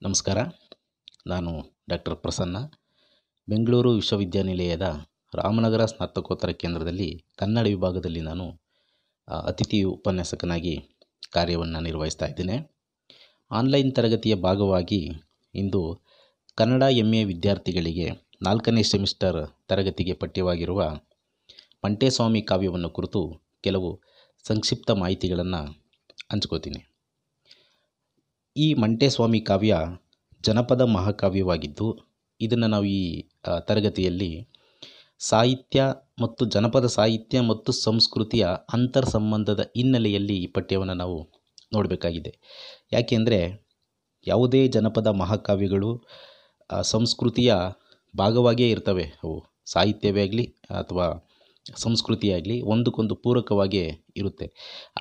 ನಮಸ್ಕಾರ. ನಾನು ಡಾಕ್ಟರ್ ಪ್ರಸನ್ನ, ಬೆಂಗಳೂರು ವಿಶ್ವವಿದ್ಯಾನಿಲಯದ ರಾಮನಗರ ಸ್ನಾತಕೋತ್ತರ ಕೇಂದ್ರದಲ್ಲಿ ಕನ್ನಡ ವಿಭಾಗದಲ್ಲಿ ನಾನು ಅತಿಥಿ ಉಪನ್ಯಾಸಕನಾಗಿ ಕಾರ್ಯವನ್ನು ನಿರ್ವಹಿಸ್ತಾ ಇದ್ದೇನೆ. ಆನ್ಲೈನ್ ತರಗತಿಯ ಭಾಗವಾಗಿ ಇಂದು ಕನ್ನಡ MA ವಿದ್ಯಾರ್ಥಿಗಳಿಗೆ 4ನೇ ಸೆಮಿಸ್ಟರ್ ತರಗತಿಗೆ ಪಠ್ಯವಾಗಿರುವ ಮಂಟೇಸ್ವಾಮಿ ಕಾವ್ಯವನ್ನು ಕುರಿತು ಕೆಲವು ಸಂಕ್ಷಿಪ್ತ ಮಾಹಿತಿಗಳನ್ನು ಹಂಚ್ಕೋತೀನಿ. ಈ ಮಂಟೇಸ್ವಾಮಿ ಕಾವ್ಯ ಜನಪದ ಮಹಾಕಾವ್ಯವಾಗಿದ್ದು, ಇದನ್ನು ನಾವು ಈ ತರಗತಿಯಲ್ಲಿ ಸಾಹಿತ್ಯ ಮತ್ತು ಜನಪದ ಸಾಹಿತ್ಯ ಮತ್ತು ಸಂಸ್ಕೃತಿಯ ಅಂತರ್ ಸಂಬಂಧದ ಹಿನ್ನೆಲೆಯಲ್ಲಿ ಈ ಪಠ್ಯವನ್ನು ನಾವು ನೋಡಬೇಕಾಗಿದೆ. ಯಾಕೆಂದರೆ ಯಾವುದೇ ಜನಪದ ಮಹಾಕಾವ್ಯಗಳು ಸಂಸ್ಕೃತಿಯ ಭಾಗವಾಗಿಯೇ ಇರ್ತವೆ. ಅವು ಸಾಹಿತ್ಯವೇ ಆಗಲಿ ಅಥವಾ ಸಂಸ್ಕೃತಿಯಾಗಲಿ ಒಂದಕ್ಕೊಂದು ಪೂರಕವಾಗಿಯೇ ಇರುತ್ತೆ.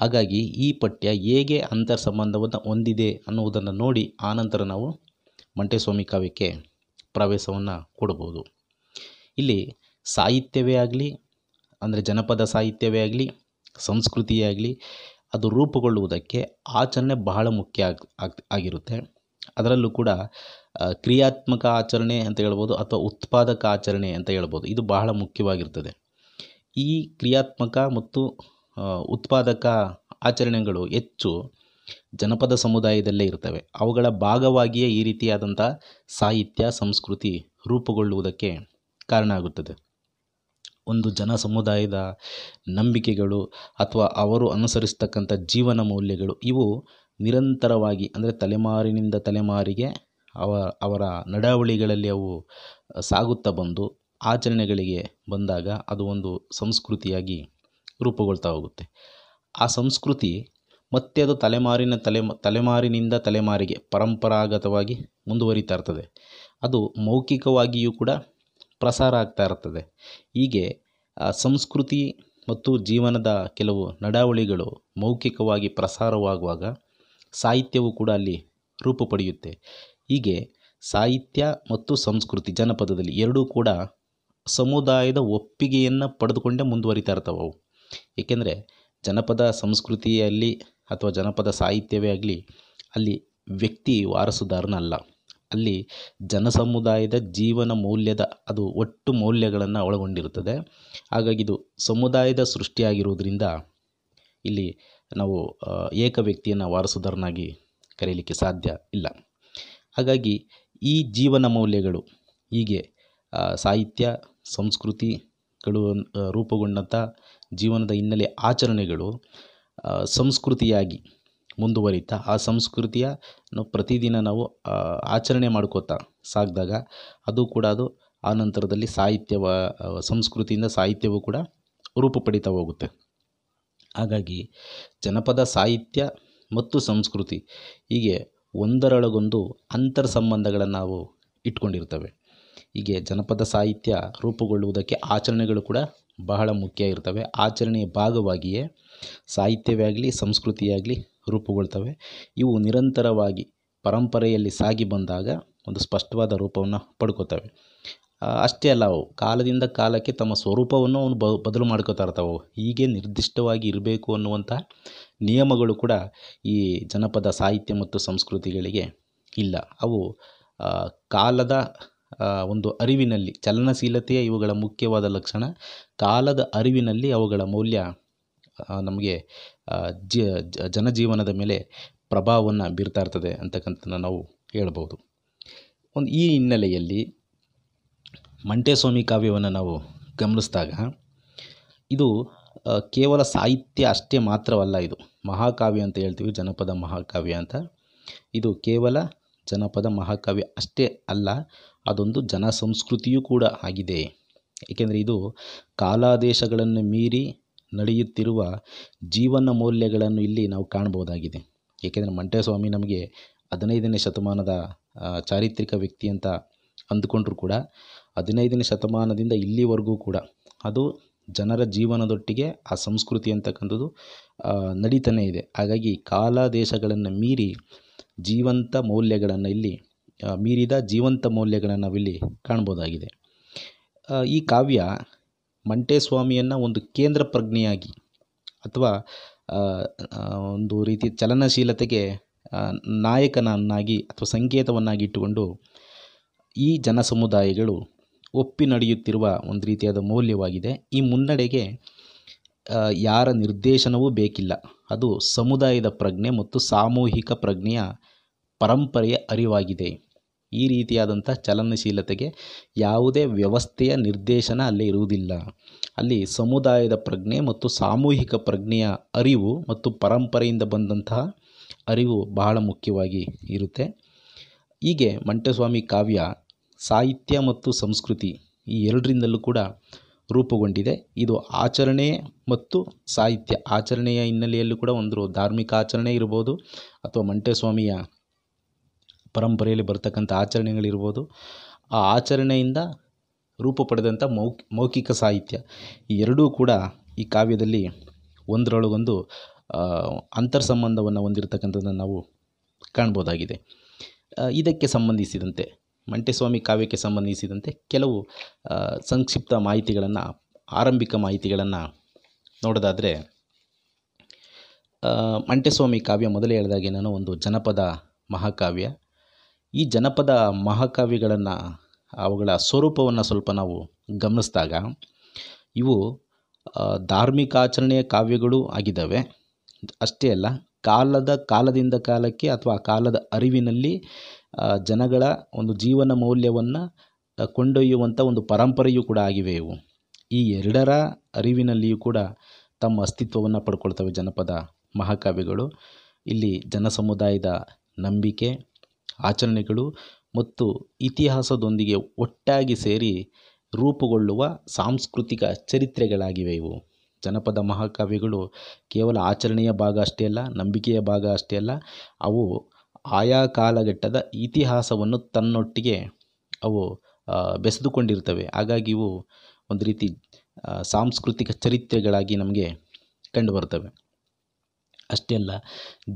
ಹಾಗಾಗಿ ಈ ಪಠ್ಯ ಹೇಗೆ ಅಂತರ್ ಸಂಬಂಧವನ್ನು ಹೊಂದಿದೆ ಅನ್ನುವುದನ್ನು ನೋಡಿ ಆನಂತರ ನಾವು ಮಂಟೇಸ್ವಾಮಿ ಕಾವ್ಯಕ್ಕೆ ಪ್ರವೇಶವನ್ನು ಕೊಡಬಹುದು. ಇಲ್ಲಿ ಸಾಹಿತ್ಯವೇ ಆಗಲಿ, ಅಂದರೆ ಜನಪದ ಸಾಹಿತ್ಯವೇ ಆಗಲಿ, ಸಂಸ್ಕೃತಿಯೇ ಆಗಲಿ, ಅದು ರೂಪುಗೊಳ್ಳುವುದಕ್ಕೆ ಆಚರಣೆ ಬಹಳ ಮುಖ್ಯ ಆಗಿರುತ್ತೆ. ಅದರಲ್ಲೂ ಕೂಡ ಕ್ರಿಯಾತ್ಮಕ ಆಚರಣೆ ಅಂತ ಹೇಳ್ಬೋದು ಅಥವಾ ಉತ್ಪಾದಕ ಆಚರಣೆ ಅಂತ ಹೇಳ್ಬೋದು. ಇದು ಬಹಳ ಮುಖ್ಯವಾಗಿರ್ತದೆ. ಈ ಕ್ರಿಯಾತ್ಮಕ ಮತ್ತು ಉತ್ಪಾದಕ ಆಚರಣೆಗಳು ಹೆಚ್ಚು ಜನಪದ ಸಮುದಾಯದಲ್ಲೇ ಇರ್ತವೆ. ಅವುಗಳ ಭಾಗವಾಗಿಯೇ ಈ ರೀತಿಯಾದಂಥ ಸಾಹಿತ್ಯ ಸಂಸ್ಕೃತಿ ರೂಪುಗೊಳ್ಳುವುದಕ್ಕೆ ಕಾರಣ ಆಗುತ್ತದೆ. ಒಂದು ಜನ ಸಮುದಾಯದ ನಂಬಿಕೆಗಳು ಅಥವಾ ಅವರು ಅನುಸರಿಸ್ತಕ್ಕಂಥ ಜೀವನ ಮೌಲ್ಯಗಳು ಇವು ನಿರಂತರವಾಗಿ, ಅಂದರೆ ತಲೆಮಾರಿನಿಂದ ತಲೆಮಾರಿಗೆ ಅವರ ನಡಾವಳಿಗಳಲ್ಲಿ ಅವು ಸಾಗುತ್ತಾ ಬಂದು ಆಚರಣೆಗಳಿಗೆ ಬಂದಾಗ ಅದು ಒಂದು ಸಂಸ್ಕೃತಿಯಾಗಿ ರೂಪುಗೊಳ್ತಾ ಹೋಗುತ್ತೆ. ಆ ಸಂಸ್ಕೃತಿ ಮತ್ತೆ ಅದು ತಲೆಮಾರಿನಿಂದ ತಲೆಮಾರಿಗೆ ಪರಂಪರಾಗತವಾಗಿ ಮುಂದುವರಿತಾ ಇರ್ತದೆ. ಅದು ಮೌಖಿಕವಾಗಿಯೂ ಕೂಡ ಪ್ರಸಾರ ಆಗ್ತಾ ಇರ್ತದೆ. ಹೀಗೆ ಸಂಸ್ಕೃತಿ ಮತ್ತು ಜೀವನದ ಕೆಲವು ನಡಾವಳಿಗಳು ಮೌಖಿಕವಾಗಿ ಪ್ರಸಾರವಾಗುವಾಗ ಸಾಹಿತ್ಯವು ಕೂಡ ಅಲ್ಲಿ ರೂಪು ಪಡೆಯುತ್ತೆ. ಹೀಗೆ ಸಾಹಿತ್ಯ ಮತ್ತು ಸಂಸ್ಕೃತಿ ಜನಪದದಲ್ಲಿ ಎರಡೂ ಕೂಡ ಸಮುದಾಯದ ಒಪ್ಪಿಗೆಯನ್ನು ಪಡೆದುಕೊಂಡೇ ಮುಂದುವರಿತಾ ಇರ್ತವೆ ಅವು. ಏಕೆಂದರೆ ಜನಪದ ಸಂಸ್ಕೃತಿಯಲ್ಲಿ ಅಥವಾ ಜನಪದ ಸಾಹಿತ್ಯವೇ ಆಗಲಿ, ಅಲ್ಲಿ ವ್ಯಕ್ತಿ ವಾರಸುದಾರನಲ್ಲ, ಅಲ್ಲಿ ಜನಸಮುದಾಯದ ಜೀವನ ಮೌಲ್ಯದ ಅದು ಒಟ್ಟು ಮೌಲ್ಯಗಳನ್ನು ಒಳಗೊಂಡಿರುತ್ತದೆ. ಹಾಗಾಗಿ ಇದು ಸಮುದಾಯದ ಸೃಷ್ಟಿಯಾಗಿರುವುದರಿಂದ ಇಲ್ಲಿ ನಾವು ಏಕ ವ್ಯಕ್ತಿಯನ್ನು ವಾರಸುದಾರನಾಗಿ ಕರೆಯಲಿಕ್ಕೆ ಸಾಧ್ಯ ಇಲ್ಲ. ಹಾಗಾಗಿ ಈ ಜೀವನ ಮೌಲ್ಯಗಳು ಹೀಗೆ ಸಾಹಿತ್ಯ ಸಂಸ್ಕೃತಿಗಳು ರೂಪುಗೊಂಡಂಥ ಜೀವನದ ಹಿನ್ನೆಲೆ ಆಚರಣೆಗಳು ಸಂಸ್ಕೃತಿಯಾಗಿ ಮುಂದುವರಿತಾ ಆ ಸಂಸ್ಕೃತಿಯನ್ನು ಪ್ರತಿದಿನ ನಾವು ಆಚರಣೆ ಮಾಡ್ಕೋತಾ ಸಾಗಿದಾಗ ಅದು ಕೂಡ ಅದು ಆ ನಂತರದಲ್ಲಿ ಸಂಸ್ಕೃತಿಯಿಂದ ಸಾಹಿತ್ಯವೂ ಕೂಡ ರೂಪು ಪಡಿತಾ ಹೋಗುತ್ತೆ. ಹಾಗಾಗಿ ಜನಪದ ಸಾಹಿತ್ಯ ಮತ್ತು ಸಂಸ್ಕೃತಿ ಹೀಗೆ ಒಂದರೊಳಗೊಂದು ಅಂತರ್ ಸಂಬಂಧಗಳನ್ನು ನಾವು ಇಟ್ಕೊಂಡಿರ್ತವೆ. ಹೀಗೆ ಜನಪದ ಸಾಹಿತ್ಯ ರೂಪುಗೊಳ್ಳುವುದಕ್ಕೆ ಆಚರಣೆಗಳು ಕೂಡ ಬಹಳ ಮುಖ್ಯ ಇರ್ತವೆ. ಆಚರಣೆಯ ಭಾಗವಾಗಿಯೇ ಸಾಹಿತ್ಯವೇ ಆಗಲಿ ಸಂಸ್ಕೃತಿಯಾಗಲಿ ರೂಪುಗೊಳ್ತವೆ. ಇವು ನಿರಂತರವಾಗಿ ಪರಂಪರೆಯಲ್ಲಿ ಸಾಗಿ ಬಂದಾಗ ಒಂದು ಸ್ಪಷ್ಟವಾದ ರೂಪವನ್ನು ಪಡ್ಕೋತವೆ. ಅಷ್ಟೇ ಅಲ್ಲ, ಅವು ಕಾಲದಿಂದ ಕಾಲಕ್ಕೆ ತಮ್ಮ ಸ್ವರೂಪವನ್ನು ಬದಲು ಮಾಡ್ಕೋತಾ ಇರ್ತಾವೆ. ಹೀಗೆ ನಿರ್ದಿಷ್ಟವಾಗಿ ಇರಬೇಕು ಅನ್ನುವಂಥ ನಿಯಮಗಳು ಕೂಡ ಈ ಜನಪದ ಸಾಹಿತ್ಯ ಮತ್ತು ಸಂಸ್ಕೃತಿಗಳಿಗೆ ಇಲ್ಲ. ಅವು ಕಾಲದ ಒಂದು ಅರಿವಿನಲ್ಲಿ, ಚಲನಶೀಲತೆಯೇ ಇವುಗಳ ಮುಖ್ಯವಾದ ಲಕ್ಷಣ. ಕಾಲದ ಅರಿವಿನಲ್ಲಿ ಅವುಗಳ ಮೌಲ್ಯ ನಮಗೆ ಜನಜೀವನದ ಮೇಲೆ ಪ್ರಭಾವವನ್ನು ಬೀರ್ತಾ ಇರ್ತದೆ ಅಂತಕ್ಕಂಥದ್ದನ್ನು ನಾವು ಹೇಳ್ಬೋದು. ಈ ಹಿನ್ನೆಲೆಯಲ್ಲಿ ಮಂಟೇಸ್ವಾಮಿ ಕಾವ್ಯವನ್ನು ನಾವು ಗಮನಿಸಿದಾಗ ಇದು ಕೇವಲ ಸಾಹಿತ್ಯ ಅಷ್ಟೇ ಮಾತ್ರವಲ್ಲ. ಇದು ಮಹಾಕಾವ್ಯ ಅಂತ ಹೇಳ್ತೀವಿ, ಜನಪದ ಮಹಾಕಾವ್ಯ ಅಂತ. ಇದು ಕೇವಲ ಜನಪದ ಮಹಾಕಾವ್ಯ ಅಷ್ಟೇ ಅಲ್ಲ, ಅದೊಂದು ಜನ ಸಂಸ್ಕೃತಿಯೂ ಕೂಡ ಆಗಿದೆ. ಏಕೆಂದರೆ ಇದು ಕಾಲಾದೇಶಗಳನ್ನು ಮೀರಿ ನಡೆಯುತ್ತಿರುವ ಜೀವನ ಮೌಲ್ಯಗಳನ್ನು ಇಲ್ಲಿ ನಾವು ಕಾಣ್ಬೋದಾಗಿದೆ. ಏಕೆಂದರೆ ಮಂಟೇಸ್ವಾಮಿ ನಮಗೆ 15ನೇ ಶತಮಾನದ ಚಾರಿತ್ರಿಕ ವ್ಯಕ್ತಿ ಅಂತ ಅಂದುಕೊಂಡ್ರೂ ಕೂಡ 15ನೇ ಶತಮಾನದಿಂದ ಇಲ್ಲಿವರೆಗೂ ಕೂಡ ಅದು ಜನರ ಜೀವನದೊಟ್ಟಿಗೆ ಆ ಸಂಸ್ಕೃತಿ ಅಂತಕ್ಕಂಥದ್ದು ನಡೀತಾನೇ ಇದೆ. ಹಾಗಾಗಿ ಕಾಲಾದೇಶಗಳನ್ನು ಮೀರಿ ಜೀವಂತ ಮೌಲ್ಯಗಳನ್ನು ಮೀರಿದ ಜೀವಂತ ಮೌಲ್ಯಗಳನ್ನು ನಾವಿಲ್ಲಿ ಕಾಣ್ಬೋದಾಗಿದೆ. ಈ ಕಾವ್ಯ ಮಂಟೇಸ್ವಾಮಿಯನ್ನು ಒಂದು ಕೇಂದ್ರ ಪ್ರಜ್ಞೆಯಾಗಿ ಅಥವಾ ಒಂದು ರೀತಿ ಚಲನಶೀಲತೆಗೆ ಆ, ನಾಯಕನನ್ನಾಗಿ ಅಥವಾ ಸಂಕೇತವನ್ನಾಗಿ ಇಟ್ಟುಕೊಂಡು ಈ ಜನ ಸಮುದಾಯಗಳು ಒಪ್ಪಿ ನಡೆಯುತ್ತಿರುವ ಒಂದು ರೀತಿಯಾದ ಮೌಲ್ಯವಾಗಿದೆ. ಈ ಮುನ್ನಡೆಗೆ ಯಾರ ನಿರ್ದೇಶನವೂ ಬೇಕಿಲ್ಲ. ಅದು ಸಮುದಾಯದ ಪ್ರಜ್ಞೆ ಮತ್ತು ಸಾಮೂಹಿಕ ಪ್ರಜ್ಞೆಯ ಪರಂಪರೆಯ ಅರಿವಾಗಿದೆ. ಈ ರೀತಿಯಾದಂಥ ಚಲನಶೀಲತೆಗೆ ಯಾವುದೇ ವ್ಯವಸ್ಥೆಯ ನಿರ್ದೇಶನ ಅಲ್ಲಿ ಇರುವುದಿಲ್ಲ. ಅಲ್ಲಿ ಸಮುದಾಯದ ಪ್ರಜ್ಞೆ ಮತ್ತು ಸಾಮೂಹಿಕ ಪ್ರಜ್ಞೆಯ ಅರಿವು ಮತ್ತು ಪರಂಪರೆಯಿಂದ ಬಂದಂತಹ ಅರಿವು ಬಹಳ ಮುಖ್ಯವಾಗಿ ಇರುತ್ತೆ. ಹೀಗೆ ಮಂಟೆಸ್ವಾಮಿ ಕಾವ್ಯ ಸಾಹಿತ್ಯ ಮತ್ತು ಸಂಸ್ಕೃತಿ ಈ ಎರಡರಿಂದಲೂ ಕೂಡ ರೂಪುಗೊಂಡಿದೆ. ಇದು ಆಚರಣೆ ಮತ್ತು ಸಾಹಿತ್ಯ, ಆಚರಣೆಯ ಹಿನ್ನೆಲೆಯಲ್ಲೂ ಕೂಡ ಒಂದು ಧಾರ್ಮಿಕ ಆಚರಣೆ ಇರ್ಬೋದು, ಅಥವಾ ಮಂಟೆಸ್ವಾಮಿಯ ಪರಂಪರೆಯಲ್ಲಿ ಬರ್ತಕ್ಕಂಥ ಆಚರಣೆಗಳಿರ್ಬೋದು. ಆ ಆಚರಣೆಯಿಂದ ರೂಪ ಪಡೆದಂಥ ಮೌಖಿಕ ಸಾಹಿತ್ಯ ಈ ಎರಡೂ ಕೂಡ ಈ ಕಾವ್ಯದಲ್ಲಿ ಒಂದರೊಳಗೊಂದು ಅಂತರ್ಸಂಬಂಧವನ್ನು ಹೊಂದಿರತಕ್ಕಂಥದ್ದನ್ನು ನಾವು ಕಾಣ್ಬೋದಾಗಿದೆ. ಇದಕ್ಕೆ ಸಂಬಂಧಿಸಿದಂತೆ ಮಂಟೆಸ್ವಾಮಿ ಕಾವ್ಯಕ್ಕೆ ಸಂಬಂಧಿಸಿದಂತೆ ಕೆಲವು ಸಂಕ್ಷಿಪ್ತ ಮಾಹಿತಿಗಳನ್ನು, ಆರಂಭಿಕ ಮಾಹಿತಿಗಳನ್ನು ನೋಡೋದಾದರೆ, ಮಂಟೆಸ್ವಾಮಿ ಕಾವ್ಯ ಮೊದಲೇ ಹೇಳಿದಾಗೆ ನಾನು ಒಂದು ಜನಪದ ಮಹಾಕಾವ್ಯ. ಈ ಜನಪದ ಮಹಾಕಾವ್ಯಗಳನ್ನು, ಅವುಗಳ ಸ್ವರೂಪವನ್ನು ಸ್ವಲ್ಪ ನಾವು ಗಮನಿಸಿದಾಗ ಇವು ಧಾರ್ಮಿಕ ಆಚರಣೆಯ ಕಾವ್ಯಗಳು ಆಗಿದ್ದಾವೆ. ಅಷ್ಟೇ ಅಲ್ಲ, ಕಾಲದಿಂದ ಕಾಲಕ್ಕೆ ಅಥವಾ ಕಾಲದ ಅರಿವಿನಲ್ಲಿ ಜನಗಳ ಒಂದು ಜೀವನ ಮೌಲ್ಯವನ್ನು ಕೊಂಡೊಯ್ಯುವಂಥ ಒಂದು ಪರಂಪರೆಯೂ ಕೂಡ ಆಗಿವೆ ಇವು. ಈ ಎರಡರ ಅರಿವಿನಲ್ಲಿಯೂ ಕೂಡ ತಮ್ಮ ಅಸ್ತಿತ್ವವನ್ನು ಪಡ್ಕೊಳ್ತವೆ ಜನಪದ ಮಹಾಕಾವ್ಯಗಳು. ಇಲ್ಲಿ ಜನ ಸಮುದಾಯದ ನಂಬಿಕೆ, ಆಚರಣೆಗಳು ಮತ್ತು ಇತಿಹಾಸದೊಂದಿಗೆ ಒಟ್ಟಾಗಿ ಸೇರಿ ರೂಪುಗೊಳ್ಳುವ ಸಾಂಸ್ಕೃತಿಕ ಚರಿತ್ರೆಗಳಾಗಿವೆ ಇವು. ಜನಪದ ಮಹಾಕಾವ್ಯಗಳು ಕೇವಲ ಆಚರಣೆಯ ಭಾಗ ಅಷ್ಟೇ ಅಲ್ಲ, ನಂಬಿಕೆಯ ಭಾಗ ಅಷ್ಟೇ ಅಲ್ಲ, ಅವು ಆಯಾ ಕಾಲಘಟ್ಟದ ಇತಿಹಾಸವನ್ನು ತನ್ನೊಟ್ಟಿಗೆ ಅವು ಬೆಸೆದುಕೊಂಡಿರ್ತವೆ. ಹಾಗಾಗಿ ಇವು ಒಂದು ರೀತಿ ಸಾಂಸ್ಕೃತಿಕ ಚರಿತ್ರೆಗಳಾಗಿ ನಮಗೆ ಕಂಡುಬರ್ತವೆ. ಅಷ್ಟೇ ಅಲ್ಲ,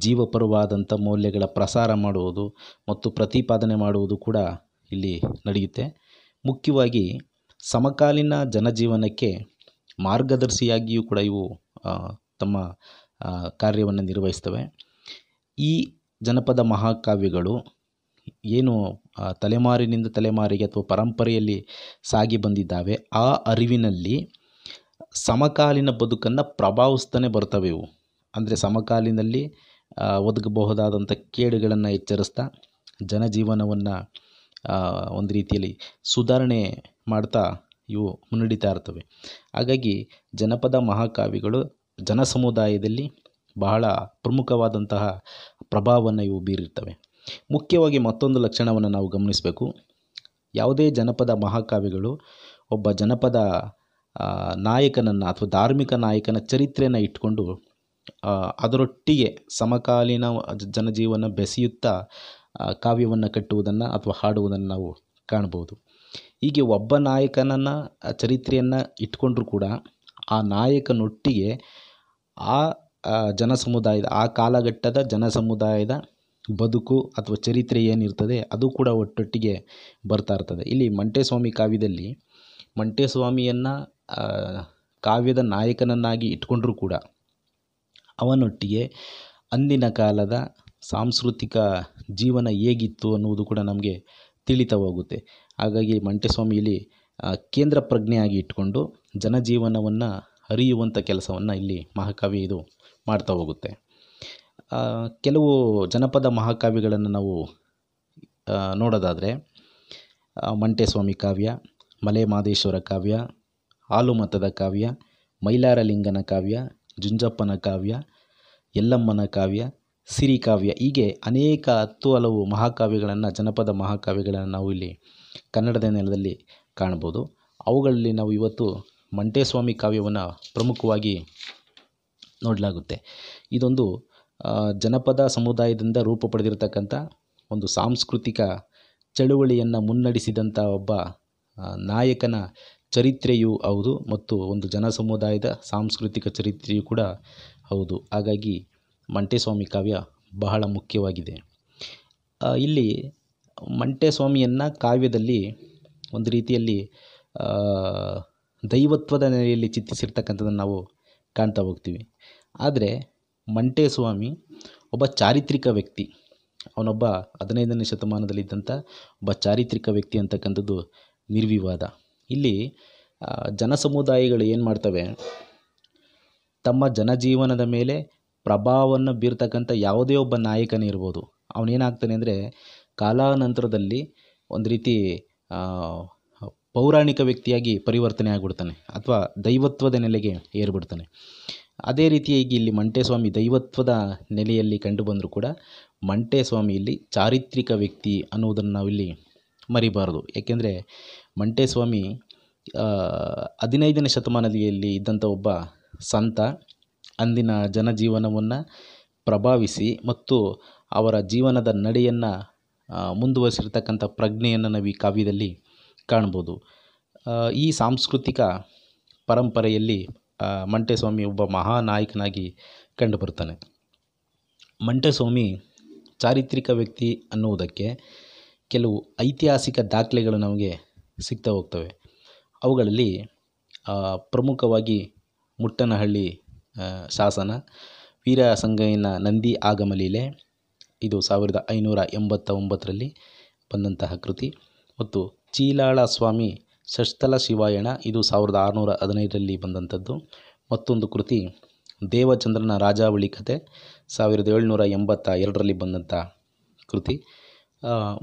ಜೀವಪರವಾದಂಥ ಮೌಲ್ಯಗಳ ಪ್ರಸಾರ ಮಾಡುವುದು ಮತ್ತು ಪ್ರತಿಪಾದನೆ ಮಾಡುವುದು ಕೂಡ ಇಲ್ಲಿ ನಡೆಯುತ್ತೆ. ಮುಖ್ಯವಾಗಿ ಸಮಕಾಲೀನ ಜನಜೀವನಕ್ಕೆ ಮಾರ್ಗದರ್ಶಿಯಾಗಿಯೂ ಕೂಡ ಇವು ತಮ್ಮ ಕಾರ್ಯವನ್ನು ನಿರ್ವಹಿಸ್ತವೆ. ಈ ಜನಪದ ಮಹಾಕಾವ್ಯಗಳು ಏನು ತಲೆಮಾರಿನಿಂದ ತಲೆಮಾರಿಗೆ ಅಥವಾ ಪರಂಪರೆಯಲ್ಲಿ ಸಾಗಿ ಬಂದಿದ್ದಾವೆ, ಆ ಅರಿವಿನಲ್ಲಿ ಸಮಕಾಲೀನ ಬದುಕನ್ನು ಪ್ರಭಾವಿಸ್ತಾನೆ ಬರ್ತವೆ ಇವು. ಅಂದರೆ ಸಮಕಾಲೀನಲ್ಲಿ ಒದಗಬಹುದಾದಂಥ ಕೇಡುಗಳನ್ನು ಎಚ್ಚರಿಸ್ತಾ ಜನಜೀವನವನ್ನು ಒಂದು ರೀತಿಯಲ್ಲಿ ಸುಧಾರಣೆ ಮಾಡ್ತಾ ಇವು ಮುನ್ನಡೀತಾ ಇರ್ತವೆ. ಹಾಗಾಗಿ ಜನಪದ ಮಹಾಕಾವ್ಯಗಳು ಜನ ಸಮುದಾಯದಲ್ಲಿ ಬಹಳ ಪ್ರಮುಖವಾದಂತಹ ಪ್ರಭಾವವನ್ನು ಇವು ಬೀರಿರ್ತವೆ. ಮುಖ್ಯವಾಗಿ ಮತ್ತೊಂದು ಲಕ್ಷಣವನ್ನು ನಾವು ಗಮನಿಸಬೇಕು. ಯಾವುದೇ ಜನಪದ ಮಹಾಕಾವ್ಯಗಳು ಒಬ್ಬ ಜನಪದ ನಾಯಕನನ್ನು ಅಥವಾ ಧಾರ್ಮಿಕ ನಾಯಕನ ಚರಿತ್ರೆಯನ್ನು ಇಟ್ಕೊಂಡು ಅದರೊಟ್ಟಿಗೆ ಸಮಕಾಲೀನ ಜನಜೀವನ ಬೆಸೆಯುತ್ತಾ ಕಾವ್ಯವನ್ನು ಕಟ್ಟುವುದನ್ನು ಅಥವಾ ಹಾಡುವುದನ್ನು ನಾವು ಕಾಣ್ಬೋದು. ಹೀಗೆ ಒಬ್ಬ ನಾಯಕನನ್ನು ಚರಿತ್ರೆಯನ್ನು ಇಟ್ಕೊಂಡ್ರೂ ಕೂಡ ಆ ನಾಯಕನೊಟ್ಟಿಗೆ ಆ ಜನ ಸಮುದಾಯದ, ಆ ಕಾಲಘಟ್ಟದ ಜನ ಸಮುದಾಯದ ಬದುಕು ಅಥವಾ ಚರಿತ್ರೆ ಏನಿರ್ತದೆ ಅದು ಕೂಡ ಒಟ್ಟೊಟ್ಟಿಗೆ ಬರ್ತಾ ಇರ್ತದೆ. ಇಲ್ಲಿ ಮಂಟೆಸ್ವಾಮಿ ಕಾವ್ಯದಲ್ಲಿ ಮಂಟೆಸ್ವಾಮಿಯನ್ನು ಕಾವ್ಯದ ನಾಯಕನನ್ನಾಗಿ ಇಟ್ಕೊಂಡ್ರೂ ಕೂಡ ಅವನೊಟ್ಟಿಗೆ ಅಂದಿನ ಕಾಲದ ಸಾಂಸ್ಕೃತಿಕ ಜೀವನ ಹೇಗಿತ್ತು ಅನ್ನುವುದು ಕೂಡ ನಮಗೆ ತಿಳಿತಾ ಹೋಗುತ್ತೆ. ಹಾಗಾಗಿ ಮಂಟೆಸ್ವಾಮಿಯಲ್ಲಿ ಕೇಂದ್ರ ಪ್ರಜ್ಞೆಯಾಗಿ ಇಟ್ಕೊಂಡು ಜನಜೀವನವನ್ನು ಅರಿಯುವಂಥ ಕೆಲಸವನ್ನು ಇಲ್ಲಿ ಮಹಾಕಾವ್ಯ ಇದು ಮಾಡ್ತಾ ಹೋಗುತ್ತೆ. ಕೆಲವು ಜನಪದ ಮಹಾಕಾವ್ಯಗಳನ್ನು ನಾವು ನೋಡೋದಾದರೆ, ಮಂಟೆಸ್ವಾಮಿ ಕಾವ್ಯ, ಮಲೆ ಮಹದೇಶ್ವರ ಕಾವ್ಯ, ಹಾಲುಮತದ ಕಾವ್ಯ, ಮೈಲಾರಲಿಂಗನ ಕಾವ್ಯ, ಜುಂಜಪ್ಪನ ಕಾವ್ಯ, ಯಲ್ಲಮ್ಮನ ಕಾವ್ಯ, ಸಿರಿಕಾವ್ಯ, ಹೀಗೆ ಅನೇಕ 10 ಹಲವು ಮಹಾಕಾವ್ಯಗಳನ್ನು, ಜನಪದ ಮಹಾಕಾವ್ಯಗಳನ್ನು ನಾವು ಇಲ್ಲಿ ಕನ್ನಡದ ನೆಲದಲ್ಲಿ ಕಾಣ್ಬೋದು. ಅವುಗಳಲ್ಲಿ ನಾವು ಇವತ್ತು ಮಂಟೆಸ್ವಾಮಿ ಕಾವ್ಯವನ್ನು ಪ್ರಮುಖವಾಗಿ ನೋಡಲಾಗುತ್ತೆ. ಇದೊಂದು ಜನಪದ ಸಮುದಾಯದಿಂದ ರೂಪ ಪಡೆದಿರತಕ್ಕಂಥ ಒಂದು ಸಾಂಸ್ಕೃತಿಕ ಚಳುವಳಿಯನ್ನು ಮುನ್ನಡೆಸಿದಂಥ ಒಬ್ಬ ನಾಯಕನ ಚರಿತ್ರೆಯೂ ಹೌದು ಮತ್ತು ಒಂದು ಜನ ಸಮುದಾಯದ ಸಾಂಸ್ಕೃತಿಕ ಚರಿತ್ರೆಯೂ ಕೂಡ ಹೌದು. ಹಾಗಾಗಿ ಮಂಟೆಸ್ವಾಮಿ ಕಾವ್ಯ ಬಹಳ ಮುಖ್ಯವಾಗಿದೆ. ಇಲ್ಲಿ ಮಂಟೆಸ್ವಾಮಿಯನ್ನು ಕಾವ್ಯದಲ್ಲಿ ಒಂದು ರೀತಿಯಲ್ಲಿ ದೈವತ್ವದ ನೆಲೆಯಲ್ಲಿ ಚಿತ್ರಿಸಿರ್ತಕ್ಕಂಥದ್ದನ್ನು ನಾವು ಕಾಣ್ತಾ ಹೋಗ್ತೀವಿ. ಆದರೆ ಮಂಟೆಸ್ವಾಮಿ ಒಬ್ಬ ಚಾರಿತ್ರಿಕ ವ್ಯಕ್ತಿ. ಅವನೊಬ್ಬ 15ನೇ ಶತಮಾನದಲ್ಲಿದ್ದಂಥ ಒಬ್ಬ ಚಾರಿತ್ರಿಕ ವ್ಯಕ್ತಿ ಅಂತಕ್ಕಂಥದ್ದು ನಿರ್ವಿವಾದ. ಇಲ್ಲಿ ಜನಸಮುದಾಯಗಳು ಏನು ಮಾಡ್ತವೆ, ತಮ್ಮ ಜನಜೀವನದ ಮೇಲೆ ಪ್ರಭಾವವನ್ನು ಬೀರ್ತಕ್ಕಂಥ ಯಾವುದೇ ಒಬ್ಬ ನಾಯಕನೇ ಇರ್ಬೋದು, ಅವನೇನಾಗ್ತಾನೆ ಅಂದರೆ ಕಾಲಾನಂತರದಲ್ಲಿ ಒಂದು ರೀತಿ ಪೌರಾಣಿಕ ವ್ಯಕ್ತಿಯಾಗಿ ಪರಿವರ್ತನೆ ಆಗಿಬಿಡ್ತಾನೆ ಅಥವಾ ದೈವತ್ವದ ನೆಲೆಗೆ ಏರ್ಬಿಡ್ತಾನೆ. ಅದೇ ರೀತಿಯಾಗಿ ಇಲ್ಲಿ ಮಂಟೇಸ್ವಾಮಿ ದೈವತ್ವದ ನೆಲೆಯಲ್ಲಿ ಕಂಡು ಬಂದರೂ ಕೂಡ ಮಂಟೇಸ್ವಾಮಿ ಇಲ್ಲಿ ಚಾರಿತ್ರಿಕ ವ್ಯಕ್ತಿ ಅನ್ನೋದನ್ನು ನಾವಿಲ್ಲಿ ಮರಿಬಾರ್ದು. ಏಕೆಂದರೆ ಮಂಟೇಸ್ವಾಮಿ 15ನೇ ಶತಮಾನದಲ್ಲಿ ಇದ್ದಂಥ ಒಬ್ಬ ಸಂತ, ಅಂದಿನ ಜನಜೀವನವನ್ನು ಪ್ರಭಾವಿಸಿ ಮತ್ತು ಅವರ ಜೀವನದ ನಡೆಯನ್ನು ಮುಂದುವರಿಸಿರ್ತಕ್ಕಂಥ ಪ್ರಜ್ಞೆಯನ್ನು ನಾವು ಈ ಕಾವ್ಯದಲ್ಲಿ ಕಾಣ್ಬೋದು. ಈ ಸಾಂಸ್ಕೃತಿಕ ಪರಂಪರೆಯಲ್ಲಿ ಮಂಟೇಸ್ವಾಮಿ ಒಬ್ಬ ಮಹಾನಾಯಕನಾಗಿ ಕಂಡುಬರ್ತಾನೆ. ಮಂಟೇಸ್ವಾಮಿ ಚಾರಿತ್ರಿಕ ವ್ಯಕ್ತಿ ಅನ್ನುವುದಕ್ಕೆ ಕೆಲವು ಐತಿಹಾಸಿಕ ದಾಖಲೆಗಳು ನಮಗೆ ಸಿಗ್ತಾ ಹೋಗ್ತವೆ. ಅವುಗಳಲ್ಲಿ ಪ್ರಮುಖವಾಗಿ ಮುಟ್ಟನಹಳ್ಳಿ ಶಾಸನ, ವೀರಸಂಗಯ್ಯನ ನಂದಿ ಆಗಮಲೀಲೆ, ಇದು 1589ರಲ್ಲಿ ಬಂದಂತಹ ಕೃತಿ, ಮತ್ತು ಚೀಲಾಳ ಸ್ವಾಮಿ ಷಷ್ಠಲ ಶಿವಾಯಣ, ಇದು 1615ರಲ್ಲಿ ಬಂದಂಥದ್ದು. ಮತ್ತೊಂದು ಕೃತಿ ದೇವಚಂದ್ರನ ರಾಜಾವಳಿ ಕಥೆ, 1782ರಲ್ಲಿ ಬಂದಂಥ ಕೃತಿ.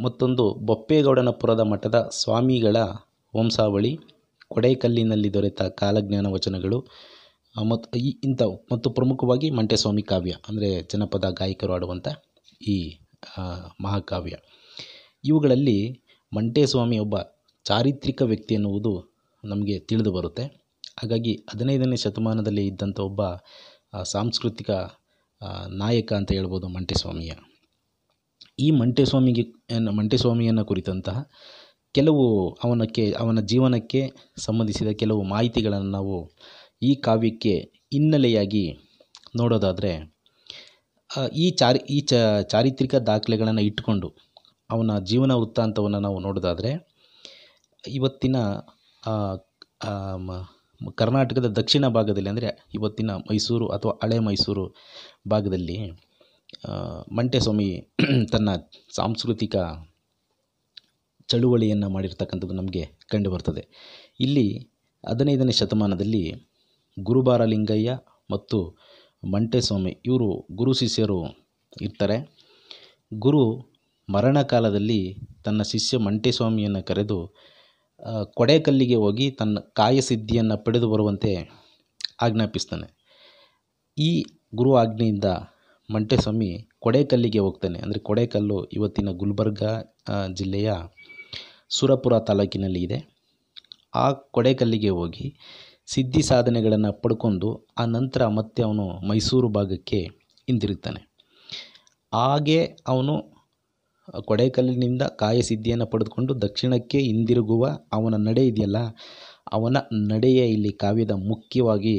ಮತ್ತೊಂದು ಬೊಪ್ಪೇಗೌಡನಪುರದ ಮಠದ ಸ್ವಾಮಿಗಳ ವಂಶಾವಳಿ, ಕೊಡೈಕಲ್ಲಿನಲ್ಲಿ ದೊರೆತ ಕಾಲಜ್ಞಾನ ವಚನಗಳು, ಮತ್ತು ಪ್ರಮುಖವಾಗಿ ಮಂಟೇಸ್ವಾಮಿ ಕಾವ್ಯ ಅಂದರೆ ಜನಪದ ಗಾಯಕರು ಆಡುವಂಥ ಈ ಮಹಾಕಾವ್ಯ. ಇವುಗಳಲ್ಲಿ ಮಂಟೇಸ್ವಾಮಿ ಒಬ್ಬ ಚಾರಿತ್ರಿಕ ವ್ಯಕ್ತಿ ಎನ್ನುವುದು ನಮಗೆ ತಿಳಿದು ಬರುತ್ತೆ. ಹಾಗಾಗಿ 15ನೇ ಶತಮಾನದಲ್ಲಿ ಇದ್ದಂಥ ಒಬ್ಬ ಸಾಂಸ್ಕೃತಿಕ ನಾಯಕ ಅಂತ ಹೇಳ್ಬೋದು ಮಂಟೇಸ್ವಾಮಿಯ. ಈ ಮಂಟೇಸ್ವಾಮಿಯನ್ನು ಕುರಿತಂತಹ ಕೆಲವು ಅವನ ಜೀವನಕ್ಕೆ ಸಂಬಂಧಿಸಿದ ಕೆಲವು ಮಾಹಿತಿಗಳನ್ನು ನಾವು ಈ ಕಾವ್ಯಕ್ಕೆ ಹಿನ್ನೆಲೆಯಾಗಿ ನೋಡೋದಾದರೆ, ಈ ಚಾರಿತ್ರಿಕ ದಾಖಲೆಗಳನ್ನು ಇಟ್ಟುಕೊಂಡು ಅವನ ಜೀವನ ವೃತ್ತಾಂತವನ್ನು ನಾವು ನೋಡೋದಾದರೆ, ಇವತ್ತಿನ ಕರ್ನಾಟಕದ ದಕ್ಷಿಣ ಭಾಗದಲ್ಲಿ ಅಂದರೆ ಇವತ್ತಿನ ಮೈಸೂರು ಅಥವಾ ಹಳೆ ಮೈಸೂರು ಭಾಗದಲ್ಲಿ ಮಂಟೇಸ್ವಾಮಿ ತನ್ನ ಸಾಂಸ್ಕೃತಿಕ ಚಳುವಳಿಯನ್ನು ಮಾಡಿರ್ತಕ್ಕಂಥದ್ದು ನಮಗೆ ಕಂಡುಬರ್ತದೆ. ಇಲ್ಲಿ 15ನೇ ಶತಮಾನದಲ್ಲಿ ಗುರುಬಾರಲಿಂಗಯ್ಯ ಮತ್ತು ಮಂಟೇಸ್ವಾಮಿ ಇವರು ಗುರು ಶಿಷ್ಯರು ಇರ್ತಾರೆ. ಗುರು ಮರಣಕಾಲದಲ್ಲಿ ತನ್ನ ಶಿಷ್ಯ ಮಂಟೇಸ್ವಾಮಿಯನ್ನು ಕರೆದು ಕೊಡೇಕಲ್ಲಿಗೆ ಹೋಗಿ ತನ್ನ ಕಾಯಸಿದ್ಧಿಯನ್ನು ಪಡೆದು ಬರುವಂತೆ ಆಜ್ಞಾಪಿಸ್ತಾನೆ. ಈ ಗುರು ಆಜ್ಞೆಯಿಂದ ಮಂಟೇಸ್ವಾಮಿ ಕೊಡೇಕಲ್ಲಿಗೆ ಹೋಗ್ತಾನೆ. ಅಂದರೆ ಕೊಡೇಕಲ್ಲು ಇವತ್ತಿನ ಗುಲ್ಬರ್ಗ ಜಿಲ್ಲೆಯ ಸುರಪುರ ತಾಲೂಕಿನಲ್ಲಿ ಇದೆ. ಆ ಕೊಡೇಕಲ್ಲಿಗೆ ಹೋಗಿ ಸಿದ್ಧಿ ಸಾಧನೆಗಳನ್ನು ಪಡ್ಕೊಂಡು ಆ ನಂತರ ಮತ್ತೆ ಅವನು ಮೈಸೂರು ಭಾಗಕ್ಕೆ ಹಿಂದಿರುಗ್ತಾನೆ. ಹಾಗೆ ಅವನು ಕೊಡೇಕಲ್ಲಿನಿಂದ ಕಾಯಸಿದ್ಧಿಯನ್ನು ಪಡೆದುಕೊಂಡು ದಕ್ಷಿಣಕ್ಕೆ ಹಿಂದಿರುಗುವ ಅವನ ನಡೆ ಇದೆಯಲ್ಲ, ಅವನ ನಡೆಯೇ ಇಲ್ಲಿ ಕಾವ್ಯದ ಮುಖ್ಯವಾಗಿ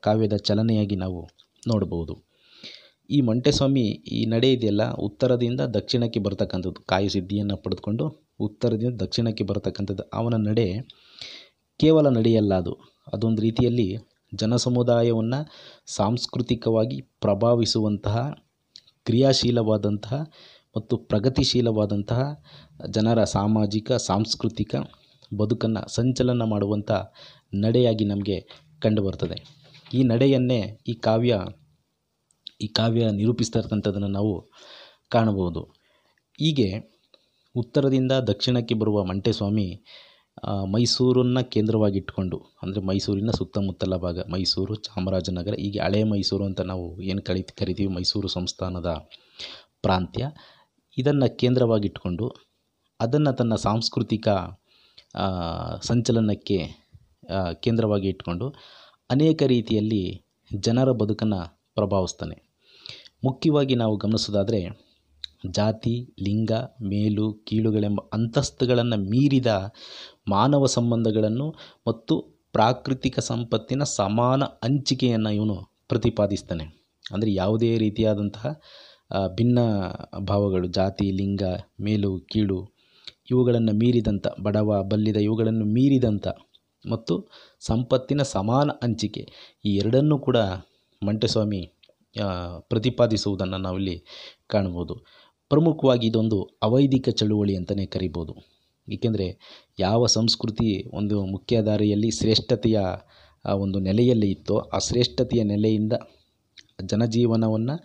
ಕಾವ್ಯದ ಚಲನೆಯಾಗಿ ನಾವು ನೋಡ್ಬೋದು. ಈ ಮಂಟೇಸ್ವಾಮಿ ಈ ನಡೆ ಇದೆಯಲ್ಲ, ಉತ್ತರದಿಂದ ದಕ್ಷಿಣಕ್ಕೆ ಬರ್ತಕ್ಕಂಥದ್ದು, ಕಾಯಸಿದ್ಧಿಯನ್ನು ಪಡೆದುಕೊಂಡು ಉತ್ತರದಿಂದ ದಕ್ಷಿಣಕ್ಕೆ ಬರ್ತಕ್ಕಂಥದ್ದು ಅವನ ನಡೆ ಕೇವಲ ನಡೆಯಲ್ಲ, ಅದೊಂದು ರೀತಿಯಲ್ಲಿ ಜನಸಮುದಾಯವನ್ನು ಸಾಂಸ್ಕೃತಿಕವಾಗಿ ಪ್ರಭಾವಿಸುವಂತಹ ಕ್ರಿಯಾಶೀಲವಾದಂತಹ ಮತ್ತು ಪ್ರಗತಿಶೀಲವಾದಂತಹ ಜನರ ಸಾಮಾಜಿಕ ಸಾಂಸ್ಕೃತಿಕ ಬದುಕನ್ನು ಸಂಚಲನ ಮಾಡುವಂಥ ನಡೆಯಾಗಿ ನಮಗೆ ಕಂಡುಬರ್ತದೆ. ಈ ನಡೆಯನ್ನೇ ಈ ಕಾವ್ಯ ನಿರೂಪಿಸ್ತಾ ಇರ್ತಕ್ಕಂಥದ್ದನ್ನು ನಾವು ಕಾಣಬಹುದು. ಹೀಗೆ ಉತ್ತರದಿಂದ ದಕ್ಷಿಣಕ್ಕೆ ಬರುವ ಮಂಟೇಸ್ವಾಮಿ ಮೈಸೂರನ್ನು ಕೇಂದ್ರವಾಗಿಟ್ಕೊಂಡು, ಅಂದರೆ ಮೈಸೂರಿನ ಸುತ್ತಮುತ್ತಲ ಭಾಗ, ಮೈಸೂರು, ಚಾಮರಾಜನಗರ, ಹೀಗೆ ಹಳೆ ಮೈಸೂರು ಅಂತ ನಾವು ಏನು ಕರಿತೀವಿ, ಮೈಸೂರು ಸಂಸ್ಥಾನದ ಪ್ರಾಂತ್ಯ, ಇದನ್ನು ಕೇಂದ್ರವಾಗಿಟ್ಕೊಂಡು ಅದನ್ನು ತನ್ನ ಸಾಂಸ್ಕೃತಿಕ ಸಂಚಲನಕ್ಕೆ ಕೇಂದ್ರವಾಗಿ ಇಟ್ಕೊಂಡು ಅನೇಕ ರೀತಿಯಲ್ಲಿ ಜನರ ಬದುಕನ್ನು ಪ್ರಭಾವಿಸ್ತಾನೆ. ಮುಖ್ಯವಾಗಿ ನಾವು ಗಮನಿಸೋದಾದರೆ, ಜಾತಿ, ಲಿಂಗ, ಮೇಲು ಕೀಳುಗಳೆಂಬ ಅಂತಸ್ತುಗಳನ್ನು ಮೀರಿದ ಮಾನವ ಸಂಬಂಧಗಳನ್ನು ಮತ್ತು ಪ್ರಾಕೃತಿಕ ಸಂಪತ್ತಿನ ಸಮಾನ ಹಂಚಿಕೆಯನ್ನು ಇವನು ಪ್ರತಿಪಾದಿಸ್ತಾನೆ. ಅಂದರೆ ಯಾವುದೇ ರೀತಿಯಾದಂತಹ ಭಿನ್ನ ಭಾವಗಳು, ಜಾತಿ, ಲಿಂಗ, ಮೇಲು ಕೀಳು ಇವುಗಳನ್ನು ಮೀರಿದಂಥ, ಬಡವ ಬಲ್ಲಿದ ಇವುಗಳನ್ನು ಮೀರಿದಂಥ ಮತ್ತು ಸಂಪತ್ತಿನ ಸಮಾನ ಹಂಚಿಕೆ, ಈ ಎರಡನ್ನೂ ಕೂಡ ಮಂಟೇಸ್ವಾಮಿ ಪ್ರತಿಪಾದಿಸುವುದನ್ನು ನಾವಿಲ್ಲಿ ಕಾಣ್ಬೋದು. ಪ್ರಮುಖವಾಗಿ ಇದೊಂದು ಅವೈದಿಕ ಚಳುವಳಿ ಅಂತಲೇ ಕರಿಬೋದು. ಏಕೆಂದರೆ ಯಾವ ಸಂಸ್ಕೃತಿ ಒಂದು ಮುಖ್ಯ ದಾರಿಯಲ್ಲಿ ಶ್ರೇಷ್ಠತೆಯ ಒಂದು ನೆಲೆಯಲ್ಲಿ ಇತ್ತೋ ಆ ಶ್ರೇಷ್ಠತೆಯ ನೆಲೆಯಿಂದ ಜನಜೀವನವನ್ನು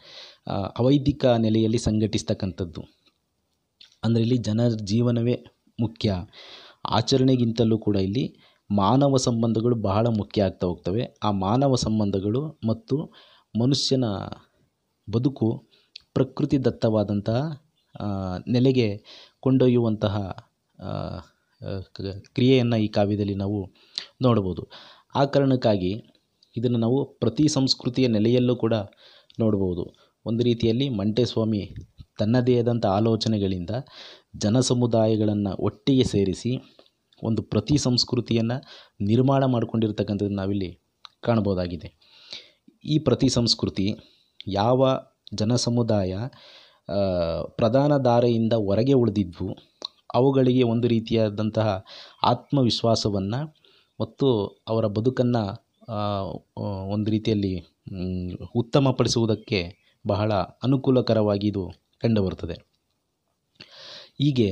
ಅವೈದಿಕ ನೆಲೆಯಲ್ಲಿ ಸಂಘಟಿಸ್ತಕ್ಕಂಥದ್ದು. ಅಂದರೆ ಇಲ್ಲಿ ಜನರ ಜೀವನವೇ ಮುಖ್ಯ. ಆಚರಣೆಗಿಂತಲೂ ಕೂಡ ಇಲ್ಲಿ ಮಾನವ ಸಂಬಂಧಗಳು ಬಹಳ ಮುಖ್ಯ ಆಗ್ತಾ ಹೋಗ್ತವೆ. ಆ ಮಾನವ ಸಂಬಂಧಗಳು ಮತ್ತು ಮನುಷ್ಯನ ಬದುಕು ಪ್ರಕೃತಿ ದತ್ತವಾದಂತಹ ನೆಲೆಗೆ ಕೊಂಡೊಯ್ಯುವಂತಹ ಕ್ರಿಯೆಯನ್ನು ಈ ಕಾವ್ಯದಲ್ಲಿ ನಾವು ನೋಡ್ಬೋದು. ಆ ಕಾರಣಕ್ಕಾಗಿ ಇದನ್ನು ನಾವು ಪ್ರತಿ ಸಂಸ್ಕೃತಿಯ ನೆಲೆಯಲ್ಲೂ ಕೂಡ ನೋಡ್ಬೋದು. ಒಂದು ರೀತಿಯಲ್ಲಿ ಮಂಟೇಸ್ವಾಮಿ ತನ್ನದೇ ಆದಂಥ ಆಲೋಚನೆಗಳಿಂದ ಜನ ಸಮುದಾಯಗಳನ್ನು ಒಟ್ಟಿಗೆ ಸೇರಿಸಿ ಒಂದು ಪ್ರತಿ ಸಂಸ್ಕೃತಿಯನ್ನು ನಿರ್ಮಾಣ ಮಾಡಿಕೊಂಡಿರ್ತಕ್ಕಂಥದ್ದು ನಾವಿಲ್ಲಿ ಕಾಣ್ಬೋದಾಗಿದೆ. ಈ ಪ್ರತಿ ಸಂಸ್ಕೃತಿ ಯಾವ ಜನ ಸಮುದಾಯ ಪ್ರಧಾನ ಧಾರೆಯಿಂದ ಹೊರಗೆ ಉಳಿದಿದ್ವು ಅವುಗಳಿಗೆ ಒಂದು ರೀತಿಯಾದಂತಹ ಆತ್ಮವಿಶ್ವಾಸವನ್ನು ಮತ್ತು ಅವರ ಬದುಕನ್ನು ಒಂದು ರೀತಿಯಲ್ಲಿ ಉತ್ತಮಪಡಿಸುವುದಕ್ಕೆ ಬಹಳ ಅನುಕೂಲಕರವಾಗಿ ಇದು ಕಂಡುಬರ್ತದೆ. ಹೀಗೆ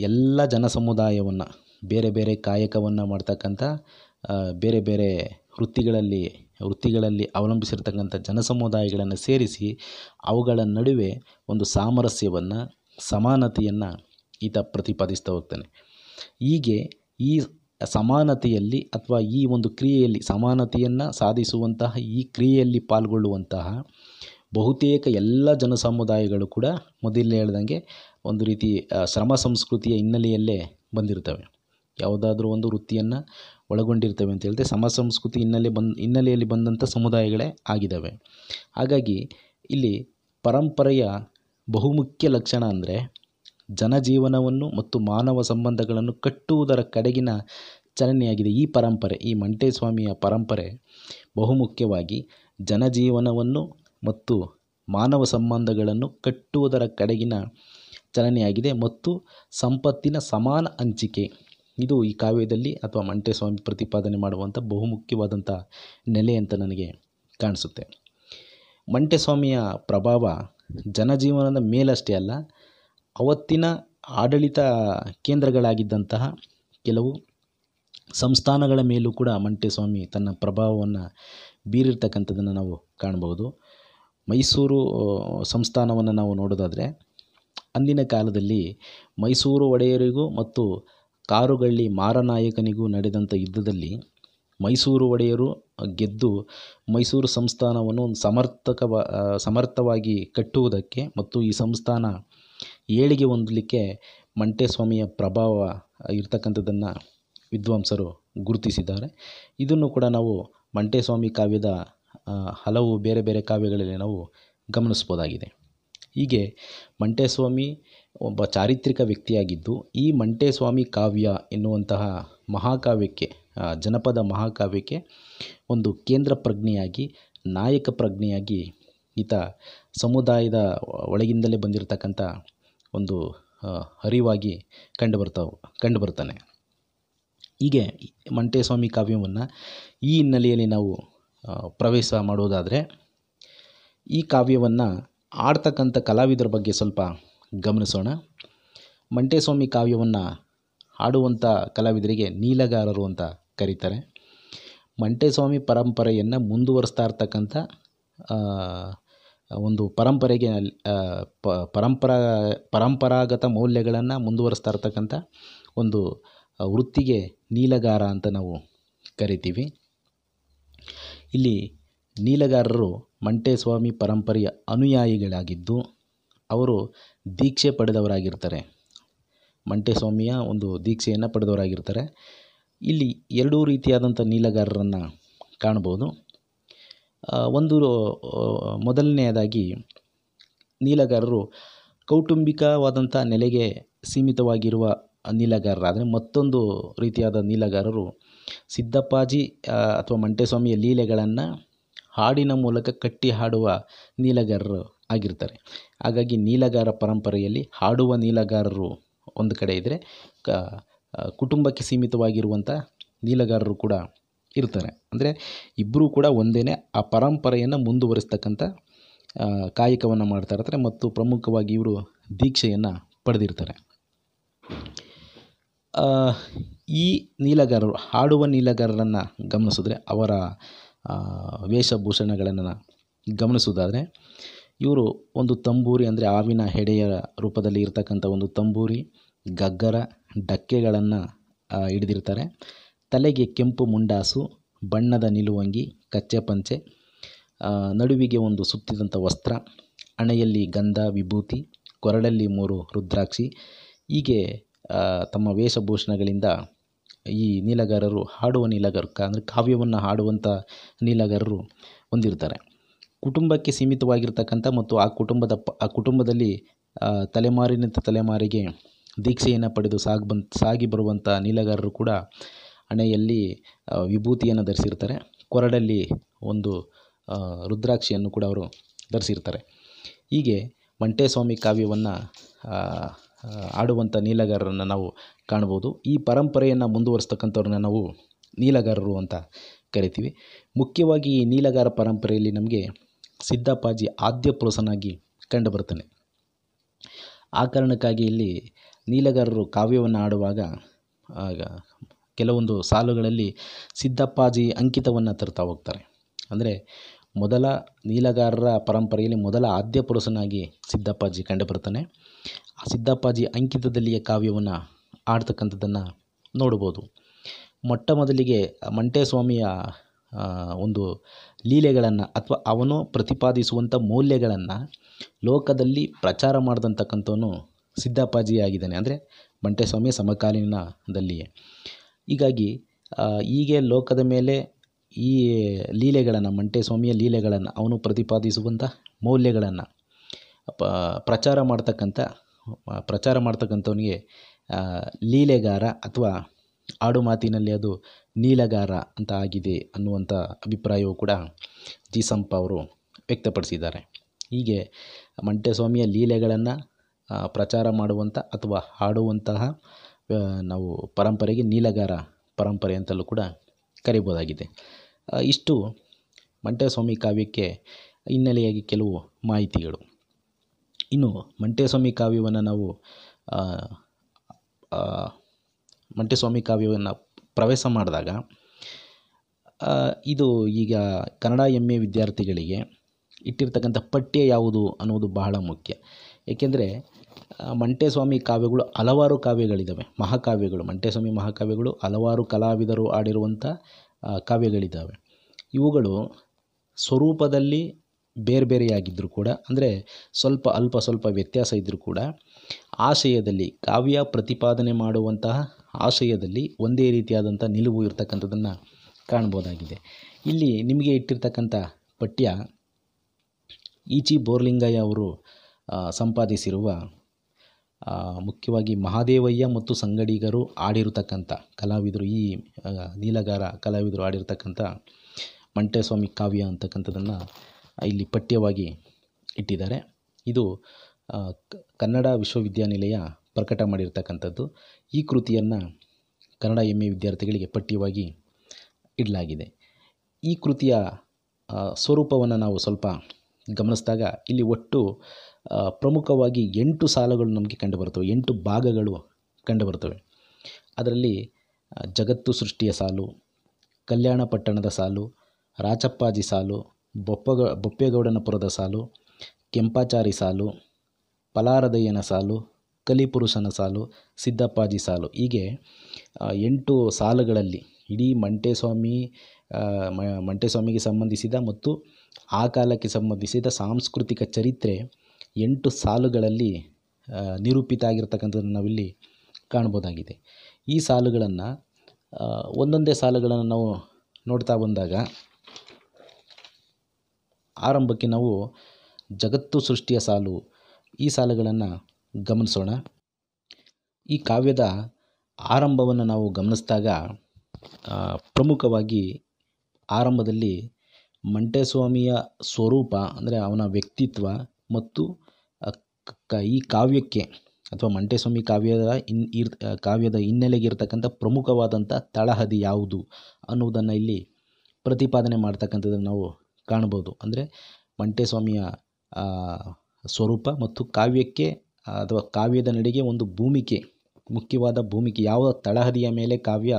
ಎಲ್ಲ ಜನ ಸಮುದಾಯವನ್ನು ಬೇರೆ ಬೇರೆ ಕಾಯಕವನ್ನು ಮಾಡ್ತಕ್ಕಂಥ ಬೇರೆ ಬೇರೆ ವೃತ್ತಿಗಳಲ್ಲಿ ಅವಲಂಬಿಸಿರ್ತಕ್ಕಂಥ ಜನ ಸಮುದಾಯಗಳನ್ನು ಸೇರಿಸಿ ಅವುಗಳ ನಡುವೆ ಒಂದು ಸಾಮರಸ್ಯವನ್ನು ಸಮಾನತೆಯನ್ನು ಈತ ಪ್ರತಿಪಾದಿಸ್ತಾ ಹೋಗ್ತಾನೆ. ಹೀಗೆ ಈ ಸಮಾನತೆಯಲ್ಲಿ ಅಥವಾ ಈ ಒಂದು ಕ್ರಿಯೆಯಲ್ಲಿ ಸಮಾನತೆಯನ್ನು ಸಾಧಿಸುವಂತಹ ಈ ಕ್ರಿಯೆಯಲ್ಲಿ ಪಾಲ್ಗೊಳ್ಳುವಂತಹ ಬಹುತೇಕ ಎಲ್ಲ ಜನ ಸಮುದಾಯಗಳು ಕೂಡ ಮೊದಲೇ ಹೇಳ್ದಂಗೆ ಒಂದು ರೀತಿ ಶ್ರಮ ಸಂಸ್ಕೃತಿಯ ಹಿನ್ನೆಲೆಯಲ್ಲೇ ಬಂದಿರ್ತವೆ. ಯಾವುದಾದ್ರೂ ಒಂದು ವೃತ್ತಿಯನ್ನು ಒಳಗೊಂಡಿರ್ತವೆ ಅಂತ ಹೇಳಿದ್ರೆ ಸಮ ಸಂಸ್ಕೃತಿ ಹಿನ್ನೆಲೆಯಲ್ಲಿ ಬಂದಂಥ ಸಮುದಾಯಗಳೇ ಆಗಿದ್ದಾವೆ. ಹಾಗಾಗಿ ಇಲ್ಲಿ ಪರಂಪರೆಯ ಬಹುಮುಖ್ಯ ಲಕ್ಷಣ ಅಂದರೆ ಜನಜೀವನವನ್ನು ಮತ್ತು ಮಾನವ ಸಂಬಂಧಗಳನ್ನು ಕಟ್ಟುವುದರ ಕಡೆಗಿನ ಚಲನೆಯಾಗಿದೆ. ಈ ಪರಂಪರೆ, ಈ ಮಂಟೇಸ್ವಾಮಿಯ ಪರಂಪರೆ ಬಹುಮುಖ್ಯವಾಗಿ ಜನಜೀವನವನ್ನು ಮತ್ತು ಮಾನವ ಸಂಬಂಧಗಳನ್ನು ಕಟ್ಟುವುದರ ಕಡೆಗಿನ ಚಲನೆಯಾಗಿದೆ ಮತ್ತು ಸಂಪತ್ತಿನ ಸಮಾನ ಹಂಚಿಕೆ ಇದು ಈ ಕಾವ್ಯದಲ್ಲಿ ಅಥವಾ ಮಂಟೇಸ್ವಾಮಿ ಪ್ರತಿಪಾದನೆ ಮಾಡುವಂಥ ಬಹುಮುಖ್ಯವಾದಂಥ ನೆಲೆ ಅಂತ ನನಗೆ ಕಾಣಿಸುತ್ತೆ. ಮಂಟೇಸ್ವಾಮಿಯ ಪ್ರಭಾವ ಜನಜೀವನದ ಮೇಲಷ್ಟೇ ಅಲ್ಲ, ಅವತ್ತಿನ ಆಡಳಿತ ಕೇಂದ್ರಗಳಾಗಿದ್ದಂತಹ ಕೆಲವು ಸಂಸ್ಥಾನಗಳ ಮೇಲೂ ಕೂಡ ಮಂಟೇಸ್ವಾಮಿ ತನ್ನ ಪ್ರಭಾವವನ್ನು ಬೀರಿರ್ತಕ್ಕಂಥದ್ದನ್ನು ನಾವು ಕಾಣ್ಬೋದು. ಮೈಸೂರು ಸಂಸ್ಥಾನವನ್ನು ನಾವು ನೋಡೋದಾದರೆ ಅಂದಿನ ಕಾಲದಲ್ಲಿ ಮೈಸೂರು ಒಡೆಯರಿಗೂ ಮತ್ತು ಕಾರುಗಳ್ಳಿ ಮಾರನಾಯಕನಿಗೂ ನಡೆದಂಥ ಯುದ್ಧದಲ್ಲಿ ಮೈಸೂರು ಒಡೆಯರು ಗೆದ್ದು ಮೈಸೂರು ಸಂಸ್ಥಾನವನ್ನು ಒಂದು ಸಮರ್ಥವಾಗಿ ಕಟ್ಟುವುದಕ್ಕೆ ಮತ್ತು ಈ ಸಂಸ್ಥಾನ ಏಳಿಗೆ ಹೊಂದಲಿಕ್ಕೆ ಮಂಟೇಸ್ವಾಮಿಯ ಪ್ರಭಾವ ಇರ್ತಕ್ಕಂಥದ್ದನ್ನು ವಿದ್ವಾಂಸರು ಗುರುತಿಸಿದ್ದಾರೆ. ಇದನ್ನು ಕೂಡ ನಾವು ಮಂಟೇಸ್ವಾಮಿ ಕಾವ್ಯದ ಹಲವು ಬೇರೆ ಬೇರೆ ಕಾವ್ಯಗಳಲ್ಲಿ ನಾವು ಗಮನಿಸ್ಬೋದಾಗಿದೆ. ಹೀಗೆ ಮಂಟೇಸ್ವಾಮಿ ಒಬ್ಬ ಚಾರಿತ್ರಿಕ ವ್ಯಕ್ತಿಯಾಗಿದ್ದು ಈ ಮಂಟೇಸ್ವಾಮಿ ಕಾವ್ಯ ಎನ್ನುವಂತಹ ಮಹಾಕಾವ್ಯಕ್ಕೆ, ಜನಪದ ಮಹಾಕಾವ್ಯಕ್ಕೆ ಒಂದು ಕೇಂದ್ರ ಪ್ರಜ್ಞೆಯಾಗಿ, ನಾಯಕ ಪ್ರಜ್ಞೆಯಾಗಿ ಈತ ಸಮುದಾಯದ ಒಳಗಿಂದಲೇ ಬಂದಿರತಕ್ಕಂಥ ಒಂದು ಅರಿವಾಗಿ ಕಂಡುಬರ್ತಾನೆ. ಹೀಗೆ ಮಂಟೇಸ್ವಾಮಿ ಕಾವ್ಯವನ್ನು ಈ ಹಿನ್ನೆಲೆಯಲ್ಲಿ ನಾವು ಪ್ರವೇಶ ಮಾಡುವುದಾದರೆ ಈ ಕಾವ್ಯವನ್ನು ಆಡ್ತಕ್ಕಂಥ ಕಲಾವಿದರ ಬಗ್ಗೆ ಸ್ವಲ್ಪ ಗಮನಿಸೋಣ. ಮಂಟೇಸ್ವಾಮಿ ಕಾವ್ಯವನ್ನು ಹಾಡುವಂಥ ಕಲಾವಿದರಿಗೆ ನೀಲಗಾರರು ಅಂತ ಕರೀತಾರೆ. ಮಂಟೇಸ್ವಾಮಿ ಪರಂಪರೆಯನ್ನು ಮುಂದುವರಿಸ್ತಾ ಇರ್ತಕ್ಕಂಥ ಒಂದು ಪರಂಪರೆಗೆ ಪರಂಪರಾಗತ ಮೌಲ್ಯಗಳನ್ನು ಮುಂದುವರಿಸ್ತಾ ಇರ್ತಕ್ಕಂಥ ಒಂದು ವೃತ್ತಿಗೆ ನೀಲಗಾರ ಅಂತ ನಾವು ಕರಿತೀವಿ. ಇಲ್ಲಿ ನೀಲಗಾರರು ಮಂಟೇಸ್ವಾಮಿ ಪರಂಪರೆಯ ಅನುಯಾಯಿಗಳಾಗಿದ್ದು ಅವರು ದೀಕ್ಷೆ ಪಡೆದವರಾಗಿರ್ತಾರೆ. ಮಂಟೇಸ್ವಾಮಿಯ ಒಂದು ದೀಕ್ಷೆಯನ್ನು ಪಡೆದವರಾಗಿರ್ತಾರೆ. ಇಲ್ಲಿ ಎರಡೂ ರೀತಿಯಾದಂಥ ನೀಲಗಾರರನ್ನು ಕಾಣ್ಬೋದು. ಒಂದು ಮೊದಲನೆಯದಾಗಿ ನೀಲಗಾರರು ಕೌಟುಂಬಿಕವಾದಂಥ ನೆಲೆಗೆ ಸೀಮಿತವಾಗಿರುವ ನೀಲಗಾರರಾದರೆ, ಮತ್ತೊಂದು ರೀತಿಯಾದ ನೀಲಗಾರರು ಸಿದ್ದಪ್ಪಾಜಿ ಅಥವಾ ಮಂಟೇಸ್ವಾಮಿಯ ಲೀಲೆಗಳನ್ನು ಹಾಡಿನ ಮೂಲಕ ಕಟ್ಟಿ ಹಾಡುವ ನೀಲಗಾರರು ಆಗಿರ್ತಾರೆ. ಹಾಗಾಗಿ ನೀಲಗಾರ ಪರಂಪರೆಯಲ್ಲಿ ಹಾಡುವ ನೀಲಗಾರರು ಒಂದು ಕಡೆ ಇದ್ದರೆ, ಕುಟುಂಬಕ್ಕೆ ಸೀಮಿತವಾಗಿರುವಂಥ ನೀಲಗಾರರು ಕೂಡ ಇರ್ತಾರೆ. ಅಂದರೆ ಇಬ್ಬರೂ ಕೂಡ ಒಂದೇ, ಆ ಪರಂಪರೆಯನ್ನು ಮುಂದುವರಿಸ್ತಕ್ಕಂಥ ಕಾಯಕವನ್ನು ಮಾಡ್ತಾ ಇರ್ತಾರೆ ಮತ್ತು ಪ್ರಮುಖವಾಗಿ ಇವರು ದೀಕ್ಷೆಯನ್ನು ಪಡೆದಿರ್ತಾರೆ. ಈ ನೀಲಗಾರರು, ಹಾಡುವ ನೀಲಗಾರರನ್ನು ಗಮನಿಸಿದ್ರೆ, ಅವರ ವೇಷಭೂಷಣಗಳನ್ನು ಗಮನಿಸೋದಾದರೆ, ಇವರು ಒಂದು ತಂಬೂರಿ, ಅಂದರೆ ಹಾವಿನ ಹೆಡೆಯ ರೂಪದಲ್ಲಿ ಇರತಕ್ಕಂಥ ಒಂದು ತಂಬೂರಿ, ಗಗ್ಗರ, ಡಕ್ಕೆಗಳನ್ನು ಹಿಡಿದಿರ್ತಾರೆ. ತಲೆಗೆ ಕೆಂಪು ಮುಂಡಾಸು, ಬಣ್ಣದ ನಿಲುವಂಗಿ, ಕಚ್ಚೆ ಪಂಚೆ, ನಡುವಿಗೆ ಒಂದು ಸುತ್ತಿದಂಥ ವಸ್ತ್ರ, ಹಣೆಯಲ್ಲಿ ಗಂಧ ವಿಭೂತಿ, ಕೊರಳಲ್ಲಿ 3 ರುದ್ರಾಕ್ಷಿ. ಹೀಗೆ ತಮ್ಮ ವೇಷಭೂಷಣಗಳಿಂದ ಈ ನೀಲಗಾರರು, ಹಾಡುವ ನೀಲಗಾರ ಅಂದರೆ ಕಾವ್ಯವನ್ನು ಹಾಡುವಂಥ ನೀಲಗಾರರು ಹೊಂದಿರ್ತಾರೆ. ಕುಟುಂಬಕ್ಕೆ ಸೀಮಿತವಾಗಿರ್ತಕ್ಕಂಥ ಮತ್ತು ಆ ಕುಟುಂಬದಲ್ಲಿ ತಲೆಮಾರಿನಿಂದ ತಲೆಮಾರಿಗೆ ದೀಕ್ಷೆಯನ್ನು ಪಡೆದು ಸಾಗಿ ಬರುವಂಥ ನೀಲಗಾರರು ಕೂಡ ಹಣೆಯಲ್ಲಿ ವಿಭೂತಿಯನ್ನು ಧರಿಸಿರ್ತಾರೆ. ಕೊರಳಲ್ಲಿ ಒಂದು ರುದ್ರಾಕ್ಷಿಯನ್ನು ಕೂಡ ಅವರು ಧರಿಸಿರ್ತಾರೆ. ಹೀಗೆ ಮಂಟೇಸ್ವಾಮಿ ಕಾವ್ಯವನ್ನು ಆಡುವಂಥ ನೀಲಗಾರರನ್ನು ನಾವು ಕಾಣ್ಬೋದು. ಈ ಪರಂಪರೆಯನ್ನು ಮುಂದುವರಿಸ್ತಕ್ಕಂಥವ್ರನ್ನ ನಾವು ನೀಲಗಾರರು ಅಂತ ಕರಿತೀವಿ. ಮುಖ್ಯವಾಗಿ ಈ ನೀಲಗಾರ ಪರಂಪರೆಯಲ್ಲಿ ನಮಗೆ ಸಿದ್ದಪ್ಪಾಜಿ ಆದ್ಯ ಪುರುಷನಾಗಿ ಕಂಡುಬರ್ತಾನೆ. ಆ ಕಾರಣಕ್ಕಾಗಿ ಇಲ್ಲಿ ನೀಲಗಾರರು ಕಾವ್ಯವನ್ನು ಆಡುವಾಗ ಕೆಲವೊಂದು ಸಾಲುಗಳಲ್ಲಿ ಸಿದ್ದಪ್ಪಾಜಿ ಅಂಕಿತವನ್ನು ತರ್ತಾ ಹೋಗ್ತಾರೆ. ಅಂದರೆ ಮೊದಲ ನೀಲಗಾರರ ಪರಂಪರೆಯಲ್ಲಿ ಮೊದಲ ಆದ್ಯ ಪುರುಷನಾಗಿ ಸಿದ್ದಪ್ಪಾಜಿ ಕಂಡುಬರ್ತಾನೆ. ಆ ಸಿದ್ದಪ್ಪಾಜಿ ಅಂಕಿತದಲ್ಲಿಯೇ ಕಾವ್ಯವನ್ನು ಆಡ್ತಕ್ಕಂಥದ್ದನ್ನು ನೋಡ್ಬೋದು. ಮೊಟ್ಟ ಮೊದಲಿಗೆ ಮಂಟೇಸ್ವಾಮಿಯ ಒಂದು ಲೀಲೆಗಳನ್ನು ಅಥವಾ ಅವನು ಪ್ರತಿಪಾದಿಸುವಂಥ ಮೌಲ್ಯಗಳನ್ನು ಲೋಕದಲ್ಲಿ ಪ್ರಚಾರ ಮಾಡಿದಂತಕ್ಕಂಥವನು ಸಿದ್ದಪ್ಪಾಜಿ ಆಗಿದ್ದಾನೆ, ಅಂದರೆ ಮಂಟೇಸ್ವಾಮಿಯ ಸಮಕಾಲೀನದಲ್ಲಿಯೇ. ಹೀಗಾಗಿ ಹೀಗೆ ಲೋಕದ ಮೇಲೆ ಈ ಲೀಲೆಗಳನ್ನು, ಮಂಟೇಸ್ವಾಮಿಯ ಲೀಲೆಗಳನ್ನು, ಅವನು ಪ್ರತಿಪಾದಿಸುವಂಥ ಮೌಲ್ಯಗಳನ್ನು ಪ್ರಚಾರ ಮಾಡ್ತಕ್ಕಂಥವನಿಗೆ ಲೀಲೆಗಾರ ಅಥವಾ ಆಡು ಮಾತಿನಲ್ಲಿ ಅದು ನೀಲಗಾರ ಅಂತ ಆಗಿದೆ ಅನ್ನುವಂಥ ಅಭಿಪ್ರಾಯವು ಕೂಡ ಜೀಸಂಪ ಅವರು ವ್ಯಕ್ತಪಡಿಸಿದ್ದಾರೆ. ಹೀಗೆ ಮಂಟೇಸ್ವಾಮಿಯ ಲೀಲೆಗಳನ್ನು ಪ್ರಚಾರ ಮಾಡುವಂಥ ಅಥವಾ ಹಾಡುವಂತಹ ನಾವು ಪರಂಪರೆಗೆ ನೀಲಗಾರ ಪರಂಪರೆ ಅಂತಲೂ ಕೂಡ ಕರಿಬೋದಾಗಿದೆ. ಇಷ್ಟು ಮಂಟೇಸ್ವಾಮಿ ಕಾವ್ಯಕ್ಕೆ ಹಿನ್ನೆಲೆಯಾಗಿ ಕೆಲವು ಮಾಹಿತಿಗಳು. ಇನ್ನು ಮಂಟೇಸ್ವಾಮಿ ಕಾವ್ಯವನ್ನು ಪ್ರವೇಶ ಮಾಡಿದಾಗ ಇದು ಈಗ ಕನ್ನಡ MA ವಿದ್ಯಾರ್ಥಿಗಳಿಗೆ ಇಟ್ಟಿರ್ತಕ್ಕಂಥ ಪಠ್ಯ ಯಾವುದು ಅನ್ನೋದು ಬಹಳ ಮುಖ್ಯ. ಏಕೆಂದರೆ ಮಂಟೇಸ್ವಾಮಿ ಕಾವ್ಯಗಳು ಹಲವಾರು ಕಾವ್ಯಗಳಿದ್ದಾವೆ, ಮಹಾಕಾವ್ಯಗಳು. ಮಂಟೇಸ್ವಾಮಿ ಮಹಾಕಾವ್ಯಗಳು ಹಲವಾರು ಕಲಾವಿದರು ಆಡಿರುವಂಥ ಕಾವ್ಯಗಳಿದ್ದಾವೆ. ಇವುಗಳು ಸ್ವರೂಪದಲ್ಲಿ ಬೇರೆ ಬೇರೆಯಾಗಿದ್ದರೂ ಕೂಡ, ಅಂದರೆ ಸ್ವಲ್ಪ ವ್ಯತ್ಯಾಸ ಇದ್ದರೂ ಕೂಡ, ಆಶಯದಲ್ಲಿ ಕಾವ್ಯ ಪ್ರತಿಪಾದನೆ ಮಾಡುವಂತಹ ಆಶಯದಲ್ಲಿ ಒಂದೇ ರೀತಿಯಾದಂಥ ನಿಲುವು ಇರತಕ್ಕಂಥದ್ದನ್ನು ಕಾಣ್ಬೋದಾಗಿದೆ. ಇಲ್ಲಿ ನಿಮಗೆ ಇಟ್ಟಿರ್ತಕ್ಕಂಥ ಪಠ್ಯ ಈಚಿ ಬೋರ್ಲಿಂಗಯ್ಯ ಅವರು ಸಂಪಾದಿಸಿರುವ ಮುಖ್ಯವಾಗಿ ಮಹಾದೇವಯ್ಯ ಮತ್ತು ಸಂಗಡಿಗರು ಆಡಿರತಕ್ಕಂಥ ಕಲಾವಿದರು, ಈ ನೀಲಗಾರ ಕಲಾವಿದರು ಆಡಿರ್ತಕ್ಕಂಥ ಮಂಟೇಸ್ವಾಮಿ ಕಾವ್ಯ ಅಂತಕ್ಕಂಥದ್ದನ್ನು ಇಲ್ಲಿ ಪಠ್ಯವಾಗಿ ಇಟ್ಟಿದ್ದಾರೆ. ಇದು ಕನ್ನಡ ವಿಶ್ವವಿದ್ಯಾನಿಲಯ ಪ್ರಕಟ ಮಾಡಿರ್ತಕ್ಕಂಥದ್ದು. ಈ ಕೃತಿಯನ್ನು ಕನ್ನಡ MA ವಿದ್ಯಾರ್ಥಿಗಳಿಗೆ ಪಠ್ಯವಾಗಿ ಇಡಲಾಗಿದೆ. ಈ ಕೃತಿಯ ಸ್ವರೂಪವನ್ನು ನಾವು ಸ್ವಲ್ಪ ಗಮನಿಸಿದಾಗ ಇಲ್ಲಿ ಒಟ್ಟು ಪ್ರಮುಖವಾಗಿ 8 ಸಾಲುಗಳು ನಮಗೆ ಕಂಡುಬರ್ತವೆ, 8 ಭಾಗಗಳು ಕಂಡುಬರ್ತವೆ. ಅದರಲ್ಲಿ ಜಗತ್ತು ಸೃಷ್ಟಿಯ ಸಾಲು, ಕಲ್ಯಾಣ ಪಟ್ಟಣದ ಸಾಲು, ರಾಚಪ್ಪಾಜಿ ಸಾಲು, ಬೊಪ್ಪೇಗೌಡನಪುರದ ಸಾಲು, ಕೆಂಪಾಚಾರಿ ಸಾಲು, ಪಲಾರದಯ್ಯನ ಸಾಲು, ಕಲಿಪುರುಷನ ಸಾಲು, ಸಿದ್ದಪ್ಪಾಜಿ ಸಾಲು. ಹೀಗೆ 8 ಸಾಲುಗಳಲ್ಲಿ ಇಡೀ ಮಂಟೇಸ್ವಾಮಿಗೆ ಸಂಬಂಧಿಸಿದ ಮತ್ತು ಆ ಕಾಲಕ್ಕೆ ಸಂಬಂಧಿಸಿದ ಸಾಂಸ್ಕೃತಿಕ ಚರಿತ್ರೆ 8 ಸಾಲುಗಳಲ್ಲಿ ನಿರೂಪಿತ ಆಗಿರ್ತಕ್ಕಂಥದ್ದನ್ನು ನಾವಿಲ್ಲಿ ಕಾಣ್ಬೋದಾಗಿದೆ. ಈ ಸಾಲುಗಳನ್ನು ಒಂದೊಂದೇ ಸಾಲುಗಳನ್ನು ನಾವು ನೋಡ್ತಾ ಬಂದಾಗ ಆರಂಭಕ್ಕೆ ನಾವು ಜಗತ್ತು ಸೃಷ್ಟಿಯ ಸಾಲು, ಈ ಸಾಲುಗಳನ್ನು ಗಮನಿಸೋಣ. ಈ ಕಾವ್ಯದ ಆರಂಭವನ್ನು ನಾವು ಗಮನಿಸಿದಾಗ ಪ್ರಮುಖವಾಗಿ ಆರಂಭದಲ್ಲಿ ಮಂಟೇಸ್ವಾಮಿಯ ಸ್ವರೂಪ, ಅಂದರೆ ಅವನ ವ್ಯಕ್ತಿತ್ವ ಮತ್ತು ಈ ಕಾವ್ಯಕ್ಕೆ ಅಥವಾ ಮಂಟೇಸ್ವಾಮಿ ಕಾವ್ಯದ ಹಿನ್ನೆಲೆಗೆ ಇರತಕ್ಕಂಥ ಪ್ರಮುಖವಾದಂಥ ತಳಹದಿ ಯಾವುದು ಅನ್ನುವುದನ್ನು ಇಲ್ಲಿ ಪ್ರತಿಪಾದನೆ ಮಾಡ್ತಕ್ಕಂಥದ್ದನ್ನು ನಾವು ಕಾಣ್ಬೋದು. ಅಂದರೆ ಮಂಟೇಸ್ವಾಮಿಯ ಸ್ವರೂಪ ಮತ್ತು ಕಾವ್ಯಕ್ಕೆ ಅಥವಾ ಕಾವ್ಯದ ನಡೆಗೆ ಒಂದು ಭೂಮಿಕೆ, ಮುಖ್ಯವಾದ ಭೂಮಿಕೆ, ಯಾವ ತಳಹದಿಯ ಮೇಲೆ ಕಾವ್ಯ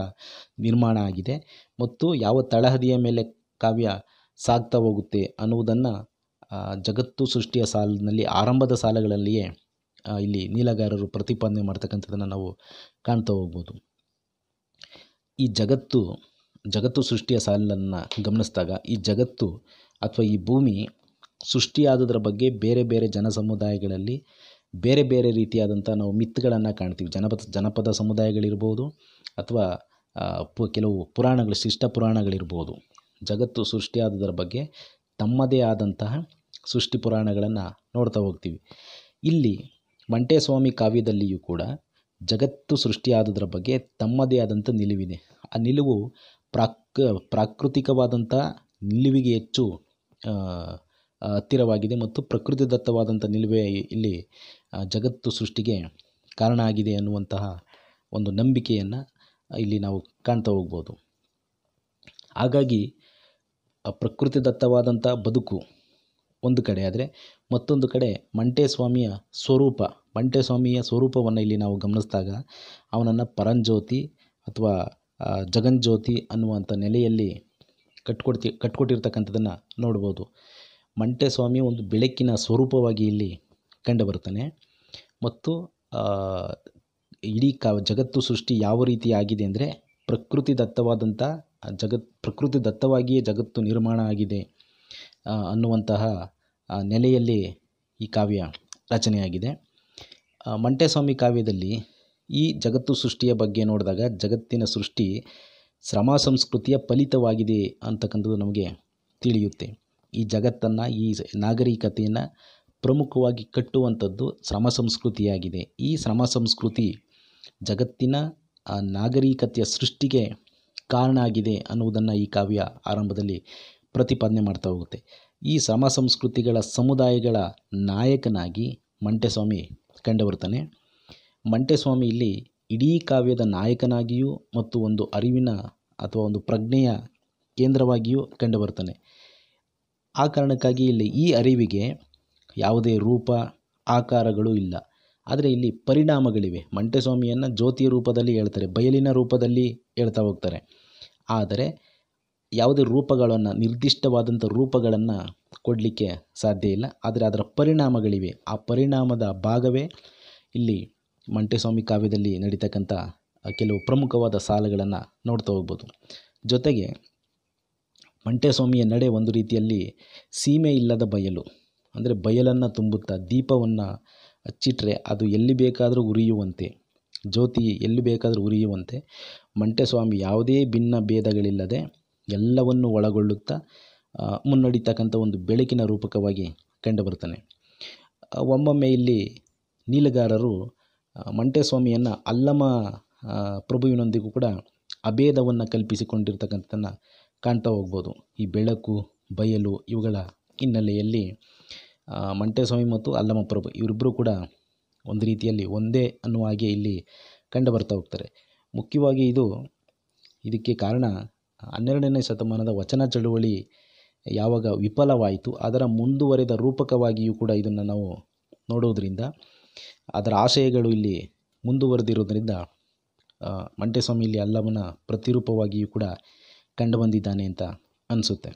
ನಿರ್ಮಾಣ ಆಗಿದೆ ಮತ್ತು ಯಾವ ತಳಹದಿಯ ಮೇಲೆ ಕಾವ್ಯ ಸಾಗ್ತಾ ಹೋಗುತ್ತೆ ಅನ್ನುವುದನ್ನು ಜಗತ್ತು ಸೃಷ್ಟಿಯ ಸಾಲಿನಲ್ಲಿ ಆರಂಭದ ಸಾಲುಗಳಲ್ಲಿಯೇ ಇಲ್ಲಿ ನೀಲಗಾರರು ಪ್ರತಿಪಾದನೆ ಮಾಡ್ತಕ್ಕಂಥದ್ದನ್ನು ನಾವು ಕಾಣ್ತಾ ಹೋಗ್ಬೋದು. ಈ ಜಗತ್ತು ಸೃಷ್ಟಿಯ ಸಾಲನ್ನು ಗಮನಿಸಿದಾಗ ಈ ಜಗತ್ತು ಅಥವಾ ಈ ಭೂಮಿ ಸೃಷ್ಟಿಯಾದುದರ ಬಗ್ಗೆ ಬೇರೆ ಬೇರೆ ಜನ ಸಮುದಾಯಗಳಲ್ಲಿ ಬೇರೆ ಬೇರೆ ರೀತಿಯಾದಂಥ ನಾವು ಮಿತ್ಗಳನ್ನು ಕಾಣ್ತೀವಿ. ಜನಪದ ಸಮುದಾಯಗಳಿರ್ಬೋದು ಅಥವಾ ಕೆಲವು ಪುರಾಣಗಳು, ಶಿಷ್ಟ ಪುರಾಣಗಳಿರ್ಬೋದು. ಜಗತ್ತು ಸೃಷ್ಟಿಯಾದುದರ ಬಗ್ಗೆ ತಮ್ಮದೇ ಆದಂತಹ ಸೃಷ್ಟಿ ಪುರಾಣಗಳನ್ನು ನೋಡ್ತಾ ಹೋಗ್ತೀವಿ. ಇಲ್ಲಿ ಮಂಟೇಸ್ವಾಮಿ ಕಾವ್ಯದಲ್ಲಿಯೂ ಕೂಡ ಜಗತ್ತು ಸೃಷ್ಟಿಯಾದುದರ ಬಗ್ಗೆ ತಮ್ಮದೇ ಆದಂಥ ನಿಲುವಿದೆ. ಆ ನಿಲುವು ಪ್ರಾಕೃತಿಕವಾದಂಥ ನಿಲುವಿಗೆ ಹೆಚ್ಚು ಹತ್ತಿರವಾಗಿದೆ ಮತ್ತು ಪ್ರಕೃತಿದತ್ತವಾದಂಥ ನಿಲುವೇ ಇಲ್ಲಿ ಜಗತ್ತು ಸೃಷ್ಟಿಗೆ ಕಾರಣ ಆಗಿದೆ ಅನ್ನುವಂತಹ ಒಂದು ನಂಬಿಕೆಯನ್ನು ಇಲ್ಲಿ ನಾವು ಕಾಣ್ತಾ ಹೋಗ್ಬೋದು. ಹಾಗಾಗಿ ಪ್ರಕೃತಿದತ್ತವಾದಂಥ ಬದುಕು ಒಂದು ಕಡೆ ಆದರೆ, ಮತ್ತೊಂದು ಕಡೆ ಮಂಟೇಸ್ವಾಮಿಯ ಸ್ವರೂಪವನ್ನು ಇಲ್ಲಿ ನಾವು ಗಮನಿಸಿದಾಗ ಅವನನ್ನು ಪರಂಜ್ಯೋತಿ ಅಥವಾ ಜಗನ್ಜ್ಯೋತಿ ಅನ್ನುವಂಥ ನೆಲೆಯಲ್ಲಿ ಕಟ್ಕೊಟ್ಟಿರ್ತಕ್ಕಂಥದ್ದನ್ನು ನೋಡ್ಬೋದು. ಮಂಟೇಸ್ವಾಮಿ ಒಂದು ಬೆಳಕಿನ ಸ್ವರೂಪವಾಗಿ ಇಲ್ಲಿ ಕಂಡುಬರ್ತಾನೆ ಮತ್ತು ಇಡೀ ಜಗತ್ತು ಸೃಷ್ಟಿ ಯಾವ ರೀತಿ ಆಗಿದೆ ಅಂದರೆ ಪ್ರಕೃತಿದತ್ತವಾಗಿಯೇ ಜಗತ್ತು ನಿರ್ಮಾಣ ಆಗಿದೆ ಅನ್ನುವಂತಹ ನೆಲೆಯಲ್ಲಿ ಈ ಕಾವ್ಯ ರಚನೆಯಾಗಿದೆ. ಮಂಟೇಸ್ವಾಮಿ ಕಾವ್ಯದಲ್ಲಿ ಈ ಜಗತ್ತು ಸೃಷ್ಟಿಯ ಬಗ್ಗೆ ನೋಡಿದಾಗ ಜಗತ್ತಿನ ಸೃಷ್ಟಿ ಶ್ರಮ ಸಂಸ್ಕೃತಿಯ ಫಲಿತವಾಗಿದೆ ಅಂತಕ್ಕಂಥದ್ದು ನಮಗೆ ತಿಳಿಯುತ್ತೆ. ಈ ಜಗತ್ತನ್ನು, ಈ ನಾಗರಿಕತೆಯನ್ನು ಪ್ರಮುಖವಾಗಿ ಕಟ್ಟುವಂಥದ್ದು ಶ್ರಮ ಸಂಸ್ಕೃತಿಯಾಗಿದೆ. ಈ ಶ್ರಮ ಸಂಸ್ಕೃತಿ ಜಗತ್ತಿನ ನಾಗರಿಕತೆಯ ಸೃಷ್ಟಿಗೆ ಕಾರಣ ಆಗಿದೆ ಅನ್ನುವುದನ್ನು ಈ ಕಾವ್ಯ ಆರಂಭದಲ್ಲಿ ಪ್ರತಿಪಾದನೆ ಮಾಡ್ತಾ ಹೋಗುತ್ತೆ. ಈ ಶ್ರಮ ಸಂಸ್ಕೃತಿಗಳ ಸಮುದಾಯಗಳ ನಾಯಕನಾಗಿ ಮಂಟೇಸ್ವಾಮಿ ಕಂಡುಬರ್ತಾನೆ. ಮಂಟೇಸ್ವಾಮಿ ಇಲ್ಲಿ ಇಡೀ ಕಾವ್ಯದ ನಾಯಕನಾಗಿಯೂ ಮತ್ತು ಒಂದು ಅರಿವಿನ ಅಥವಾ ಒಂದು ಪ್ರಜ್ಞೆಯ ಕೇಂದ್ರವಾಗಿಯೂ ಕಂಡುಬರ್ತಾನೆ. ಆ ಕಾರಣಕ್ಕಾಗಿ ಇಲ್ಲಿ ಈ ಅರಿವಿಗೆ ಯಾವುದೇ ರೂಪ ಆಕಾರಗಳು ಇಲ್ಲ, ಆದರೆ ಇಲ್ಲಿ ಪರಿಣಾಮಗಳಿವೆ. ಮಂಟೇಸ್ವಾಮಿಯನ್ನು ಜ್ಯೋತಿಯ ರೂಪದಲ್ಲಿ ಹೇಳ್ತಾರೆ, ಬಯಲಿನ ರೂಪದಲ್ಲಿ ಹೇಳ್ತಾ ಹೋಗ್ತಾರೆ. ಆದರೆ ಯಾವುದೇ ರೂಪಗಳನ್ನು, ನಿರ್ದಿಷ್ಟವಾದಂಥ ರೂಪಗಳನ್ನು ಕೊಡಲಿಕ್ಕೆ ಸಾಧ್ಯ ಇಲ್ಲ. ಆದರೆ ಅದರ ಪರಿಣಾಮಗಳಿವೆ. ಆ ಪರಿಣಾಮದ ಭಾಗವೇ ಇಲ್ಲಿ ಮಂಟೇಸ್ವಾಮಿ ಕಾವ್ಯದಲ್ಲಿ ನಡೀತಕ್ಕಂಥ ಕೆಲವು ಪ್ರಮುಖವಾದ ಸಾಲುಗಳನ್ನು ನೋಡ್ತಾ ಹೋಗ್ಬೋದು. ಜೊತೆಗೆ ಮಂಟೇಸ್ವಾಮಿಯ ನಡೆ ಒಂದು ರೀತಿಯಲ್ಲಿ ಸೀಮೆ ಇಲ್ಲದ ಬಯಲು, ಅಂದರೆ ಬಯಲನ್ನು ತುಂಬುತ್ತಾ ದೀಪವನ್ನು ಹಚ್ಚಿಟ್ರೆ ಅದು ಎಲ್ಲಿ ಬೇಕಾದರೂ ಉರಿಯುವಂತೆ, ಜ್ಯೋತಿ ಎಲ್ಲಿ ಬೇಕಾದರೂ ಉರಿಯುವಂತೆ ಮಂಟೇಸ್ವಾಮಿ ಯಾವುದೇ ಭಿನ್ನ ಭೇದಗಳಿಲ್ಲದೆ ಎಲ್ಲವನ್ನು ಒಳಗೊಳ್ಳುತ್ತಾ ಮುನ್ನಡೀತಕ್ಕಂಥ ಒಂದು ಬೆಳಕಿನ ರೂಪಕವಾಗಿ ಕಂಡುಬರ್ತಾನೆ. ಒಮ್ಮೊಮ್ಮೆ ಇಲ್ಲಿ ನೀಲಗಾರರು ಮಂಟೇಸ್ವಾಮಿಯನ್ನು ಅಲ್ಲಮ ಪ್ರಭುವಿನೊಂದಿಗೂ ಕೂಡ ಅಭೇದವನ್ನು ಕಲ್ಪಿಸಿಕೊಂಡಿರ್ತಕ್ಕಂಥದ್ದನ್ನು ಕಾಣ್ತಾ ಹೋಗ್ಬೋದು. ಈ ಬೆಳಕು, ಬಯಲು ಇವುಗಳ ಹಿನ್ನೆಲೆಯಲ್ಲಿ ಮಂಟೇಸ್ವಾಮಿ ಮತ್ತು ಅಲ್ಲಮ ಪ್ರಭು ಇವರಿಬ್ಬರು ಕೂಡ ಒಂದು ರೀತಿಯಲ್ಲಿ ಒಂದೇ ಅನ್ನುವ ಹಾಗೆ ಇಲ್ಲಿ ಕಂಡುಬರ್ತಾ ಹೋಗ್ತಾರೆ. ಮುಖ್ಯವಾಗಿ ಇದಕ್ಕೆ ಕಾರಣ 12ನೇ ಶತಮಾನದ ವಚನ ಚಳುವಳಿ ಯಾವಾಗ ವಿಫಲವಾಯಿತು ಅದರ ಮುಂದುವರೆದ ರೂಪಕವಾಗಿಯೂ ಕೂಡ ಇದನ್ನು ನಾವು ನೋಡೋದ್ರಿಂದ, ಅದರ ಆಶಯಗಳು ಇಲ್ಲಿ ಮುಂದುವರೆದಿರೋದ್ರಿಂದ ಮಂಟೇಸ್ವಾಮಿ ಇಲ್ಲಿ ಅಲ್ಲಮನ ಪ್ರತಿರೂಪವಾಗಿಯೂ ಕೂಡ ಕಂಡುಬಂದಿದ್ದಾನೆ ಅಂತ ಅನಿಸುತ್ತೆ.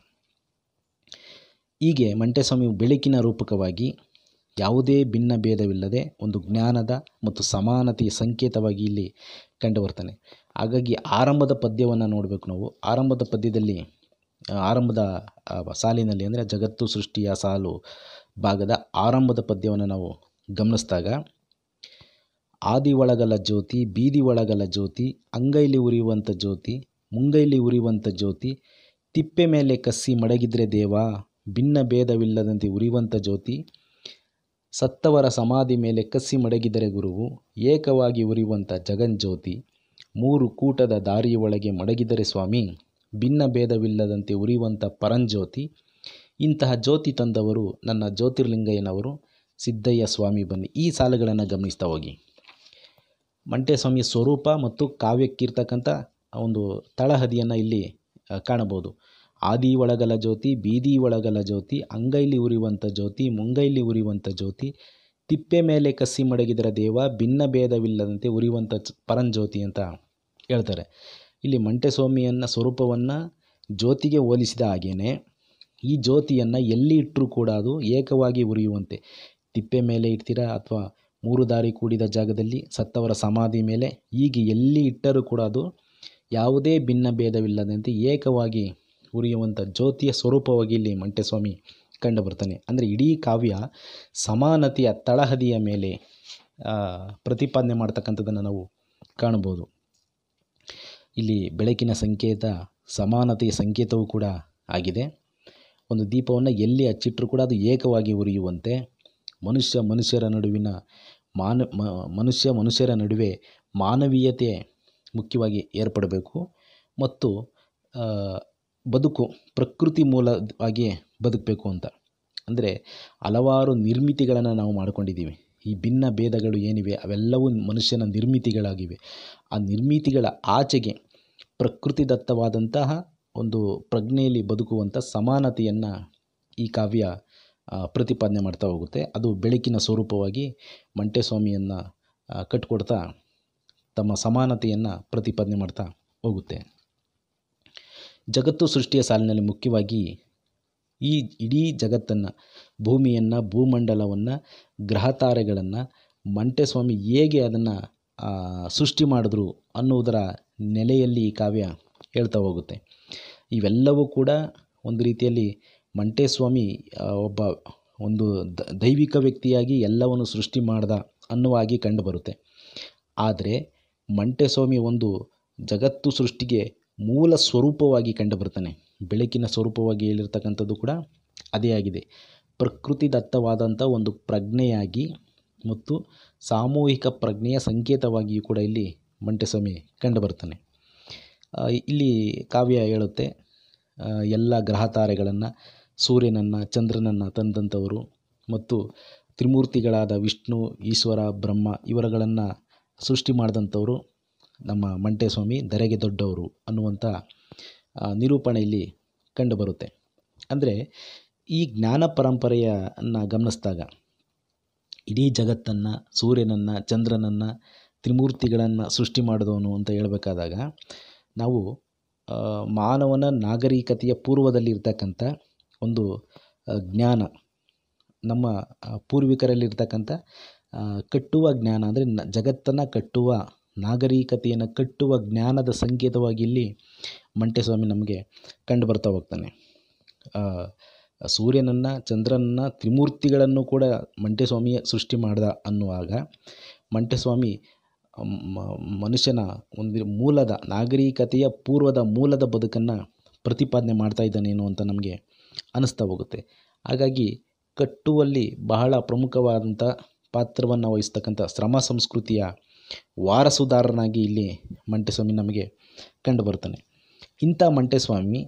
ಹೀಗೆ ಮಂಟೇಸ್ವಾಮಿಯು ಬೆಳಕಿನ ರೂಪಕವಾಗಿ ಯಾವುದೇ ಭಿನ್ನ ಭೇದವಿಲ್ಲದೆ ಒಂದು ಜ್ಞಾನದ ಮತ್ತು ಸಮಾನತೆಯ ಸಂಕೇತವಾಗಿ ಇಲ್ಲಿ ಕಂಡುಬರ್ತಾನೆ. ಹಾಗಾಗಿ ಆರಂಭದ ಪದ್ಯವನ್ನು ನೋಡಬೇಕು ನಾವು. ಆರಂಭದ ಪದ್ಯದಲ್ಲಿ, ಆರಂಭದ ಸಾಲಿನಲ್ಲಿ ಅಂದರೆ ಜಗತ್ತು ಸೃಷ್ಟಿಯ ಸಾಲು ಭಾಗದ ಆರಂಭದ ಪದ್ಯವನ್ನು ನಾವು ಗಮನಿಸಿದಾಗ, ಆದಿ ಒಳಗಲ ಜ್ಯೋತಿ, ಬೀದಿ ಒಳಗಲ ಜ್ಯೋತಿ, ಅಂಗೈಲಿ ಉರಿಯುವಂಥ ಜ್ಯೋತಿ, ಮುಂಗೈಲಿ ಉರಿಯುವಂಥ ಜ್ಯೋತಿ, ತಿಪ್ಪೆ ಮೇಲೆ ಕಸಿ ಮಡಗಿದ್ರೆ ದೇವ, ಭಿನ್ನ ಭೇದವಿಲ್ಲದಂತೆ ಉರಿಯುವಂಥ ಜ್ಯೋತಿ, ಸತ್ತವರ ಸಮಾಧಿ ಮೇಲೆ ಕಸಿ ಮಡಗಿದರೆ ಗುರುವು, ಏಕವಾಗಿ ಉರಿಯುವಂಥ ಜಗನ್ಜ್ಯೋತಿ, ಮೂರು ಕೂಟದ ದಾರಿಯ ಒಳಗೆ ಮಡಗಿದರೆ ಸ್ವಾಮಿ, ಭಿನ್ನ ಭೇದವಿಲ್ಲದಂತೆ ಉರಿಯುವಂಥ ಪರಂಜ್ಯೋತಿ, ಇಂತಹ ಜ್ಯೋತಿ ತಂದವರು ನನ್ನ ಜ್ಯೋತಿರ್ಲಿಂಗಯ್ಯನವರು, ಸಿದ್ದಯ್ಯ ಸ್ವಾಮಿ ಬನ್ನಿ. ಈ ಸಾಲುಗಳನ್ನು ಗಮನಿಸ್ತಾ ಹೋಗಿ ಮಂಟೇಸ್ವಾಮಿಯ ಸ್ವರೂಪ ಮತ್ತು ಕಾವ್ಯಕ್ಕಿರ್ತಕ್ಕಂಥ ಒಂದು ತಳಹದಿಯನ್ನು ಇಲ್ಲಿ ಕಾಣಬಹುದು. ಆದಿ ಒಳಗಲ ಜ್ಯೋತಿ, ಬೀದಿ ಒಳಗಲ ಜ್ಯೋತಿ, ಅಂಗೈಲಿ ಉರಿಯುವಂಥ ಜ್ಯೋತಿ, ಮುಂಗೈಲಿ ಉರಿಯುವಂಥ ಜ್ಯೋತಿ, ತಿಪ್ಪೆ ಮೇಲೆ ಕಸಿ ಮಡಗಿದರ ದೇವ, ಭಿನ್ನ ಭೇದವಿಲ್ಲದಂತೆ ಉರಿಯುವಂಥ ಪರಂಜ್ಯೋತಿ ಅಂತ ಹೇಳ್ತಾರೆ. ಇಲ್ಲಿ ಮಂಟೆಸ್ವಾಮಿಯನ್ನು ಸ್ವರೂಪವನ್ನು ಜ್ಯೋತಿಗೆ ಹೋಲಿಸಿದ ಹಾಗೆಯೇ ಈ ಜ್ಯೋತಿಯನ್ನು ಎಲ್ಲಿ ಇಟ್ಟರೂ ಕೂಡ ಅದು ಏಕವಾಗಿ ಉರಿಯುವಂತೆ, ತಿಪ್ಪೆ ಮೇಲೆ ಇಡ್ತೀರಾ ಅಥವಾ ಮೂರು ದಾರಿ ಕೂಡಿದ ಜಾಗದಲ್ಲಿ ಸತ್ತವರ ಸಮಾಧಿ ಮೇಲೆ, ಹೀಗೆ ಎಲ್ಲಿ ಇಟ್ಟರೂ ಕೂಡ ಅದು ಯಾವುದೇ ಭಿನ್ನ ಭೇದವಿಲ್ಲದಂತೆ ಏಕವಾಗಿ ಉರಿಯುವಂಥ ಜ್ಯೋತಿಯ ಸ್ವರೂಪವಾಗಿ ಇಲ್ಲಿ ಮಂಟೆಸ್ವಾಮಿ ಕಂಡುಬರ್ತಾನೆ. ಅಂದರೆ ಇಡೀ ಕಾವ್ಯ ಸಮಾನತೆಯ ತಳಹದಿಯ ಮೇಲೆ ಪ್ರತಿಪಾದನೆ ಮಾಡ್ತಕ್ಕಂಥದ್ದನ್ನು ನಾವು ಕಾಣ್ಬೋದು. ಇಲ್ಲಿ ಬೆಳಕಿನ ಸಂಕೇತ ಸಮಾನತೆಯ ಸಂಕೇತವೂ ಕೂಡ ಆಗಿದೆ. ಒಂದು ದೀಪವನ್ನು ಎಲ್ಲಿ ಹಚ್ಚಿಟ್ಟರೂ ಕೂಡ ಅದು ಏಕವಾಗಿ ಉರಿಯುವಂತೆ, ಮನುಷ್ಯರ ನಡುವೆ ಮಾನವೀಯತೆ ಮುಖ್ಯವಾಗಿ ಏರ್ಪಡಬೇಕು ಮತ್ತು ಬದುಕು ಪ್ರಕೃತಿ ಮೂಲವಾಗಿ ಬದುಕಬೇಕು ಅಂತ. ಅಂದರೆ ಹಲವಾರು ನಿರ್ಮಿತಿಗಳನ್ನು ನಾವು ಮಾಡಿಕೊಂಡಿದ್ದೀವಿ. ಈ ಭಿನ್ನ ಭೇದಗಳು ಏನಿವೆ ಅವೆಲ್ಲವೂ ಮನುಷ್ಯನ ನಿರ್ಮಿತಿಗಳಾಗಿವೆ. ಆ ನಿರ್ಮಿತಿಗಳ ಆಚೆಗೆ ಪ್ರಕೃತಿದತ್ತವಾದಂತಹ ಒಂದು ಪ್ರಜ್ಞೆಯಲ್ಲಿ ಬದುಕುವಂಥ ಸಮಾನತೆಯನ್ನು ಈ ಕಾವ್ಯ ಪ್ರತಿಪಾದನೆ ಮಾಡ್ತಾ ಹೋಗುತ್ತೆ. ಅದು ಬೆಳಕಿನ ಸ್ವರೂಪವಾಗಿ ಮಂಟೆಸ್ವಾಮಿಯನ್ನು ಕಟ್ಟಿಕೊಡ್ತಾ ತಮ್ಮ ಸಮಾನತೆಯನ್ನು ಪ್ರತಿಪಾದನೆ ಮಾಡ್ತಾ ಹೋಗುತ್ತೆ. ಜಗತ್ತು ಸೃಷ್ಟಿಯ ಸಾಲಿನಲ್ಲಿ ಮುಖ್ಯವಾಗಿ ಈ ಇಡೀ ಜಗತ್ತನ್ನು, ಭೂಮಿಯನ್ನು, ಭೂಮಂಡಲವನ್ನು, ಗ್ರಹತಾರೆಗಳನ್ನು ಮಂಟೆಸ್ವಾಮಿ ಹೇಗೆ ಅದನ್ನು ಸೃಷ್ಟಿ ಮಾಡಿದ್ರು ಅನ್ನುವುದರ ನೆಲೆಯಲ್ಲಿ ಈ ಕಾವ್ಯ ಹೇಳ್ತಾ ಹೋಗುತ್ತೆ. ಇವೆಲ್ಲವೂ ಕೂಡ ಒಂದು ರೀತಿಯಲ್ಲಿ ಮಂಟೆಸ್ವಾಮಿ ಒಬ್ಬ ಒಂದು ದೈವಿಕ ವ್ಯಕ್ತಿಯಾಗಿ ಎಲ್ಲವನ್ನು ಸೃಷ್ಟಿ ಮಾಡ್ದ ಅನ್ನುವಾಗಿ ಕಂಡುಬರುತ್ತೆ. ಆದರೆ ಮಂಟೆಸ್ವಾಮಿ ಒಂದು ಜಗತ್ತು ಸೃಷ್ಟಿಗೆ ಮೂಲ ಸ್ವರೂಪವಾಗಿ ಕಂಡುಬರ್ತಾನೆ. ಬೆಳಕಿನ ಸ್ವರೂಪವಾಗಿ ಹೇಳಿರ್ತಕ್ಕಂಥದ್ದು ಕೂಡ ಅದೇ ಆಗಿದೆ. ಪ್ರಕೃತಿದತ್ತವಾದಂಥ ಒಂದು ಪ್ರಜ್ಞೆಯಾಗಿ ಮತ್ತು ಸಾಮೂಹಿಕ ಪ್ರಜ್ಞೆಯ ಸಂಕೇತವಾಗಿಯೂ ಕೂಡ ಇಲ್ಲಿ ಮಂಟೆಸ್ವಾಮಿ ಕಂಡುಬರ್ತಾನೆ. ಇಲ್ಲಿ ಕಾವ್ಯ ಹೇಳುತ್ತೆ, ಎಲ್ಲ ಗ್ರಹತಾರೆಗಳನ್ನು, ಸೂರ್ಯನನ್ನು, ಚಂದ್ರನನ್ನು ತಂದಂಥವರು ಮತ್ತು ತ್ರಿಮೂರ್ತಿಗಳಾದ ವಿಷ್ಣು, ಈಶ್ವರ, ಬ್ರಹ್ಮ ಇವರುಗಳನ್ನು ಸೃಷ್ಟಿ ಮಾಡಿದಂಥವರು ನಮ್ಮ ಮಂಟೆಸ್ವಾಮಿ, ಧರೆಗೆ ದೊಡ್ಡವರು ಅನ್ನುವಂಥ ನಿರೂಪಣೆ ಇಲ್ಲಿ ಕಂಡುಬರುತ್ತೆ. ಅಂದರೆ ಈ ಜ್ಞಾನ ಪರಂಪರೆಯನ್ನು ಗಮನಿಸಿದಾಗ ಇಡೀ ಜಗತ್ತನ್ನು, ಸೂರ್ಯನನ್ನು, ಚಂದ್ರನನ್ನು, ತ್ರಿಮೂರ್ತಿಗಳನ್ನು ಸೃಷ್ಟಿ ಮಾಡಿದವನು ಅಂತ ಹೇಳಬೇಕಾದಾಗ ನಾವು ಮಾನವನ ನಾಗರಿಕತೆಯ ಪೂರ್ವದಲ್ಲಿರ್ತಕ್ಕಂಥ ಒಂದು ಜ್ಞಾನ, ನಮ್ಮ ಪೂರ್ವಿಕರಲ್ಲಿರ್ತಕ್ಕಂಥ ಕಟ್ಟುವ ಜ್ಞಾನ, ಅಂದರೆ ಜಗತ್ತನ್ನು ಕಟ್ಟುವ, ನಾಗರಿಕತೆಯನ್ನು ಕಟ್ಟುವ ಜ್ಞಾನದ ಸಂಕೇತವಾಗಿ ಇಲ್ಲಿ ಮಂಟೆಸ್ವಾಮಿ ನಮಗೆ ಕಂಡುಬರ್ತಾ ಹೋಗ್ತಾನೆ. ಸೂರ್ಯನನ್ನು, ಚಂದ್ರನನ್ನು, ತ್ರಿಮೂರ್ತಿಗಳನ್ನು ಕೂಡ ಮಂಟೆಸ್ವಾಮಿಯೇ ಸೃಷ್ಟಿ ಮಾಡ್ದ ಅನ್ನುವಾಗ ಮಂಟೆಸ್ವಾಮಿ ಮನುಷ್ಯನ ಒಂದು ಮೂಲದ, ನಾಗರಿಕತೆಯ ಪೂರ್ವದ ಮೂಲದ ಬದುಕನ್ನು ಪ್ರತಿಪಾದನೆ ಮಾಡ್ತಾ ಇದ್ದಾನೇನೋ ಅಂತ ನಮಗೆ ಅನ್ನಿಸ್ತಾ ಹೋಗುತ್ತೆ. ಹಾಗಾಗಿ ಕಟ್ಟುವಲ್ಲಿ ಬಹಳ ಪ್ರಮುಖವಾದಂಥ ಪಾತ್ರವನ್ನು ವಹಿಸ್ತಕ್ಕಂಥ ಶ್ರಮ ಸಂಸ್ಕೃತಿಯ ವಾರಸುದಾರನಾಗಿ ಇಲ್ಲಿ ಮಂಟೆಸ್ವಾಮಿ ನಮಗೆ ಕಂಡುಬರ್ತಾನೆ. ಇಂಥ ಮಂಟೆಸ್ವಾಮಿ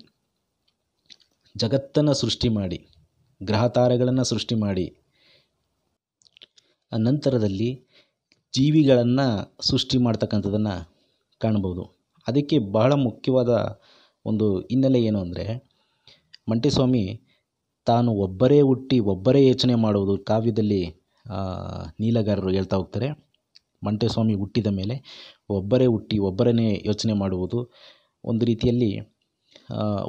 ಜಗತ್ತನ್ನು ಸೃಷ್ಟಿ ಮಾಡಿ, ಗ್ರಹತಾರೆಗಳನ್ನು ಸೃಷ್ಟಿ ಮಾಡಿ, ನಂತರದಲ್ಲಿ ಜೀವಿಗಳನ್ನು ಸೃಷ್ಟಿ ಮಾಡ್ತಕ್ಕಂಥದ್ದನ್ನು ಕಾಣ್ಬೋದು. ಅದಕ್ಕೆ ಬಹಳ ಮುಖ್ಯವಾದ ಒಂದು ಹಿನ್ನೆಲೆ ಏನು ಅಂದರೆ, ಮಂಟೆಸ್ವಾಮಿ ತಾನು ಒಬ್ಬರೇ ಹುಟ್ಟಿ ಒಬ್ಬರೇ ಯೋಚನೆ ಮಾಡುವುದು. ಕಾವ್ಯದಲ್ಲಿ ನೀಲಗಾರರು ಹೇಳ್ತಾ ಹೋಗ್ತಾರೆ, ಮಂಟೆಸ್ವಾಮಿ ಹುಟ್ಟಿದ ಮೇಲೆ ಒಬ್ಬರೇ ಹುಟ್ಟಿ ಒಬ್ಬರನ್ನೇ ಯೋಚನೆ ಮಾಡುವುದು. ಒಂದು ರೀತಿಯಲ್ಲಿ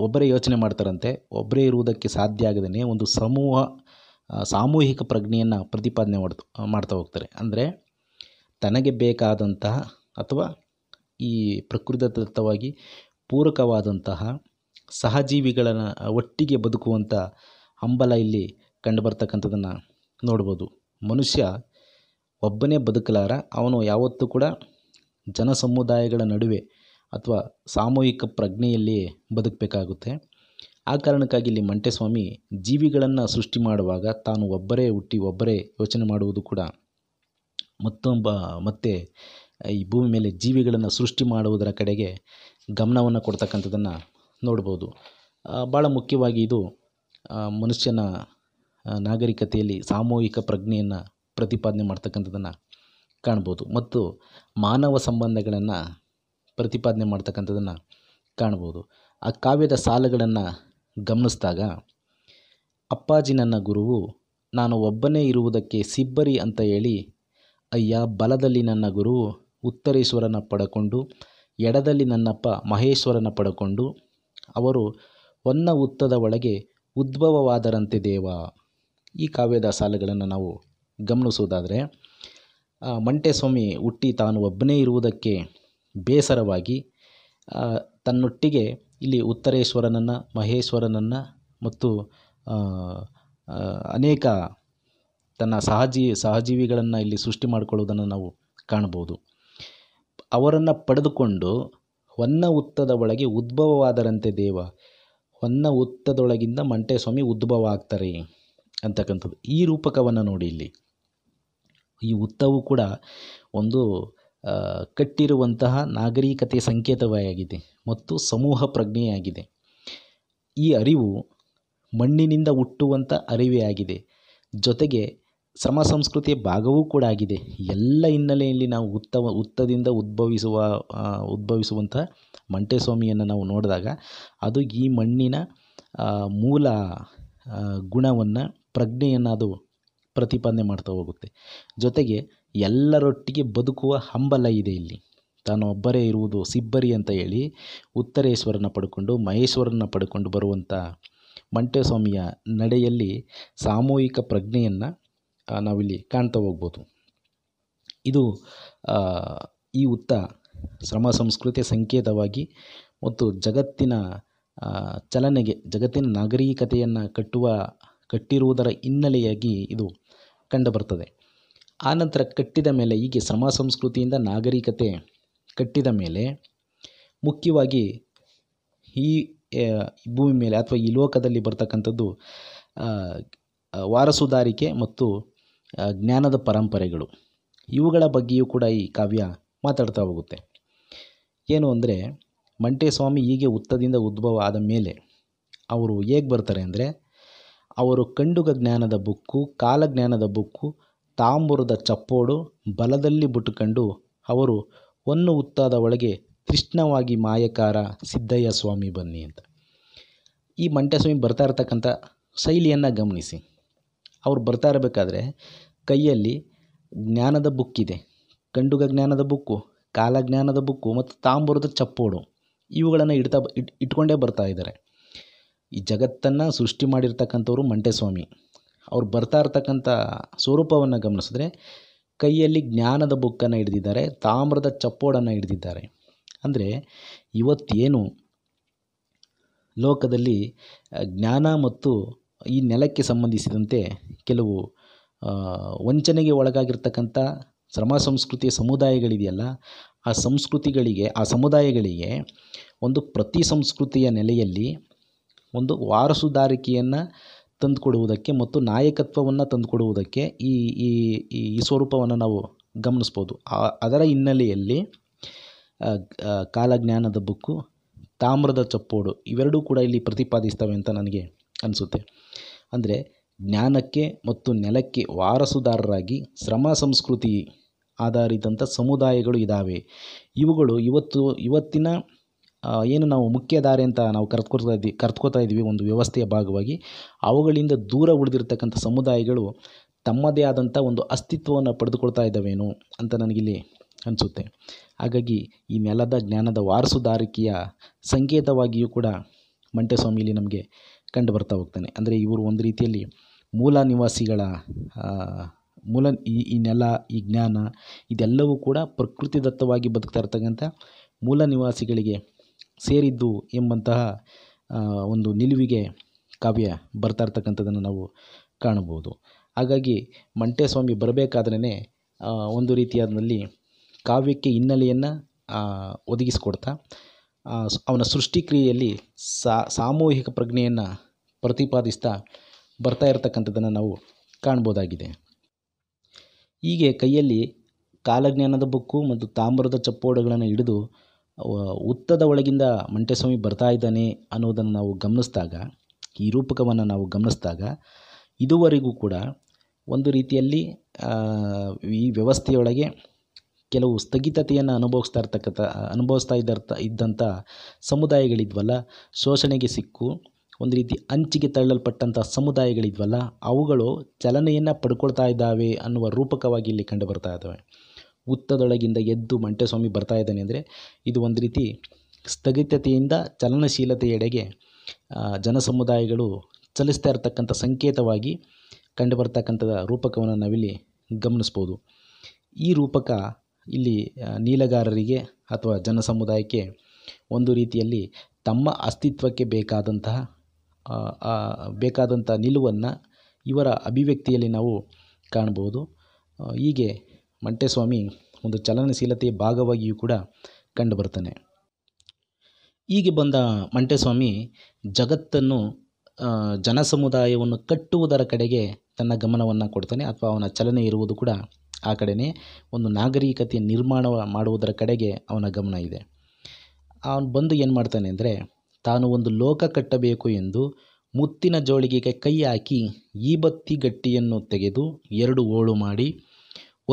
ಒಬ್ಬರೇ ಯೋಚನೆ ಮಾಡ್ತಾರಂತೆ. ಒಬ್ಬರೇ ಇರುವುದಕ್ಕೆ ಸಾಧ್ಯ ಆಗದೇ ಒಂದು ಸಾಮೂಹಿಕ ಪ್ರಜ್ಞೆಯನ್ನು ಪ್ರತಿಪಾದನೆ ಮಾಡ್ತಾ ಹೋಗ್ತಾರೆ. ಅಂದರೆ ತನಗೆ ಬೇಕಾದಂತಹ ಅಥವಾ ಈ ಪ್ರಕೃತಿದತ್ತವಾಗಿ ಪೂರಕವಾದಂತಹ ಸಹಜೀವಿಗಳನ್ನು ಒಟ್ಟಿಗೆ ಬದುಕುವಂಥ ಹಂಬಲ ಇಲ್ಲಿ ಕಂಡುಬರ್ತಕ್ಕಂಥದ್ದನ್ನು ನೋಡ್ಬೋದು. ಮನುಷ್ಯ ಒಬ್ಬನೇ ಬದುಕಲಾರ, ಅವನು ಯಾವತ್ತೂ ಕೂಡ ಜನಸಮುದಾಯಗಳ ನಡುವೆ ಅಥವಾ ಸಾಮೂಹಿಕ ಪ್ರಜ್ಞೆಯಲ್ಲಿ ಬದುಕಬೇಕಾಗುತ್ತೆ. ಆ ಕಾರಣಕ್ಕಾಗಿ ಇಲ್ಲಿ ಮಂಟೆಸ್ವಾಮಿ ಜೀವಿಗಳನ್ನು ಸೃಷ್ಟಿ ಮಾಡುವಾಗ ತಾನು ಒಬ್ಬರೇ ಹುಟ್ಟಿ ಒಬ್ಬರೇ ಯೋಚನೆ ಮಾಡುವುದು ಕೂಡ ಮತ್ತೆ ಈ ಭೂಮಿ ಮೇಲೆ ಜೀವಿಗಳನ್ನು ಸೃಷ್ಟಿ ಮಾಡುವುದರ ಕಡೆಗೆ ಗಮನವನ್ನು ಕೊಡ್ತಕ್ಕಂಥದ್ದನ್ನು ನೋಡ್ಬೋದು. ಭಾಳ ಮುಖ್ಯವಾಗಿ ಇದು ಮನುಷ್ಯನ ನಾಗರಿಕತೆಯಲ್ಲಿ ಸಾಮೂಹಿಕ ಪ್ರಜ್ಞೆಯನ್ನು ಪ್ರತಿಪಾದನೆ ಮಾಡ್ತಕ್ಕಂಥದ್ದನ್ನು ಕಾಣ್ಬೋದು ಮತ್ತು ಮಾನವ ಸಂಬಂಧಗಳನ್ನು ಪ್ರತಿಪಾದನೆ ಮಾಡ್ತಕ್ಕಂಥದ್ದನ್ನು ಕಾಣ್ಬೋದು. ಆ ಕಾವ್ಯದ ಸಾಲುಗಳನ್ನು ಗಮನಿಸಿದಾಗ ಅಪ್ಪಾಜಿ ನನ್ನ ಗುರುವು ನಾನು ಒಬ್ಬನೇ ಇರುವುದಕ್ಕೆ ಸಿಬ್ಬರಿ ಅಂತ ಹೇಳಿ, ಅಯ್ಯ ಬಲದಲ್ಲಿ ನನ್ನ ಗುರುವು ಉತ್ತರೇಶ್ವರನ ಪಡಕೊಂಡು ಎಡದಲ್ಲಿ ನನ್ನಪ್ಪ ಮಹೇಶ್ವರನ ಪಡಕೊಂಡು ಅವರು ಹೊನ್ನ ಹುತ್ತದ ಒಳಗೆ ಉದ್ಭವವಾದರಂತೆ ದೇವ. ಈ ಕಾವ್ಯದ ಸಾಲುಗಳನ್ನು ನಾವು ಗಮನಿಸುವುದಾದರೆ, ಮಂಟೇಸ್ವಾಮಿ ಹುಟ್ಟಿ ತಾನು ಒಬ್ಬನೇ ಇರುವುದಕ್ಕೆ ಬೇಸರವಾಗಿ ತನ್ನೊಟ್ಟಿಗೆ ಇಲ್ಲಿ ಉತ್ತರೇಶ್ವರನನ್ನು, ಮಹೇಶ್ವರನನ್ನು ಮತ್ತು ಅನೇಕ ತನ್ನ ಸಹಜೀವಿಗಳನ್ನು ಇಲ್ಲಿ ಸೃಷ್ಟಿ ಮಾಡಿಕೊಳ್ಳುವುದನ್ನು ನಾವು ಕಾಣ್ಬೋದು. ಅವರನ್ನು ಪಡೆದುಕೊಂಡು ಹೊನ್ನ ಹುತ್ತದ ಒಳಗೆ ಉದ್ಭವವಾದರಂತೆ ದೇವ. ಹೊನ್ನ ಹುತ್ತದೊಳಗಿಂದ ಮಂಟೇಸ್ವಾಮಿ ಉದ್ಭವ ಆಗ್ತಾರೆ ಅಂತಕ್ಕಂಥದ್ದು. ಈ ರೂಪಕವನ್ನು ನೋಡಿ ಇಲ್ಲಿ. ಈ ಹುತ್ತವು ಕೂಡ ಒಂದು ಕಟ್ಟಿರುವಂತಹ ನಾಗರಿಕತೆಯ ಸಂಕೇತವಾಗಿದೆ ಮತ್ತು ಸಮೂಹ ಪ್ರಜ್ಞೆಯಾಗಿದೆ. ಈ ಅರಿವು ಮಣ್ಣಿನಿಂದ ಹುಟ್ಟುವಂಥ ಅರಿವೇ ಆಗಿದೆ. ಜೊತೆಗೆ ಶ್ರಮ ಸಂಸ್ಕೃತಿಯ ಭಾಗವೂ ಕೂಡ ಆಗಿದೆ. ಎಲ್ಲ ಹಿನ್ನೆಲೆಯಲ್ಲಿ ನಾವು ಹುತ್ತದಿಂದ ಉದ್ಭವಿಸುವಂಥ ಮಂಟೇಸ್ವಾಮಿಯನ್ನು ನಾವು ನೋಡಿದಾಗ ಅದು ಈ ಮಣ್ಣಿನ ಮೂಲ ಗುಣವನ್ನು, ಪ್ರಜ್ಞೆಯನ್ನು ಅದು ಪ್ರತಿಪಾದನೆ ಮಾಡ್ತಾ ಹೋಗುತ್ತೆ. ಜೊತೆಗೆ ಎಲ್ಲರೊಟ್ಟಿಗೆ ಬದುಕುವ ಹಂಬಲ ಇದೆ ಇಲ್ಲಿ. ತಾನು ಒಬ್ಬರೇ ಇರುವುದು ಸಿಬ್ಬರಿ ಅಂತ ಹೇಳಿ ಉತ್ತರೇಶ್ವರನ ಪಡ್ಕೊಂಡು ಮಹೇಶ್ವರನ ಪಡ್ಕೊಂಡು ಬರುವಂಥ ಮಂಟೇಸ್ವಾಮಿಯ ನಡೆಯಲ್ಲಿ ಸಾಮೂಹಿಕ ಪ್ರಜ್ಞೆಯನ್ನು ನಾವಿಲ್ಲಿ ಕಾಣ್ತಾ ಹೋಗ್ಬೋದು. ಇದು ಈ ಹುತ್ತ ಶ್ರಮ ಸಂಸ್ಕೃತಿಯ ಸಂಕೇತವಾಗಿ ಮತ್ತು ಜಗತ್ತಿನ ಚಲನೆಗೆ, ಜಗತ್ತಿನ ನಾಗರಿಕತೆಯನ್ನು ಕಟ್ಟಿರುವುದರ ಹಿನ್ನೆಲೆಯಾಗಿ ಇದು ಕಂಡುಬರ್ತದೆ. ಆನಂತರ ಕಟ್ಟಿದ ಮೇಲೆ, ಹೀಗೆ ಶ್ರಮ ಸಂಸ್ಕೃತಿಯಿಂದ ನಾಗರಿಕತೆ ಕಟ್ಟಿದ ಮೇಲೆ ಮುಖ್ಯವಾಗಿ ಈ ಭೂಮಿ ಮೇಲೆ ಅಥವಾ ಈ ಲೋಕದಲ್ಲಿ ಬರ್ತಕ್ಕಂಥದ್ದು ವಾರಸುದಾರಿಕೆ ಮತ್ತು ಜ್ಞಾನದ ಪರಂಪರೆಗಳು. ಇವುಗಳ ಬಗ್ಗೆಯೂ ಕೂಡ ಈ ಕಾವ್ಯ ಮಾತಾಡ್ತಾ ಹೋಗುತ್ತೆ. ಏನು ಅಂದರೆ, ಮಂಟೇಸ್ವಾಮಿ ಹೀಗೆ ಹುತ್ತದಿಂದ ಉದ್ಭವ ಆದ ಮೇಲೆ ಅವರು ಹೇಗೆ ಬರ್ತಾರೆ ಅಂದರೆ, ಅವರು ಕಂಡುಗ ಜ್ಞಾನದ ಬುಕ್ಕು, ಕಾಲಜ್ಞಾನದ ಬುಕ್ಕು, ತಾಂಬೂರದ ಚಪ್ಪೋಡು ಬಲದಲ್ಲಿ ಬುಟ್ಟುಕೊಂಡು ಅವರು ಹೊನ್ನು ಹುತ್ತದ ಒಳಗೆ ತೃಷ್ಣವಾಗಿ ಮಾಯಕಾರ ಸಿದ್ದಯ್ಯ ಸ್ವಾಮಿ ಬನ್ನಿ ಅಂತ. ಈ ಮಂಟೇಸ್ವಾಮಿ ಬರ್ತಾ ಇರತಕ್ಕಂಥ ಶೈಲಿಯನ್ನು ಗಮನಿಸಿ. ಅವ್ರು ಬರ್ತಾ ಇರಬೇಕಾದ್ರೆ ಕೈಯಲ್ಲಿ ಜ್ಞಾನದ ಬುಕ್ಕಿದೆ, ಕಂಡುಗ ಜ್ಞಾನದ ಬುಕ್ಕು, ಕಾಲಜ್ಞಾನದ ಬುಕ್ಕು ಮತ್ತು ತಾಂಬೂರದ ಚಪ್ಪೋಡು ಇವುಗಳನ್ನು ಇಟ್ಕೊಂಡೇ ಬರ್ತಾ ಇದ್ದಾರೆ. ಈ ಜಗತ್ತನ್ನು ಸೃಷ್ಟಿ ಮಾಡಿರ್ತಕ್ಕಂಥವ್ರು ಮಂಟೇಸ್ವಾಮಿ. ಅವ್ರು ಬರ್ತಾ ಇರ್ತಕ್ಕಂಥ ಸ್ವರೂಪವನ್ನು ಗಮನಿಸಿದ್ರೆ ಕೈಯಲ್ಲಿ ಜ್ಞಾನದ ಬುಕ್ಕನ್ನು ಹಿಡಿದಿದ್ದಾರೆ, ತಾಮ್ರದ ಚಪ್ಪೋಡನ್ನು ಹಿಡಿದಿದ್ದಾರೆ. ಅಂದರೆ ಇವತ್ತೇನು ಲೋಕದಲ್ಲಿ ಜ್ಞಾನ ಮತ್ತು ಈ ನೆಲಕ್ಕೆ ಸಂಬಂಧಿಸಿದಂತೆ ಕೆಲವು ವಂಚನೆಗೆ ಒಳಗಾಗಿರ್ತಕ್ಕಂಥ ಶ್ರಮ ಸಂಸ್ಕೃತಿಯ ಸಮುದಾಯಗಳಿದೆಯಲ್ಲ, ಆ ಸಮುದಾಯಗಳಿಗೆ ಒಂದು ಪ್ರತಿ ಸಂಸ್ಕೃತಿಯ ನೆಲೆಯಲ್ಲಿ ಒಂದು ವಾರಸುದಾರಿಕೆಯನ್ನು ತಂದುಕೊಡುವುದಕ್ಕೆ ಮತ್ತು ನಾಯಕತ್ವವನ್ನು ತಂದುಕೊಡುವುದಕ್ಕೆ ಈ ಸ್ವರೂಪವನ್ನು ನಾವು ಗಮನಿಸ್ಬೋದು. ಅದರ ಹಿನ್ನೆಲೆಯಲ್ಲಿ ಕಾಲಜ್ಞಾನದ ಬುಕ್ಕು, ತಾಮ್ರದ ಚಪ್ಪೋಡು ಇವೆರಡೂ ಕೂಡ ಇಲ್ಲಿ ಪ್ರತಿಪಾದಿಸ್ತವೆ ಅಂತ ನನಗೆ ಅನಿಸುತ್ತೆ. ಅಂದರೆ ಜ್ಞಾನಕ್ಕೆ ಮತ್ತು ನೆಲಕ್ಕೆ ವಾರಸುದಾರರಾಗಿ ಶ್ರಮ ಸಂಸ್ಕೃತಿ ಆಧಾರಿತಂಥ ಸಮುದಾಯಗಳು ಇದ್ದಾವೆ. ಇವುಗಳು ಇವತ್ತಿನ ಏನು ನಾವು ಮುಖ್ಯಧಾರೆ ಅಂತ ನಾವು ಕರೆದುಕೊತಾ ಇದ್ದೀವಿ ಒಂದು ವ್ಯವಸ್ಥೆಯ ಭಾಗವಾಗಿ, ಅವುಗಳಿಂದ ದೂರ ಉಳಿದಿರ್ತಕ್ಕಂಥ ಸಮುದಾಯಗಳು ತಮ್ಮದೇ ಆದಂಥ ಒಂದು ಅಸ್ತಿತ್ವವನ್ನು ಪಡೆದುಕೊಳ್ತಾ ಇದ್ದಾವೇನೋ ಅಂತ ನನಗಿಲ್ಲಿ ಅನಿಸುತ್ತೆ. ಹಾಗಾಗಿ ಈ ನೆಲದ ಜ್ಞಾನದ ವಾರಸುದಾರಿಕೆಯ ಸಂಕೇತವಾಗಿಯೂ ಕೂಡ ಮಂಟೇಸ್ವಾಮಿ ಇಲ್ಲಿ ನಮಗೆ ಕಂಡು ಬರ್ತಾ ಹೋಗ್ತಾನೆ. ಅಂದರೆ ಇವರು ಒಂದು ರೀತಿಯಲ್ಲಿ ಮೂಲ ನಿವಾಸಿಗಳ ಈ ನೆಲ, ಈ ಜ್ಞಾನ ಇದೆಲ್ಲವೂ ಕೂಡ ಪ್ರಕೃತಿದತ್ತವಾಗಿ ಬದುಕ್ತಾ ಇರ್ತಕ್ಕಂಥ ಮೂಲ ನಿವಾಸಿಗಳಿಗೆ ಸೇರಿದ್ದು ಎಂಬಂತಹ ಒಂದು ನಿಲುವಿಗೆ ಕಾವ್ಯ ಬರ್ತಾ ಇರ್ತಕ್ಕಂಥದ್ದನ್ನು ನಾವು ಕಾಣಬಹುದು. ಹಾಗಾಗಿ ಮಂಟೇಸ್ವಾಮಿ ಬರಬೇಕಾದ್ರೇ ಒಂದು ರೀತಿಯಾದಲ್ಲಿ ಕಾವ್ಯಕ್ಕೆ ಹಿನ್ನೆಲೆಯನ್ನು ಒದಗಿಸಿಕೊಡ್ತಾ ಅವನ ಸೃಷ್ಟಿಕ್ರಿಯೆಯಲ್ಲಿ ಸಾಮೂಹಿಕ ಪ್ರಜ್ಞೆಯನ್ನು ಪ್ರತಿಪಾದಿಸ್ತಾ ಬರ್ತಾ ಇರತಕ್ಕಂಥದ್ದನ್ನು ನಾವು ಕಾಣ್ಬೋದಾಗಿದೆ. ಹೀಗೆ ಕೈಯಲ್ಲಿ ಕಾಲಜ್ಞಾನದ ಬುಕ್ಕು ಮತ್ತು ತಾಮ್ರದ ಚಪ್ಪೋಡುಗಳನ್ನು ಹಿಡಿದು ಹುತ್ತದ ಒಳಗಿಂದ ಮಂಟೇಸ್ವಾಮಿ ಬರ್ತಾ ಇದ್ದಾನೆ ಅನ್ನೋದನ್ನು ನಾವು ಗಮನಿಸಿದಾಗ, ಈ ರೂಪಕವನ್ನು ನಾವು ಗಮನಿಸಿದಾಗ ಇದುವರೆಗೂ ಕೂಡ ಒಂದು ರೀತಿಯಲ್ಲಿ ಈ ವ್ಯವಸ್ಥೆಯೊಳಗೆ ಕೆಲವು ಸ್ಥಗಿತತೆಯನ್ನು ಅನುಭವಿಸ್ತಾ ಇದ್ದಂಥ ಸಮುದಾಯಗಳಿದ್ವಲ್ಲ, ಶೋಷಣೆಗೆ ಸಿಕ್ಕು ಒಂದು ರೀತಿ ಅಂಚಿಗೆ ತಳ್ಳಲ್ಪಟ್ಟಂಥ ಸಮುದಾಯಗಳಿದ್ವಲ್ಲ ಅವುಗಳು ಚಲನೆಯನ್ನು ಪಡ್ಕೊಳ್ತಾ ಇದ್ದಾವೆ ಅನ್ನುವ ರೂಪಕವಾಗಿ ಇಲ್ಲಿ ಕಂಡು ಬರ್ತಾ ಇದ್ದಾವೆ. ಹುತ್ತದೊಳಗಿಂದ ಎದ್ದು ಮಂಟೇಸ್ವಾಮಿ ಬರ್ತಾ ಇದ್ದಾನೆ ಅಂದರೆ ಇದು ಒಂದು ರೀತಿ ಸ್ಥಗಿತತೆಯಿಂದ ಚಲನಶೀಲತೆಯೆಡೆಗೆ ಜನಸಮುದಾಯಗಳು ಚಲಿಸ್ತಾ ಇರತಕ್ಕಂಥ ಸಂಕೇತವಾಗಿ ಕಂಡು ಬರ್ತಕ್ಕಂಥ ರೂಪಕವನ್ನು ನಾವಿಲ್ಲಿ ಗಮನಿಸ್ಬೋದು. ಈ ರೂಪಕ ಇಲ್ಲಿ ನೀಲಗಾರರಿಗೆ ಅಥವಾ ಜನಸಮುದಾಯಕ್ಕೆ ಒಂದು ರೀತಿಯಲ್ಲಿ ತಮ್ಮ ಅಸ್ತಿತ್ವಕ್ಕೆ ಬೇಕಾದಂಥ ನಿಲುವನ್ನು ಇವರ ಅಭಿವ್ಯಕ್ತಿಯಲ್ಲಿ ನಾವು ಕಾಣ್ಬೋದು. ಹೀಗೆ ಮಂಟೇಸ್ವಾಮಿ ಒಂದು ಚಲನಶೀಲತೆಯ ಭಾಗವಾಗಿಯೂ ಕೂಡ ಕಂಡುಬರ್ತಾನೆ. ಹೀಗೆ ಬಂದ ಮಂಟೇಸ್ವಾಮಿ ಜಗತ್ತನ್ನು ಜನಸಮುದಾಯವನ್ನು ಕಟ್ಟುವುದರ ಕಡೆಗೆ ತನ್ನ ಗಮನವನ್ನು ಕೊಡ್ತಾನೆ, ಅಥವಾ ಅವನ ಚಲನೆ ಇರುವುದು ಕೂಡ ಆ ಕಡೆಯೇ. ಒಂದು ನಾಗರಿಕತೆಯ ನಿರ್ಮಾಣ ಮಾಡುವುದರ ಕಡೆಗೆ ಅವನ ಗಮನ ಇದೆ. ಅವನು ಬಂದು ಏನು ಮಾಡ್ತಾನೆ ಅಂದರೆ, ತಾನು ಒಂದು ಲೋಕ ಕಟ್ಟಬೇಕು ಎಂದು ಮುತ್ತಿನ ಜೋಳಿಗೆಗೆ ಕೈ ಹಾಕಿ ಈಬತ್ತಿ ಗಟ್ಟಿಯನ್ನು ತೆಗೆದು 2 ಓಳು ಮಾಡಿ,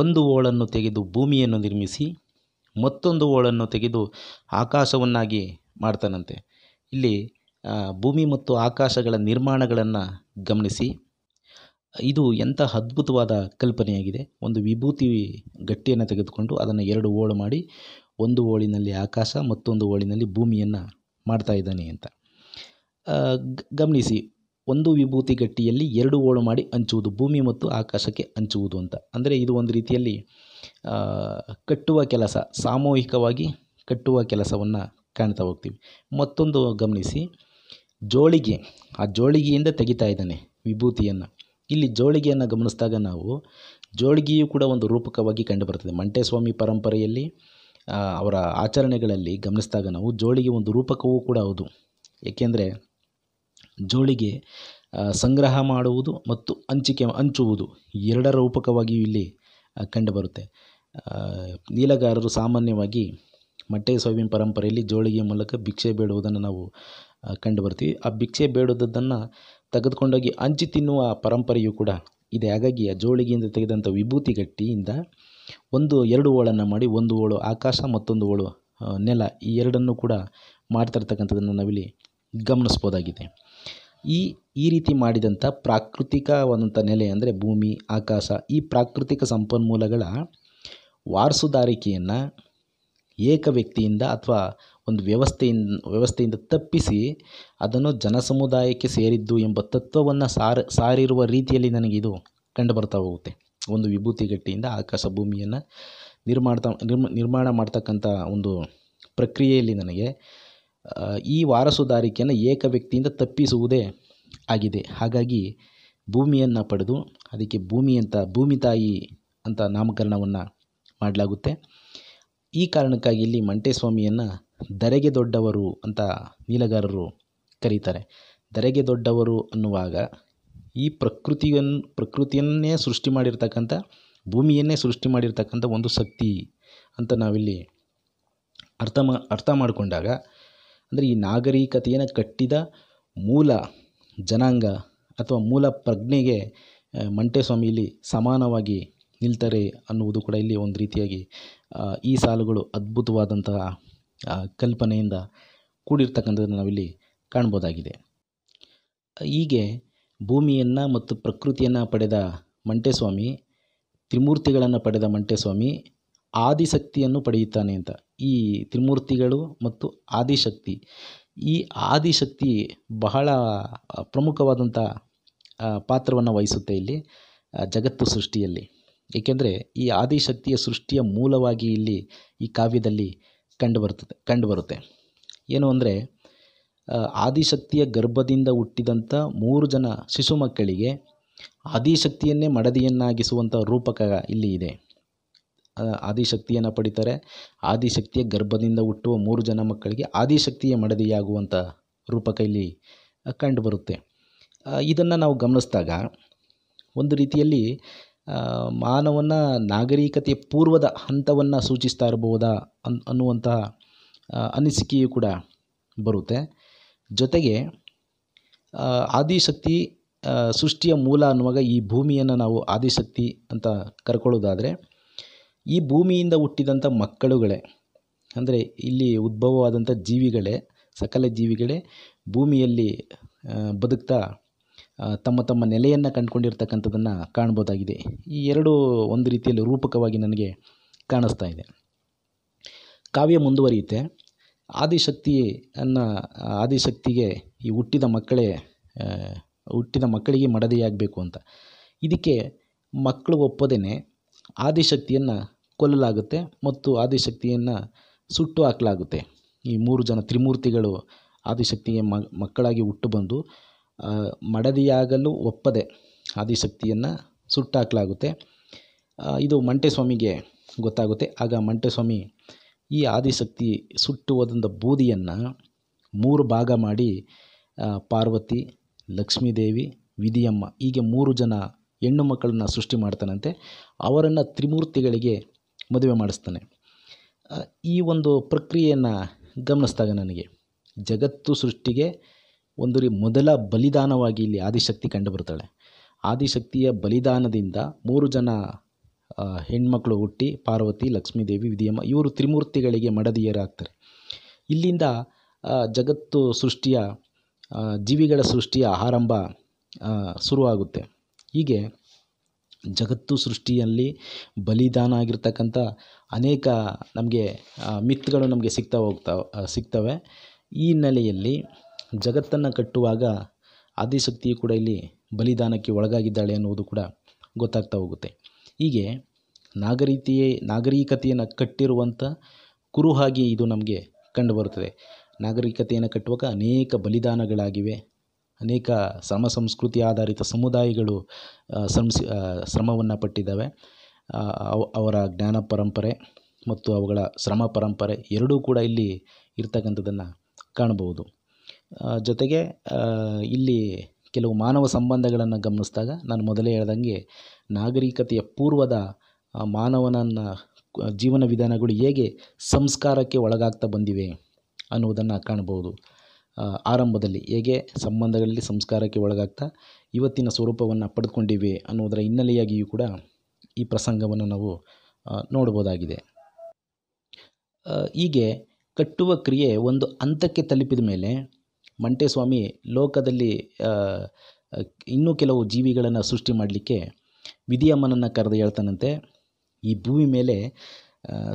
ಒಂದು ಓಳನ್ನು ತೆಗೆದು ಭೂಮಿಯನ್ನು ನಿರ್ಮಿಸಿ ಮತ್ತೊಂದು ಓಳನ್ನು ತೆಗೆದು ಆಕಾಶವನ್ನಾಗಿ ಮಾಡ್ತಾನಂತೆ. ಇಲ್ಲಿ ಭೂಮಿ ಮತ್ತು ಆಕಾಶಗಳ ನಿರ್ಮಾಣಗಳನ್ನು ಗಮನಿಸಿ. ಇದು ಎಂಥ ಅದ್ಭುತವಾದ ಕಲ್ಪನೆಯಾಗಿದೆ. ಒಂದು ವಿಭೂತಿ ಗಟ್ಟಿಯನ್ನು ತೆಗೆದುಕೊಂಡು ಅದನ್ನು 2 ಓಳು ಮಾಡಿ ಒಂದು ಓಳಿನಲ್ಲಿ ಆಕಾಶ ಮತ್ತೊಂದು ಓಳಿನಲ್ಲಿ ಭೂಮಿಯನ್ನು ಮಾಡ್ತಾ ಇದ್ದಾನೆ ಅಂತ ಗಮನಿಸಿ. ಒಂದು ವಿಭೂತಿ ಗಟ್ಟಿಯಲ್ಲಿ 2 ಓಳು ಮಾಡಿ ಹಂಚುವುದು, ಭೂಮಿ ಮತ್ತು ಆಕಾಶಕ್ಕೆ ಹಂಚುವುದು ಅಂತ. ಅಂದರೆ ಇದು ಒಂದು ರೀತಿಯಲ್ಲಿ ಕಟ್ಟುವ ಕೆಲಸ, ಸಾಮೂಹಿಕವಾಗಿ ಕಟ್ಟುವ ಕೆಲಸವನ್ನು ಕಾಣ್ತಾ ಹೋಗ್ತೀವಿ. ಮತ್ತೊಂದು ಗಮನಿಸಿ, ಜೋಳಿಗೆ, ಆ ಜೋಳಿಗೆಯಿಂದ ತೆಗಿತಾ ಇದ್ದಾನೆ ವಿಭೂತಿಯನ್ನು. ಇಲ್ಲಿ ಜೋಳಿಗೆಯನ್ನು ಗಮನಿಸಿದಾಗ ನಾವು ಜೋಳಿಗೆಯೂ ಕೂಡ ಒಂದು ರೂಪಕವಾಗಿ ಕಂಡುಬರ್ತದೆ. ಮಂಟೇಸ್ವಾಮಿ ಪರಂಪರೆಯಲ್ಲಿ ಅವರ ಆಚರಣೆಗಳಲ್ಲಿ ಗಮನಿಸಿದಾಗ ನಾವು ಜೋಳಿಗೆ ಒಂದು ರೂಪಕವೂ ಕೂಡ ಹೌದು. ಏಕೆಂದರೆ ಜೋಳಿಗೆ ಸಂಗ್ರಹ ಮಾಡುವುದು ಮತ್ತು ಹಂಚುವುದು ಎರಡರ ರೂಪಕವಾಗಿಯೂ ಇಲ್ಲಿ ಕಂಡುಬರುತ್ತೆ. ನೀಲಗಾರರು ಸಾಮಾನ್ಯವಾಗಿ ಮಂಟೇಸ್ವಾಮಿ ಪರಂಪರೆಯಲ್ಲಿ ಜೋಳಿಗೆಯ ಮೂಲಕ ಭಿಕ್ಷೆ ಬೇಡುವುದನ್ನು ನಾವು ಕಂಡುಬರ್ತೀವಿ. ಆ ಭಿಕ್ಷೆ ಬೇಡುವುದನ್ನು ತೆಗೆದುಕೊಂಡೋಗಿ ಹಂಚಿ ತಿನ್ನುವ ಪರಂಪರೆಯೂ ಕೂಡ ಇದೆ. ಹಾಗಾಗಿ ಆ ಜೋಳಿಗೆಯಿಂದ ತೆಗೆದಂಥ ವಿಭೂತಿ ಗಟ್ಟಿಯಿಂದ 2 ಓಳನ್ನು ಮಾಡಿ, ಒಂದು ಓಳು ಆಕಾಶ ಮತ್ತೊಂದು ಓಳು ನೆಲ, ಈ ಎರಡನ್ನೂ ಕೂಡ ಮಾಡ್ತಿರ್ತಕ್ಕಂಥದ್ದನ್ನು ನಾವಿಲ್ಲಿ ಗಮನಿಸ್ಬೋದಾಗಿದೆ. ಈ ರೀತಿ ಮಾಡಿದಂಥ ಪ್ರಾಕೃತಿಕವಾದಂಥ ನೆಲೆ ಅಂದರೆ ಭೂಮಿ, ಆಕಾಶ, ಈ ಪ್ರಾಕೃತಿಕ ಸಂಪನ್ಮೂಲಗಳ ವಾರಸುದಾರಿಕೆಯನ್ನು ಏಕ ವ್ಯಕ್ತಿಯಿಂದ ಅಥವಾ ಒಂದು ವ್ಯವಸ್ಥೆಯಿಂದ ತಪ್ಪಿಸಿ ಅದನ್ನು ಜನಸಮುದಾಯಕ್ಕೆ ಸೇರಿದ್ದು ಎಂಬ ತತ್ವವನ್ನು ಸಾರಿರುವ ರೀತಿಯಲ್ಲಿ ನನಗಿದು ಕಂಡು ಬರ್ತಾ ಹೋಗುತ್ತೆ. ಒಂದು ವಿಭೂತಿ ಗಟ್ಟಿಯಿಂದ ಆಕಾಶ ಭೂಮಿಯನ್ನು ನಿರ್ಮಾಣ ಮಾಡ್ತಕ್ಕಂಥ ಒಂದು ಪ್ರಕ್ರಿಯೆಯಲ್ಲಿ ನನಗೆ ಈ ವಾರಸುದಾರಿಕೆಯನ್ನು ಏಕ ವ್ಯಕ್ತಿಯಿಂದ ತಪ್ಪಿಸುವುದೇ ಆಗಿದೆ. ಹಾಗಾಗಿ ಭೂಮಿಯನ್ನು ಪಡೆದು ಅದಕ್ಕೆ ಭೂಮಿ ತಾಯಿ ಅಂತ ನಾಮಕರಣವನ್ನು ಮಾಡಲಾಗುತ್ತೆ. ಈ ಕಾರಣಕ್ಕಾಗಿ ಇಲ್ಲಿ ಮಂಟೇಸ್ವಾಮಿಯನ್ನು ಧರೆಗೆ ದೊಡ್ಡವರು ಅಂತ ನೀಲಗಾರರು ಕರೀತಾರೆ. ಧರೆಗೆ ದೊಡ್ಡವರು ಅನ್ನುವಾಗ ಈ ಪ್ರಕೃತಿಯನ್ನೇ ಸೃಷ್ಟಿ ಮಾಡಿರ್ತಕ್ಕಂಥ, ಭೂಮಿಯನ್ನೇ ಸೃಷ್ಟಿ ಮಾಡಿರ್ತಕ್ಕಂಥ ಒಂದು ಶಕ್ತಿ ಅಂತ ನಾವಿಲ್ಲಿ ಅರ್ಥ ಮಾಡಿಕೊಂಡಾಗ, ಅಂದರೆ ಈ ನಾಗರಿಕತೆಯನ್ನು ಕಟ್ಟಿದ ಮೂಲ ಜನಾಂಗ ಅಥವಾ ಮೂಲ ಪ್ರಜ್ಞೆಗೆ ಮಂಟೇಸ್ವಾಮಿ ಇಲ್ಲಿ ಸಮಾನವಾಗಿ ನಿಲ್ತಾರೆ ಅನ್ನುವುದು ಕೂಡ ಇಲ್ಲಿ ಒಂದು ರೀತಿಯಾಗಿ ಈ ಸಾಲುಗಳು ಅದ್ಭುತವಾದಂತಹ ಕಲ್ಪನೆಯಿಂದ ಕೂಡಿರ್ತಕ್ಕಂಥದ್ದನ್ನು ನಾವಿಲ್ಲಿ ಕಾಣ್ಬೋದಾಗಿದೆ. ಹೀಗೆ ಭೂಮಿಯನ್ನು ಮತ್ತು ಪ್ರಕೃತಿಯನ್ನು ಪಡೆದ ಮಂಟೇಸ್ವಾಮಿ, ತ್ರಿಮೂರ್ತಿಗಳನ್ನು ಪಡೆದ ಮಂಟೇಸ್ವಾಮಿ ಆದಿಶಕ್ತಿಯನ್ನು ಪಡೆಯುತ್ತಾನೆ ಅಂತ. ಈ ತ್ರಿಮೂರ್ತಿಗಳು ಮತ್ತು ಆದಿಶಕ್ತಿ, ಈ ಆದಿಶಕ್ತಿ ಬಹಳ ಪ್ರಮುಖವಾದಂಥ ಪಾತ್ರವನ್ನು ವಹಿಸುತ್ತೆ ಇಲ್ಲಿ ಜಗತ್ತು ಸೃಷ್ಟಿಯಲ್ಲಿ. ಏಕೆಂದರೆ ಈ ಆದಿಶಕ್ತಿಯ ಸೃಷ್ಟಿಯ ಮೂಲವಾಗಿ ಇಲ್ಲಿ ಈ ಕಾವ್ಯದಲ್ಲಿ ಕಂಡುಬರುತ್ತೆ. ಏನು ಅಂದರೆ, ಆದಿಶಕ್ತಿಯ ಗರ್ಭದಿಂದ ಹುಟ್ಟಿದಂಥ 3 ಜನ ಶಿಶು ಮಕ್ಕಳಿಗೆ ಆದಿಶಕ್ತಿಯನ್ನೇ ಮಡದಿಯನ್ನಾಗಿಸುವಂಥ ರೂಪಕ ಇಲ್ಲಿ ಇದೆ. ಆದಿಶಕ್ತಿಯನ್ನು ಪಡಿತಾರೆ. ಆದಿಶಕ್ತಿಯ ಗರ್ಭದಿಂದ ಹುಟ್ಟುವ 3 ಜನ ಮಕ್ಕಳಿಗೆ ಆದಿಶಕ್ತಿಯ ಮಡದಿಯಾಗುವಂಥ ರೂಪಕ ಇಲ್ಲಿ ಕಂಡುಬರುತ್ತೆ. ಇದನ್ನು ನಾವು ಗಮನಿಸಿದಾಗ ಒಂದು ರೀತಿಯಲ್ಲಿ ಮಾನವನ ನಾಗರಿಕತೆಯ ಪೂರ್ವದ ಹಂತವನ್ನು ಸೂಚಿಸ್ತಾ ಇರಬಹುದಾ ಅನ್ನುವಂತಹ ಅನಿಸಿಕೆಯೂ ಕೂಡ ಬರುತ್ತೆ. ಜೊತೆಗೆ ಆದಿಶಕ್ತಿ ಸೃಷ್ಟಿಯ ಮೂಲ ಅನ್ನುವಾಗ ಈ ಭೂಮಿಯನ್ನು ನಾವು ಆದಿಶಕ್ತಿ ಅಂತ ಕರ್ಕೊಳ್ಳೋದಾದರೆ, ಈ ಭೂಮಿಯಿಂದ ಹುಟ್ಟಿದಂಥ ಮಕ್ಕಳುಗಳೇ, ಅಂದರೆ ಇಲ್ಲಿ ಉದ್ಭವವಾದಂಥ ಜೀವಿಗಳೇ, ಸಕಲ ಜೀವಿಗಳೇ ಭೂಮಿಯಲ್ಲಿ ಬದುಕ್ತಾ ತಮ್ಮ ತಮ್ಮ ನೆಲೆಯನ್ನು ಕಂಡುಕೊಂಡಿರ್ತಕ್ಕಂಥದ್ದನ್ನು ಕಾಣ್ಬೋದಾಗಿದೆ. ಈ ಎರಡೂ ಒಂದು ರೀತಿಯಲ್ಲಿ ರೂಪಕವಾಗಿ ನನಗೆ ಕಾಣಿಸ್ತಾ ಇದೆ. ಕಾವ್ಯ ಮುಂದುವರಿಯುತ್ತೆ. ಆದಿಶಕ್ತಿಗೆ ಈ ಹುಟ್ಟಿದ ಮಕ್ಕಳಿಗೆ ಮಡದಿಯಾಗಬೇಕು ಅಂತ. ಇದಕ್ಕೆ ಮಕ್ಕಳು ಒಪ್ಪದೇನೆ ಆದಿಶಕ್ತಿಯನ್ನು ಕೊಲ್ಲಲಾಗುತ್ತೆ ಮತ್ತು ಆದಿಶಕ್ತಿಯನ್ನು ಸುಟ್ಟು ಹಾಕಲಾಗುತ್ತೆ. ಈ 3 ಜನ ತ್ರಿಮೂರ್ತಿಗಳು ಆದಿಶಕ್ತಿಗೆ ಮಕ್ಕಳಾಗಿ ಹುಟ್ಟು ಬಂದು ಮಡದಿಯಾಗಲು ಒಪ್ಪದೆ ಆದಿಶಕ್ತಿಯನ್ನು ಸುಟ್ಟಾಕಲಾಗುತ್ತೆ. ಇದು ಮಂಟೇಸ್ವಾಮಿಗೆ ಗೊತ್ತಾಗುತ್ತೆ. ಆಗ ಮಂಟೇಸ್ವಾಮಿ ಈ ಆದಿಶಕ್ತಿ ಸುಟ್ಟು ಹೋದಂಥ ಬೂದಿಯನ್ನು 3 ಭಾಗ ಮಾಡಿ ಪಾರ್ವತಿ, ಲಕ್ಷ್ಮೀದೇವಿ, ವಿಧಿಯಮ್ಮ ಹೀಗೆ 3 ಜನ ಹೆಣ್ಣು ಮಕ್ಕಳನ್ನು ಸೃಷ್ಟಿ ಮಾಡ್ತಾನಂತೆ. ಅವರನ್ನು ತ್ರಿಮೂರ್ತಿಗಳಿಗೆ ಮದುವೆ ಮಾಡಿಸ್ತಾನೆ. ಈ ಒಂದು ಪ್ರಕ್ರಿಯೆಯನ್ನು ಗಮನಿಸಿದಾಗ ನನಗೆ ಜಗತ್ತು ಸೃಷ್ಟಿಗೆ ಒಂದು ಮೊದಲ ಬಲಿದಾನವಾಗಿ ಇಲ್ಲಿ ಆದಿಶಕ್ತಿ ಕಂಡುಬರ್ತಾಳೆ. ಆದಿಶಕ್ತಿಯ ಬಲಿದಾನದಿಂದ 3 ಜನ ಹೆಣ್ಮಕ್ಳು ಹುಟ್ಟಿ ಪಾರ್ವತಿ, ಲಕ್ಷ್ಮೀದೇವಿ, ವಿಧಿಯಮ್ಮ ಇವರು ತ್ರಿಮೂರ್ತಿಗಳಿಗೆ ಮಡದಿಯರಾಗ್ತಾರೆ. ಇಲ್ಲಿಂದ ಜಗತ್ತು ಸೃಷ್ಟಿಯ ಜೀವಿಗಳ ಸೃಷ್ಟಿಯ ಆರಂಭ ಶುರುವಾಗುತ್ತೆ. ಹೀಗೆ ಜಗತ್ತು ಸೃಷ್ಟಿಯಲ್ಲಿ ಬಲಿದಾನ ಆಗಿರ್ತಕ್ಕಂಥ ಅನೇಕ ನಮಗೆ ಮಿತ್ಗಳು ನಮಗೆ ಸಿಗ್ತವೆ. ಈ ಹಿನ್ನೆಲೆಯಲ್ಲಿ ಜಗತ್ತನ್ನು ಕಟ್ಟುವಾಗ ಆದಿಶಕ್ತಿಯು ಕೂಡ ಇಲ್ಲಿ ಬಲಿದಾನಕ್ಕೆ ಒಳಗಾಗಿದ್ದಾಳೆ ಅನ್ನುವುದು ಕೂಡ ಗೊತ್ತಾಗ್ತಾ ಹೋಗುತ್ತೆ. ಹೀಗೆ ನಾಗರಿಕತೆಯನ್ನು ಕಟ್ಟಿರುವಂಥ ಕುರುಹಾಗಿ ಇದು ನಮಗೆ ಕಂಡುಬರುತ್ತದೆ. ನಾಗರಿಕತೆಯನ್ನು ಕಟ್ಟುವಾಗ ಅನೇಕ ಬಲಿದಾನಗಳಾಗಿವೆ. ಅನೇಕ ಸಂಸ್ಕೃತಿ ಆಧಾರಿತ ಸಮುದಾಯಗಳು ಶ್ರಮವನ್ನು ಪಟ್ಟಿದ್ದಾವೆ. ಅವರ ಜ್ಞಾನ ಪರಂಪರೆ ಮತ್ತು ಅವುಗಳ ಶ್ರಮ ಪರಂಪರೆ ಎರಡೂ ಕೂಡ ಇಲ್ಲಿ ಇರ್ತಕ್ಕಂಥದ್ದನ್ನು ಕಾಣಬಹುದು. ಜೊತೆಗೆ ಇಲ್ಲಿ ಕೆಲವು ಮಾನವ ಸಂಬಂಧಗಳನ್ನು ಗಮನಿಸಿದಾಗ ನಾನು ಮೊದಲೇ ಹೇಳ್ದಂಗೆ ನಾಗರಿಕತೆಯ ಪೂರ್ವದ ಮಾನವನನ್ನು ಜೀವನ ವಿಧಾನಗಳು ಹೇಗೆ ಸಂಸ್ಕಾರಕ್ಕೆ ಒಳಗಾಗ್ತಾ ಬಂದಿವೆ ಅನ್ನುವುದನ್ನು ಕಾಣಬಹುದು. ಆರಂಭದಲ್ಲಿ ಹೇಗೆ ಸಂಬಂಧಗಳಲ್ಲಿ ಸಂಸ್ಕಾರಕ್ಕೆ ಒಳಗಾಗ್ತಾ ಇವತ್ತಿನ ಸ್ವರೂಪವನ್ನು ಪಡೆದುಕೊಂಡಿವೆ ಅನ್ನೋದರ ಹಿನ್ನೆಲೆಯಾಗಿಯೂ ಕೂಡ ಈ ಪ್ರಸಂಗವನ್ನು ನಾವು ನೋಡ್ಬೋದಾಗಿದೆ. ಹೀಗೆ ಕಟ್ಟುವ ಕ್ರಿಯೆ ಒಂದು ಹಂತಕ್ಕೆ ತಲುಪಿದ ಮೇಲೆ ಮಂಟೇಸ್ವಾಮಿ ಲೋಕದಲ್ಲಿ ಇನ್ನೂ ಕೆಲವು ಜೀವಿಗಳನ್ನು ಸೃಷ್ಟಿ ಮಾಡಲಿಕ್ಕೆ ವಿಧಿಯಮ್ಮನನ್ನು ಕರೆದು ಹೇಳ್ತಾನಂತೆ. ಈ ಭೂಮಿ ಮೇಲೆ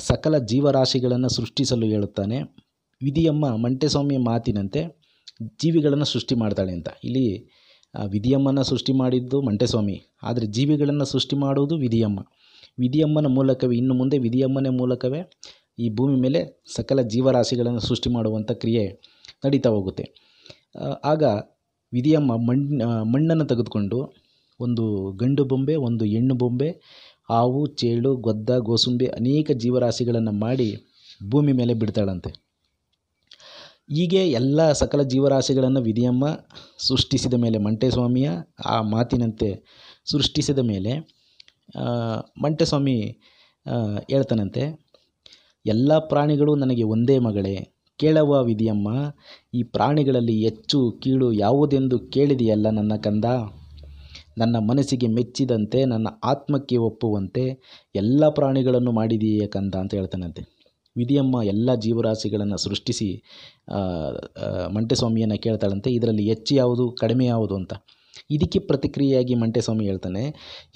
ಸಕಲ ಜೀವರಾಶಿಗಳನ್ನು ಸೃಷ್ಟಿಸಲು ಹೇಳುತ್ತಾನೆ. ವಿಧಿಯಮ್ಮ ಮಂಟೇಸ್ವಾಮಿಯ ಮಾತಿನಂತೆ ಜೀವಿಗಳನ್ನು ಸೃಷ್ಟಿ ಮಾಡ್ತಾಳೆ ಅಂತ. ಇಲ್ಲಿ ವಿಧಿಯಮ್ಮನ ಸೃಷ್ಟಿ ಮಾಡಿದ್ದು ಮಂಟೇಸ್ವಾಮಿ, ಆದರೆ ಜೀವಿಗಳನ್ನು ಸೃಷ್ಟಿ ಮಾಡುವುದು ವಿಧಿಯಮ್ಮನ ಮೂಲಕವೇ, ಇನ್ನು ಮುಂದೆ ವಿಧಿಯಮ್ಮನ ಮೂಲಕವೇ ಈ ಭೂಮಿ ಮೇಲೆ ಸಕಲ ಜೀವರಾಶಿಗಳನ್ನು ಸೃಷ್ಟಿ ಮಾಡುವಂಥ ಕ್ರಿಯೆ ನಡೀತಾ ಹೋಗುತ್ತೆ. ಆಗ ವಿಧಿಯಮ್ಮ ಮಣ್ಣನ್ನು ತೆಗೆದುಕೊಂಡು ಒಂದು ಗಂಡು ಬೊಂಬೆ, ಒಂದು ಹೆಣ್ಣು ಬೊಂಬೆ, ಹಾವು, ಚೇಳು, ಗೊದ್ದ, ಗೋಸುಂಬೆ ಅನೇಕ ಜೀವರಾಶಿಗಳನ್ನು ಮಾಡಿ ಭೂಮಿ ಮೇಲೆ ಬಿಡ್ತಾಳಂತೆ. ಹೀಗೆ ಎಲ್ಲ ಸಕಲ ಜೀವರಾಶಿಗಳನ್ನು ವಿಧಿಯಮ್ಮ ಸೃಷ್ಟಿಸಿದ ಮೇಲೆ, ಮಂಟೇಸ್ವಾಮಿಯ ಆ ಮಾತಿನಂತೆ ಸೃಷ್ಟಿಸಿದ ಮೇಲೆ ಮಂಟೇಸ್ವಾಮಿ ಹೇಳ್ತಾನಂತೆ, ಎಲ್ಲ ಪ್ರಾಣಿಗಳು ನನಗೆ ಒಂದೇ ಮಗಳೇ, ಕೇಳವ್ವ ವಿಧಿಯಮ್ಮ, ಈ ಪ್ರಾಣಿಗಳಲ್ಲಿ ಹೆಚ್ಚು ಕೀಳು ಯಾವುದೆಂದು ಕೇಳಿದೆಯಲ್ಲ ನನ್ನ ಕಂದ. ನನ್ನ ಮನಸ್ಸಿಗೆ ಮೆಚ್ಚಿದಂತೆ, ನನ್ನ ಆತ್ಮಕ್ಕೆ ಒಪ್ಪುವಂತೆ ಎಲ್ಲ ಪ್ರಾಣಿಗಳನ್ನು ಮಾಡಿದೆಯೇ ಕಂದ ಅಂತ ಹೇಳ್ತಾನಂತೆ. ವಿಧಿಯಮ್ಮ ಎಲ್ಲ ಜೀವರಾಶಿಗಳನ್ನು ಸೃಷ್ಟಿಸಿ ಮಂಟೇಸ್ವಾಮಿಯನ್ನು ಕೇಳ್ತಾಳಂತೆ, ಇದರಲ್ಲಿ ಹೆಚ್ಚು ಯಾವುದು ಕಡಿಮೆ ಯಾವುದು ಅಂತ. ಇದಕ್ಕೆ ಪ್ರತಿಕ್ರಿಯೆಯಾಗಿ ಮಂಟೇಸ್ವಾಮಿ ಹೇಳ್ತಾನೆ,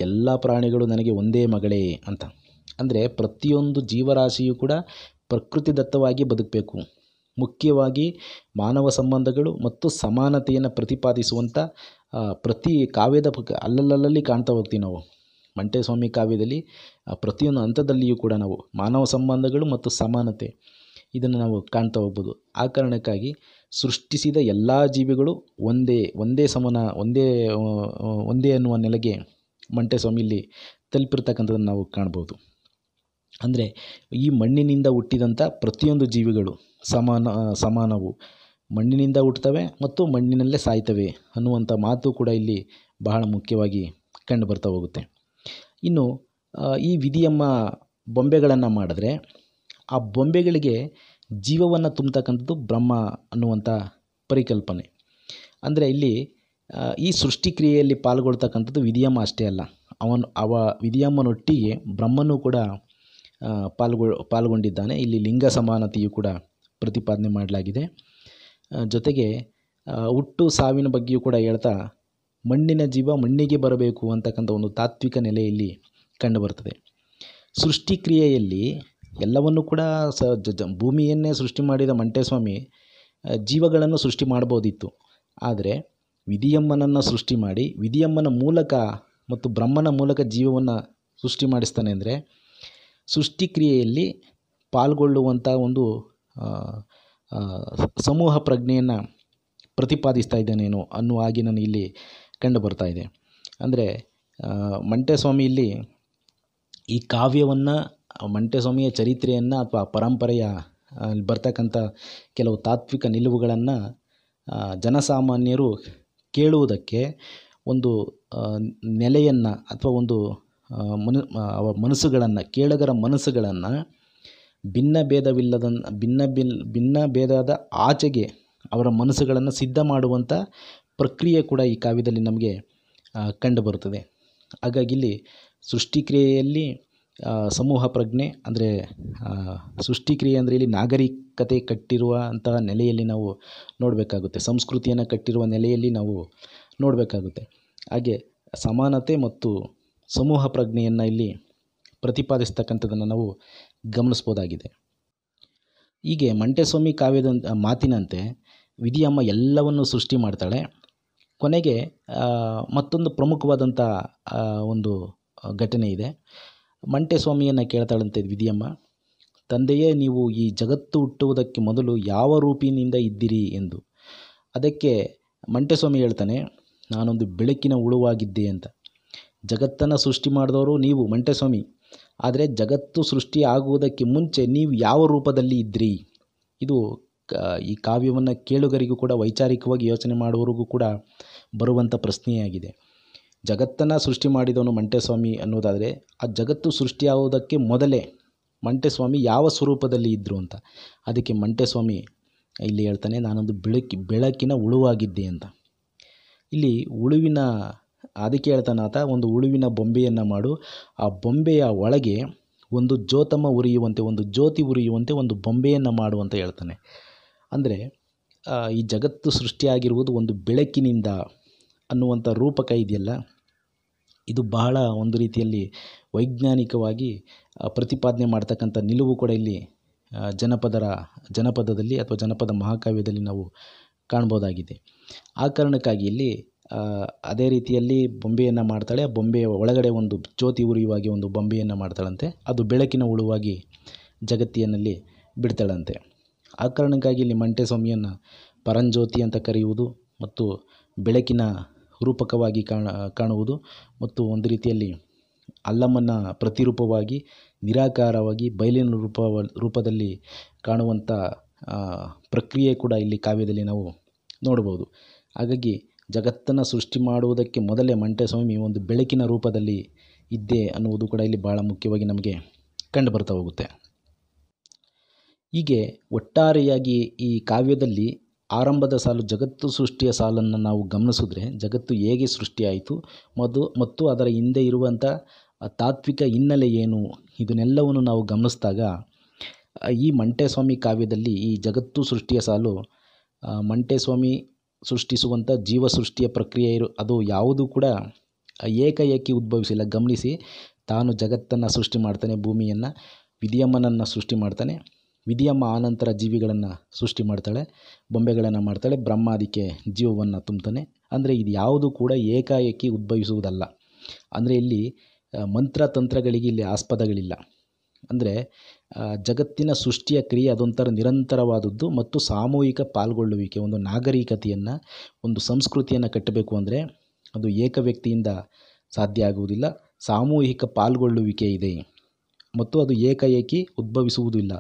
ಎಲ್ಲ ಪ್ರಾಣಿಗಳು ನನಗೆ ಒಂದೇ ಮಗಳೇ ಅಂತ. ಅಂದರೆ ಪ್ರತಿಯೊಂದು ಜೀವರಾಶಿಯೂ ಕೂಡ ಪ್ರಕೃತಿದತ್ತವಾಗಿ ಬದುಕಬೇಕು. ಮುಖ್ಯವಾಗಿ ಮಾನವ ಸಂಬಂಧಗಳು ಮತ್ತು ಸಮಾನತೆಯನ್ನು ಪ್ರತಿಪಾದಿಸುವಂಥ ಪ್ರತಿ ಕಾವ್ಯದ ಅಲ್ಲಲ್ಲಿ ಕಾಣ್ತಾ ಹೋಗ್ತೀವಿ ನಾವು. ಮಂಟೇಸ್ವಾಮಿ ಕಾವ್ಯದಲ್ಲಿ ಪ್ರತಿಯೊಂದು ಹಂತದಲ್ಲಿಯೂ ಕೂಡ ನಾವು ಮಾನವ ಸಂಬಂಧಗಳು ಮತ್ತು ಸಮಾನತೆ ಇದನ್ನು ನಾವು ಕಾಣ್ತಾ ಹೋಗ್ಬೋದು. ಆ ಕಾರಣಕ್ಕಾಗಿ ಸೃಷ್ಟಿಸಿದ ಎಲ್ಲ ಜೀವಿಗಳು ಒಂದೇ ಸಮನ, ಒಂದೇ ಅನ್ನುವ ನೆಲೆಗೆ ಮಂಟೇಸ್ವಾಮಿ ಇಲ್ಲಿ ತಲುಪಿರ್ತಕ್ಕಂಥದ್ದನ್ನು ನಾವು ಕಾಣ್ಬೋದು. ಅಂದರೆ ಈ ಮಣ್ಣಿನಿಂದ ಹುಟ್ಟಿದಂಥ ಪ್ರತಿಯೊಂದು ಜೀವಿಗಳು ಸಮಾನವು, ಮಣ್ಣಿನಿಂದ ಹುಟ್ಟುತ್ತವೆ ಮತ್ತು ಮಣ್ಣಿನಲ್ಲೇ ಸಾಯ್ತವೆ ಅನ್ನುವಂಥ ಮಾತು ಕೂಡ ಇಲ್ಲಿ ಬಹಳ ಮುಖ್ಯವಾಗಿ ಕಂಡು ಬರ್ತಾ ಹೋಗುತ್ತೆ. ಇನ್ನು ಈ ವಿಧಿಯಮ್ಮ ಬೊಂಬೆಗಳನ್ನು ಮಾಡಿದ್ರೆ ಆ ಬೊಂಬೆಗಳಿಗೆ ಜೀವವನ್ನು ತುಂಬತಕ್ಕಂಥದ್ದು ಬ್ರಹ್ಮ ಅನ್ನುವಂಥ ಪರಿಕಲ್ಪನೆ. ಅಂದರೆ ಇಲ್ಲಿ ಈ ಸೃಷ್ಟಿ ಕ್ರಿಯೆಯಲ್ಲಿ ಪಾಲ್ಗೊಳ್ತಕ್ಕಂಥದ್ದು ವಿಧಿಯಮ್ಮ ಅಷ್ಟೇ ಅಲ್ಲ, ವಿಧಿಯಮ್ಮನೊಟ್ಟಿಗೆ ಬ್ರಹ್ಮನೂ ಕೂಡ ಪಾಲ್ಗೊಂಡಿದ್ದಾನೆ. ಇಲ್ಲಿ ಲಿಂಗ ಸಮಾನತೆಯು ಕೂಡ ಪ್ರತಿಪಾದನೆ ಮಾಡಲಾಗಿದೆ. ಜೊತೆಗೆ ಹುಟ್ಟು ಸಾವಿನ ಬಗ್ಗೆಯೂ ಕೂಡ ಹೇಳ್ತಾ ಮಣ್ಣಿನ ಜೀವ ಮಣ್ಣಿಗೆ ಬರಬೇಕು ಅಂತಕ್ಕಂಥ ಒಂದು ತಾತ್ವಿಕ ನೆಲೆಯಲ್ಲಿ ಕಂಡುಬರ್ತದೆ. ಸೃಷ್ಟಿಕ್ರಿಯೆಯಲ್ಲಿ ಎಲ್ಲವನ್ನೂ ಕೂಡ ಭೂಮಿಯನ್ನೇ ಸೃಷ್ಟಿ ಮಾಡಿದ ಮಂಟೇಸ್ವಾಮಿ ಜೀವಗಳನ್ನು ಸೃಷ್ಟಿ ಮಾಡ್ಬೋದಿತ್ತು. ಆದರೆ ವಿಧಿಯಮ್ಮನನ್ನು ಸೃಷ್ಟಿ ಮಾಡಿ ವಿಧಿಯಮ್ಮನ ಮೂಲಕ ಮತ್ತು ಬ್ರಹ್ಮನ ಮೂಲಕ ಜೀವವನ್ನು ಸೃಷ್ಟಿ ಮಾಡಿಸ್ತಾನೆ. ಅಂದರೆ ಸೃಷ್ಟಿಕ್ರಿಯೆಯಲ್ಲಿ ಪಾಲ್ಗೊಳ್ಳುವಂಥ ಒಂದು ಸಮೂಹ ಪ್ರಜ್ಞೆಯನ್ನು ಪ್ರತಿಪಾದಿಸ್ತಾ ಇದ್ದಾನೇನೋ ಅನ್ನುವ ಹಾಗೆ ನನಗೆ ಇಲ್ಲಿ ಕಂಡು ಬರ್ತಾ ಇದೆ. ಅಂದರೆ ಮಂಟೇಸ್ವಾಮಿ ಇಲ್ಲಿ ಈ ಕಾವ್ಯವನ್ನು, ಮಂಟೇಸ್ವಾಮಿಯ ಚರಿತ್ರೆಯನ್ನು ಅಥವಾ ಪರಂಪರೆಯ ಬರ್ತಕ್ಕಂಥ ಕೆಲವು ತಾತ್ವಿಕ ನಿಲುವುಗಳನ್ನು ಜನಸಾಮಾನ್ಯರು ಕೇಳುವುದಕ್ಕೆ ಒಂದು ನೆಲೆಯನ್ನು ಅಥವಾ ಒಂದು ಮನಸ್ಸುಗಳನ್ನು, ಕೇಳುಗರ ಮನಸ್ಸುಗಳನ್ನು ಭಿನ್ನ ಭೇದದ ಆಚೆಗೆ ಅವರ ಮನಸ್ಸುಗಳನ್ನು ಸಿದ್ಧ ಮಾಡುವಂಥ ಪ್ರಕ್ರಿಯೆ ಕೂಡ ಈ ಕಾವ್ಯದಲ್ಲಿ ನಮಗೆ ಕಂಡುಬರುತ್ತದೆ. ಹಾಗಾಗಿ ಇಲ್ಲಿ ಸೃಷ್ಟಿಕ್ರಿಯೆಯಲ್ಲಿ ಸಮೂಹ ಪ್ರಜ್ಞೆ ಅಂದರೆ ಸೃಷ್ಟಿಕ್ರಿಯೆ ಅಂದರೆ ಇಲ್ಲಿ ನಾಗರಿಕತೆ ಕಟ್ಟಿರುವಂತಹ ನೆಲೆಯಲ್ಲಿ ನಾವು ನೋಡಬೇಕಾಗುತ್ತೆ, ಸಂಸ್ಕೃತಿಯನ್ನು ಕಟ್ಟಿರುವ ನೆಲೆಯಲ್ಲಿ ನಾವು ನೋಡಬೇಕಾಗುತ್ತೆ. ಹಾಗೆ ಸಮಾನತೆ ಮತ್ತು ಸಮೂಹ ಪ್ರಜ್ಞೆಯನ್ನು ಇಲ್ಲಿ ಪ್ರತಿಪಾದಿಸ್ತಕ್ಕಂಥದ್ದನ್ನು ನಾವು ಗಮನಿಸ್ಬೋದಾಗಿದೆ. ಹೀಗೆ ಮಂಟೇಸ್ವಾಮಿ ಕಾವ್ಯದ ಮಾತಿನಂತೆ ವಿಧಿಯಮ್ಮ ಎಲ್ಲವನ್ನು ಸೃಷ್ಟಿ ಮಾಡ್ತಾಳೆ. ಕೊನೆಗೆ ಮತ್ತೊಂದು ಪ್ರಮುಖವಾದಂಥ ಒಂದು ಘಟನೆ ಇದೆ. ಮಂಟೇಸ್ವಾಮಿಯನ್ನು ಕೇಳ್ತಾಳಂತೆ ವಿಧಿಯಮ್ಮ, ತಂದೆಯೇ, ನೀವು ಈ ಜಗತ್ತು ಹುಟ್ಟುವುದಕ್ಕೆ ಮೊದಲು ಯಾವ ರೂಪಿನಿಂದ ಇದ್ದಿರಿ ಎಂದು. ಅದಕ್ಕೆ ಮಂಟೇಸ್ವಾಮಿ ಹೇಳ್ತಾನೆ, ನಾನೊಂದು ಬೆಳಕಿನ ಹುಳುವಾಗಿದ್ದೆ ಅಂತ. ಜಗತ್ತನ್ನು ಸೃಷ್ಟಿ ಮಾಡಿದವರು ನೀವು ಮಂಟೇಸ್ವಾಮಿ, ಆದರೆ ಜಗತ್ತು ಸೃಷ್ಟಿ ಆಗುವುದಕ್ಕೆ ಮುಂಚೆ ನೀವು ಯಾವ ರೂಪದಲ್ಲಿ ಇದ್ದಿರಿ? ಇದು ಈ ಕಾವ್ಯವನ್ನು ಕೇಳುಗರಿಗೂ ಕೂಡ ವೈಚಾರಿಕವಾಗಿ ಯೋಚನೆ ಮಾಡುವವರಿಗೂ ಕೂಡ ಬರುವಂಥ ಪ್ರಶ್ನೆಯಾಗಿದೆ. ಜಗತ್ತನ್ನು ಸೃಷ್ಟಿ ಮಾಡಿದವನು ಮಂಟೇಸ್ವಾಮಿ ಅನ್ನೋದಾದರೆ, ಆ ಜಗತ್ತು ಸೃಷ್ಟಿಯಾಗುವುದಕ್ಕೆ ಮೊದಲೇ ಮಂಟೇಸ್ವಾಮಿ ಯಾವ ಸ್ವರೂಪದಲ್ಲಿ ಇದ್ದರು ಅಂತ. ಅದಕ್ಕೆ ಮಂಟೇಸ್ವಾಮಿ ಇಲ್ಲಿ ಹೇಳ್ತಾನೆ, ನಾನೊಂದು ಬೆಳಕಿನ ಹುಳುವಾಗಿದ್ದೆ ಅಂತ. ಇಲ್ಲಿ ಅದಕ್ಕೆ ಹೇಳ್ತಾನೆ ಆತ, ಒಂದು ಹುಳುವಿನ ಬೊಂಬೆಯನ್ನು ಮಾಡು, ಆ ಬೊಂಬೆಯ ಒಳಗೆ ಒಂದು ಜ್ಯೋತಿ ಉರಿಯುವಂತೆ ಒಂದು ಬೊಂಬೆಯನ್ನು ಮಾಡು ಅಂತ ಹೇಳ್ತಾನೆ. ಅಂದರೆ ಈ ಜಗತ್ತು ಸೃಷ್ಟಿಯಾಗಿರುವುದು ಒಂದು ಬೆಳಕಿನಿಂದ ಅನ್ನುವಂಥ ರೂಪಕ ಇದೆಯಲ್ಲ, ಇದು ಬಹಳ ಒಂದು ರೀತಿಯಲ್ಲಿ ವೈಜ್ಞಾನಿಕವಾಗಿ ಪ್ರತಿಪಾದನೆ ಮಾಡ್ತಕ್ಕಂಥ ನಿಲುವು ಕೂಡ ಇಲ್ಲಿ ಜನಪದದಲ್ಲಿ ಅಥವಾ ಜನಪದ ಮಹಾಕಾವ್ಯದಲ್ಲಿ ನಾವು ಕಾಣ್ಬೋದಾಗಿದೆ. ಆ ಕಾರಣಕ್ಕಾಗಿ ಇಲ್ಲಿ ಅದೇ ರೀತಿಯಲ್ಲಿ ಬೊಂಬೆಯನ್ನು ಮಾಡ್ತಾಳೆ. ಆ ಬೊಂಬೆಯ ಒಳಗಡೆ ಒಂದು ಜ್ಯೋತಿ ಉರಿಯುವಾಗೆ ಒಂದು ಬೊಂಬೆಯನ್ನು ಮಾಡ್ತಾಳಂತೆ. ಅದು ಬೆಳಕಿನ ಹುಳುವಾಗಿ ಜಗತ್ತಿನಲ್ಲಿ ಬಿಡ್ತಾಳಂತೆ. ಆ ಕಾರಣಕ್ಕಾಗಿ ಇಲ್ಲಿ ಮಂಟೇಸ್ವಾಮಿಯನ್ನು ಪರಂಜ್ಯೋತಿ ಅಂತ ಕರೆಯುವುದು ಮತ್ತು ಬೆಳಕಿನ ರೂಪಕವಾಗಿ ಕಾಣುವುದು ಮತ್ತು ಒಂದು ರೀತಿಯಲ್ಲಿ ಅಲ್ಲಮ್ಮನ ಪ್ರತಿರೂಪವಾಗಿ ನಿರಾಕಾರವಾಗಿ ಬಯಲಿನ ರೂಪದಲ್ಲಿ ಕಾಣುವಂಥ ಪ್ರಕ್ರಿಯೆ ಕೂಡ ಇಲ್ಲಿ ಕಾವ್ಯದಲ್ಲಿ ನಾವು ನೋಡ್ಬೋದು. ಹಾಗಾಗಿ ಜಗತ್ತನ್ನು ಸೃಷ್ಟಿ ಮಾಡುವುದಕ್ಕೆ ಮೊದಲೇ ಮಂಟೇಸ್ವಾಮಿ ಒಂದು ಬೆಳಕಿನ ರೂಪದಲ್ಲಿ ಇದ್ದೆ ಅನ್ನುವುದು ಕೂಡ ಇಲ್ಲಿ ಭಾಳ ಮುಖ್ಯವಾಗಿ ನಮಗೆ ಕಂಡು ಬರ್ತಾ ಹೋಗುತ್ತೆ. ಹೀಗೆ ಒಟ್ಟಾರೆಯಾಗಿ ಈ ಕಾವ್ಯದಲ್ಲಿ ಆರಂಭದ ಸಾಲು ಜಗತ್ತು ಸೃಷ್ಟಿಯ ಸಾಲನ್ನು ನಾವು ಗಮನಿಸಿದ್ರೆ, ಜಗತ್ತು ಹೇಗೆ ಸೃಷ್ಟಿಯಾಯಿತು ಮತ್ತು ಅದರ ಹಿಂದೆ ಇರುವಂಥ ತಾತ್ವಿಕ ಹಿನ್ನೆಲೆ ಏನು, ಇದನ್ನೆಲ್ಲವನ್ನು ನಾವು ಗಮನಿಸಿದಾಗ ಈ ಮಂಟೇಸ್ವಾಮಿ ಕಾವ್ಯದಲ್ಲಿ ಈ ಜಗತ್ತು ಸೃಷ್ಟಿಯ ಸಾಲು ಮಂಟೇಸ್ವಾಮಿ ಸೃಷ್ಟಿಸುವಂಥ ಜೀವ ಸೃಷ್ಟಿಯ ಪ್ರಕ್ರಿಯೆ ಅದು ಯಾವುದೂ ಕೂಡ ಏಕಾಏಕಿ ಉದ್ಭವಿಸಿಲ್ಲ. ಗಮನಿಸಿ, ತಾನು ಜಗತ್ತನ್ನು ಸೃಷ್ಟಿ ಮಾಡ್ತಾನೆ, ಭೂಮಿಯನ್ನು, ವಿಧಿಯಮ್ಮನನ್ನು ಸೃಷ್ಟಿ ಮಾಡ್ತಾನೆ. ವಿಧಿಯಮ್ಮ ಆನಂತರ ಜೀವಿಗಳನ್ನು ಸೃಷ್ಟಿ ಮಾಡ್ತಾಳೆ, ಬೊಂಬೆಗಳನ್ನು ಮಾಡ್ತಾಳೆ, ಬ್ರಹ್ಮ ಅದಕ್ಕೆ ಜೀವವನ್ನು ತುಂಬ್ತಾನೆ. ಅಂದರೆ ಇದು ಯಾವುದು ಕೂಡ ಏಕಾಏಕಿ ಉದ್ಭವಿಸುವುದಲ್ಲ. ಅಂದರೆ ಇಲ್ಲಿ ಮಂತ್ರತಂತ್ರಗಳಿಗೆ ಇಲ್ಲಿ ಆಸ್ಪದಗಳಿಲ್ಲ. ಅಂದರೆ ಜಗತ್ತಿನ ಸೃಷ್ಟಿಯ ಕ್ರಿಯೆ ಅದೊಂಥರ ನಿರಂತರವಾದದ್ದು ಮತ್ತು ಸಾಮೂಹಿಕ ಪಾಲ್ಗೊಳ್ಳುವಿಕೆ, ಒಂದು ನಾಗರಿಕತೆಯನ್ನು, ಒಂದು ಸಂಸ್ಕೃತಿಯನ್ನು ಕಟ್ಟಬೇಕು ಅಂದರೆ ಅದು ಏಕ ವ್ಯಕ್ತಿಯಿಂದ ಸಾಧ್ಯ ಆಗುವುದಿಲ್ಲ. ಸಾಮೂಹಿಕ ಪಾಲ್ಗೊಳ್ಳುವಿಕೆ ಇದೆ ಮತ್ತು ಅದು ಏಕಾಏಕಿ ಉದ್ಭವಿಸುವುದಿಲ್ಲ.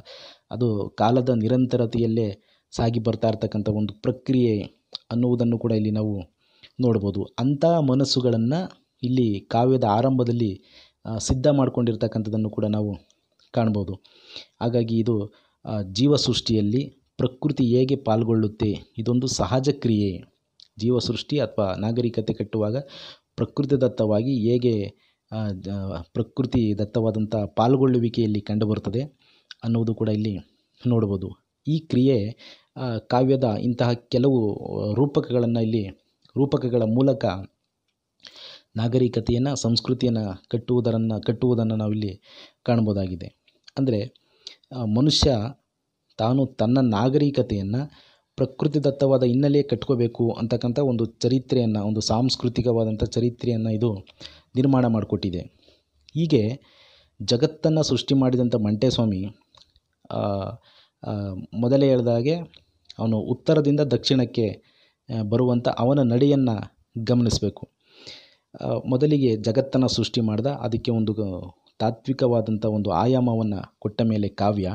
ಅದು ಕಾಲದ ನಿರಂತರತೆಯಲ್ಲೇ ಸಾಗಿ ಬರ್ತಾ ಇರ್ತಕ್ಕಂಥ ಒಂದು ಪ್ರಕ್ರಿಯೆ ಅನ್ನುವುದನ್ನು ಕೂಡ ಇಲ್ಲಿ ನಾವು ನೋಡ್ಬೋದು. ಅಂಥ ಮನಸ್ಸುಗಳನ್ನು ಇಲ್ಲಿ ಕಾವ್ಯದ ಆರಂಭದಲ್ಲಿ ಸಿದ್ಧ ಮಾಡಿಕೊಂಡಿರ್ತಕ್ಕಂಥದ್ದನ್ನು ಕೂಡ ನಾವು ಕಾಣ್ಬೋದು. ಹಾಗಾಗಿ ಇದು ಜೀವ ಸೃಷ್ಟಿಯಲ್ಲಿ ಪ್ರಕೃತಿ ಹೇಗೆ ಪಾಲ್ಗೊಳ್ಳುತ್ತೆ, ಇದೊಂದು ಸಹಜ ಕ್ರಿಯೆ. ಜೀವ ಸೃಷ್ಟಿ ಅಥವಾ ನಾಗರಿಕತೆ ಕಟ್ಟುವಾಗ ಪ್ರಕೃತಿದತ್ತವಾಗಿ ಹೇಗೆ ಪ್ರಕೃತಿ ದತ್ತವಾದಂಥ ಪಾಲ್ಗೊಳ್ಳುವಿಕೆಯಲ್ಲಿ ಕಂಡುಬರುತ್ತದೆ ಅನ್ನುವುದು ಕೂಡ ಇಲ್ಲಿ ನೋಡ್ಬೋದು. ಈ ಕ್ರಿಯೆ ಕಾವ್ಯದ ಇಂತಹ ಕೆಲವು ರೂಪಕಗಳ ಮೂಲಕ ನಾಗರಿಕತೆಯನ್ನು, ಸಂಸ್ಕೃತಿಯನ್ನು ಕಟ್ಟುವುದನ್ನು ನಾವಿಲ್ಲಿ ಕಾಣ್ಬೋದಾಗಿದೆ. ಅಂದರೆ ಮನುಷ್ಯ ತಾನು ತನ್ನ ನಾಗರಿಕತೆಯನ್ನು ಪ್ರಕೃತಿದತ್ತವಾದ ಹಿನ್ನೆಲೆಯೇ ಕಟ್ಕೋಬೇಕು ಅಂತಕ್ಕಂಥ ಒಂದು ಚರಿತ್ರೆಯನ್ನು, ಒಂದು ಸಾಂಸ್ಕೃತಿಕವಾದಂಥ ಚರಿತ್ರೆಯನ್ನು ಇದು ನಿರ್ಮಾಣ ಮಾಡಿಕೊಟ್ಟಿದೆ. ಹೀಗೆ ಜಗತ್ತನ್ನು ಸೃಷ್ಟಿ ಮಾಡಿದಂಥ ಮಂಟೇಸ್ವಾಮಿ ಮೊದಲೇ ಹೇಳಿದ ಹಾಗೆ ಅವನು ಉತ್ತರದಿಂದ ದಕ್ಷಿಣಕ್ಕೆ ಬರುವಂಥ ಅವನ ನಡೆಯನ್ನು ಗಮನಿಸಬೇಕು. ಮೊದಲಿಗೆ ಜಗತ್ತನ್ನು ಸೃಷ್ಟಿ ಮಾಡ್ದ, ಅದಕ್ಕೆ ಒಂದು ತಾತ್ವಿಕವಾದಂಥ ಒಂದು ಆಯಾಮವನ್ನು ಕೊಟ್ಟ ಮೇಲೆ ಕಾವ್ಯ,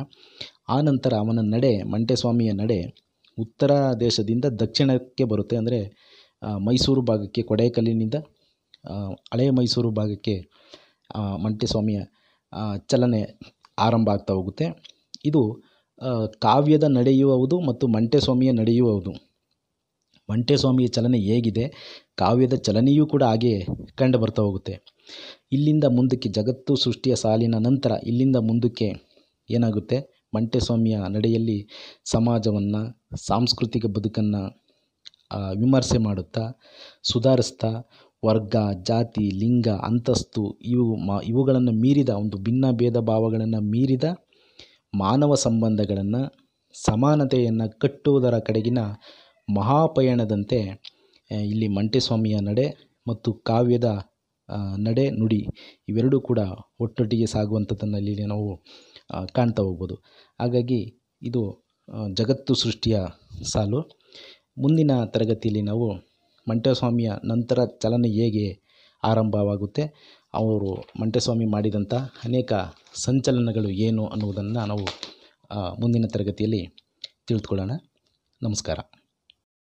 ಆನಂತರ ಅವನ ನಡೆ, ಮಂಟೇಸ್ವಾಮಿಯ ನಡೆ ಉತ್ತರ ದೇಶದಿಂದ ದಕ್ಷಿಣಕ್ಕೆ ಬರುತ್ತೆ. ಅಂದರೆ ಮೈಸೂರು ಭಾಗಕ್ಕೆ, ಕೊಡೈಕಲ್ಲಿನಿಂದ ಹಳೆಯ ಮೈಸೂರು ಭಾಗಕ್ಕೆ ಮಂಟೇಸ್ವಾಮಿಯ ಚಲನೆ ಆರಂಭ ಆಗ್ತಾ ಹೋಗುತ್ತೆ. ಇದು ಕಾವ್ಯದ ನಡೆಯೂ ಹೌದು ಮತ್ತು ಮಂಟೇಸ್ವಾಮಿಯ ನಡೆಯೂ ಹೌದು. ಮಂಟೇಸ್ವಾಮಿಯ ಚಲನೆ ಹೇಗಿದೆ, ಕಾವ್ಯದ ಚಲನೆಯೂ ಕೂಡ ಹಾಗೆ ಕಂಡು ಬರ್ತಾ ಹೋಗುತ್ತೆ. ಇಲ್ಲಿಂದ ಮುಂದಕ್ಕೆ ಜಗತ್ತು ಸೃಷ್ಟಿಯ ಸಾಲಿನ ನಂತರ ಇಲ್ಲಿಂದ ಮುಂದಕ್ಕೆ ಏನಾಗುತ್ತೆ, ಮಂಟೇಸ್ವಾಮಿಯ ನಡೆಯಲ್ಲಿ ಸಮಾಜವನ್ನು, ಸಾಂಸ್ಕೃತಿಕ ಬದುಕನ್ನು ವಿಮರ್ಶೆ ಮಾಡುತ್ತಾ, ಸುಧಾರಿಸ್ತಾ, ವರ್ಗ, ಜಾತಿ, ಲಿಂಗ, ಅಂತಸ್ತು ಇವುಗಳನ್ನು ಮೀರಿದ, ಒಂದು ಭಿನ್ನ ಭೇದ ಭಾವಗಳನ್ನು ಮೀರಿದ ಮಾನವ ಸಂಬಂಧಗಳನ್ನು, ಸಮಾನತೆಯನ್ನು ಕಟ್ಟುವುದರ ಕಡೆಗಿನ ಮಹಾಪಯಣದಂತೆ ಇಲ್ಲಿ ಮಂಟೇಸ್ವಾಮಿಯ ನಡೆ ಮತ್ತು ಕಾವ್ಯದ ನಡೆ, ನುಡಿ ಇವೆರಡೂ ಕೂಡ ಒಟ್ಟೊಟ್ಟಿಗೆ ಸಾಗುವಂಥದ್ದನ್ನು ಇಲ್ಲಿ ನಾವು ಕಾಣ್ತಾ ಹೋಗ್ಬೋದು. ಹಾಗಾಗಿ ಇದು ಜಗತ್ತು ಸೃಷ್ಟಿಯ ಸಾಲು. ಮುಂದಿನ ತರಗತಿಯಲ್ಲಿ ನಾವು ಮಂಟೇಸ್ವಾಮಿಯ ನಂತರ ಚಲನೆ ಹೇಗೆ ಆರಂಭವಾಗುತ್ತೆ, ಅವರು ಮಂಟೇಸ್ವಾಮಿ ಮಾಡಿದಂಥ ಅನೇಕ ಸಂಚಲನಗಳು ಏನು ಅನ್ನುವುದನ್ನು ನಾವು ಮುಂದಿನ ತರಗತಿಯಲ್ಲಿ ತಿಳಿದುಕೊಳ್ಳೋಣ. ನಮಸ್ಕಾರ.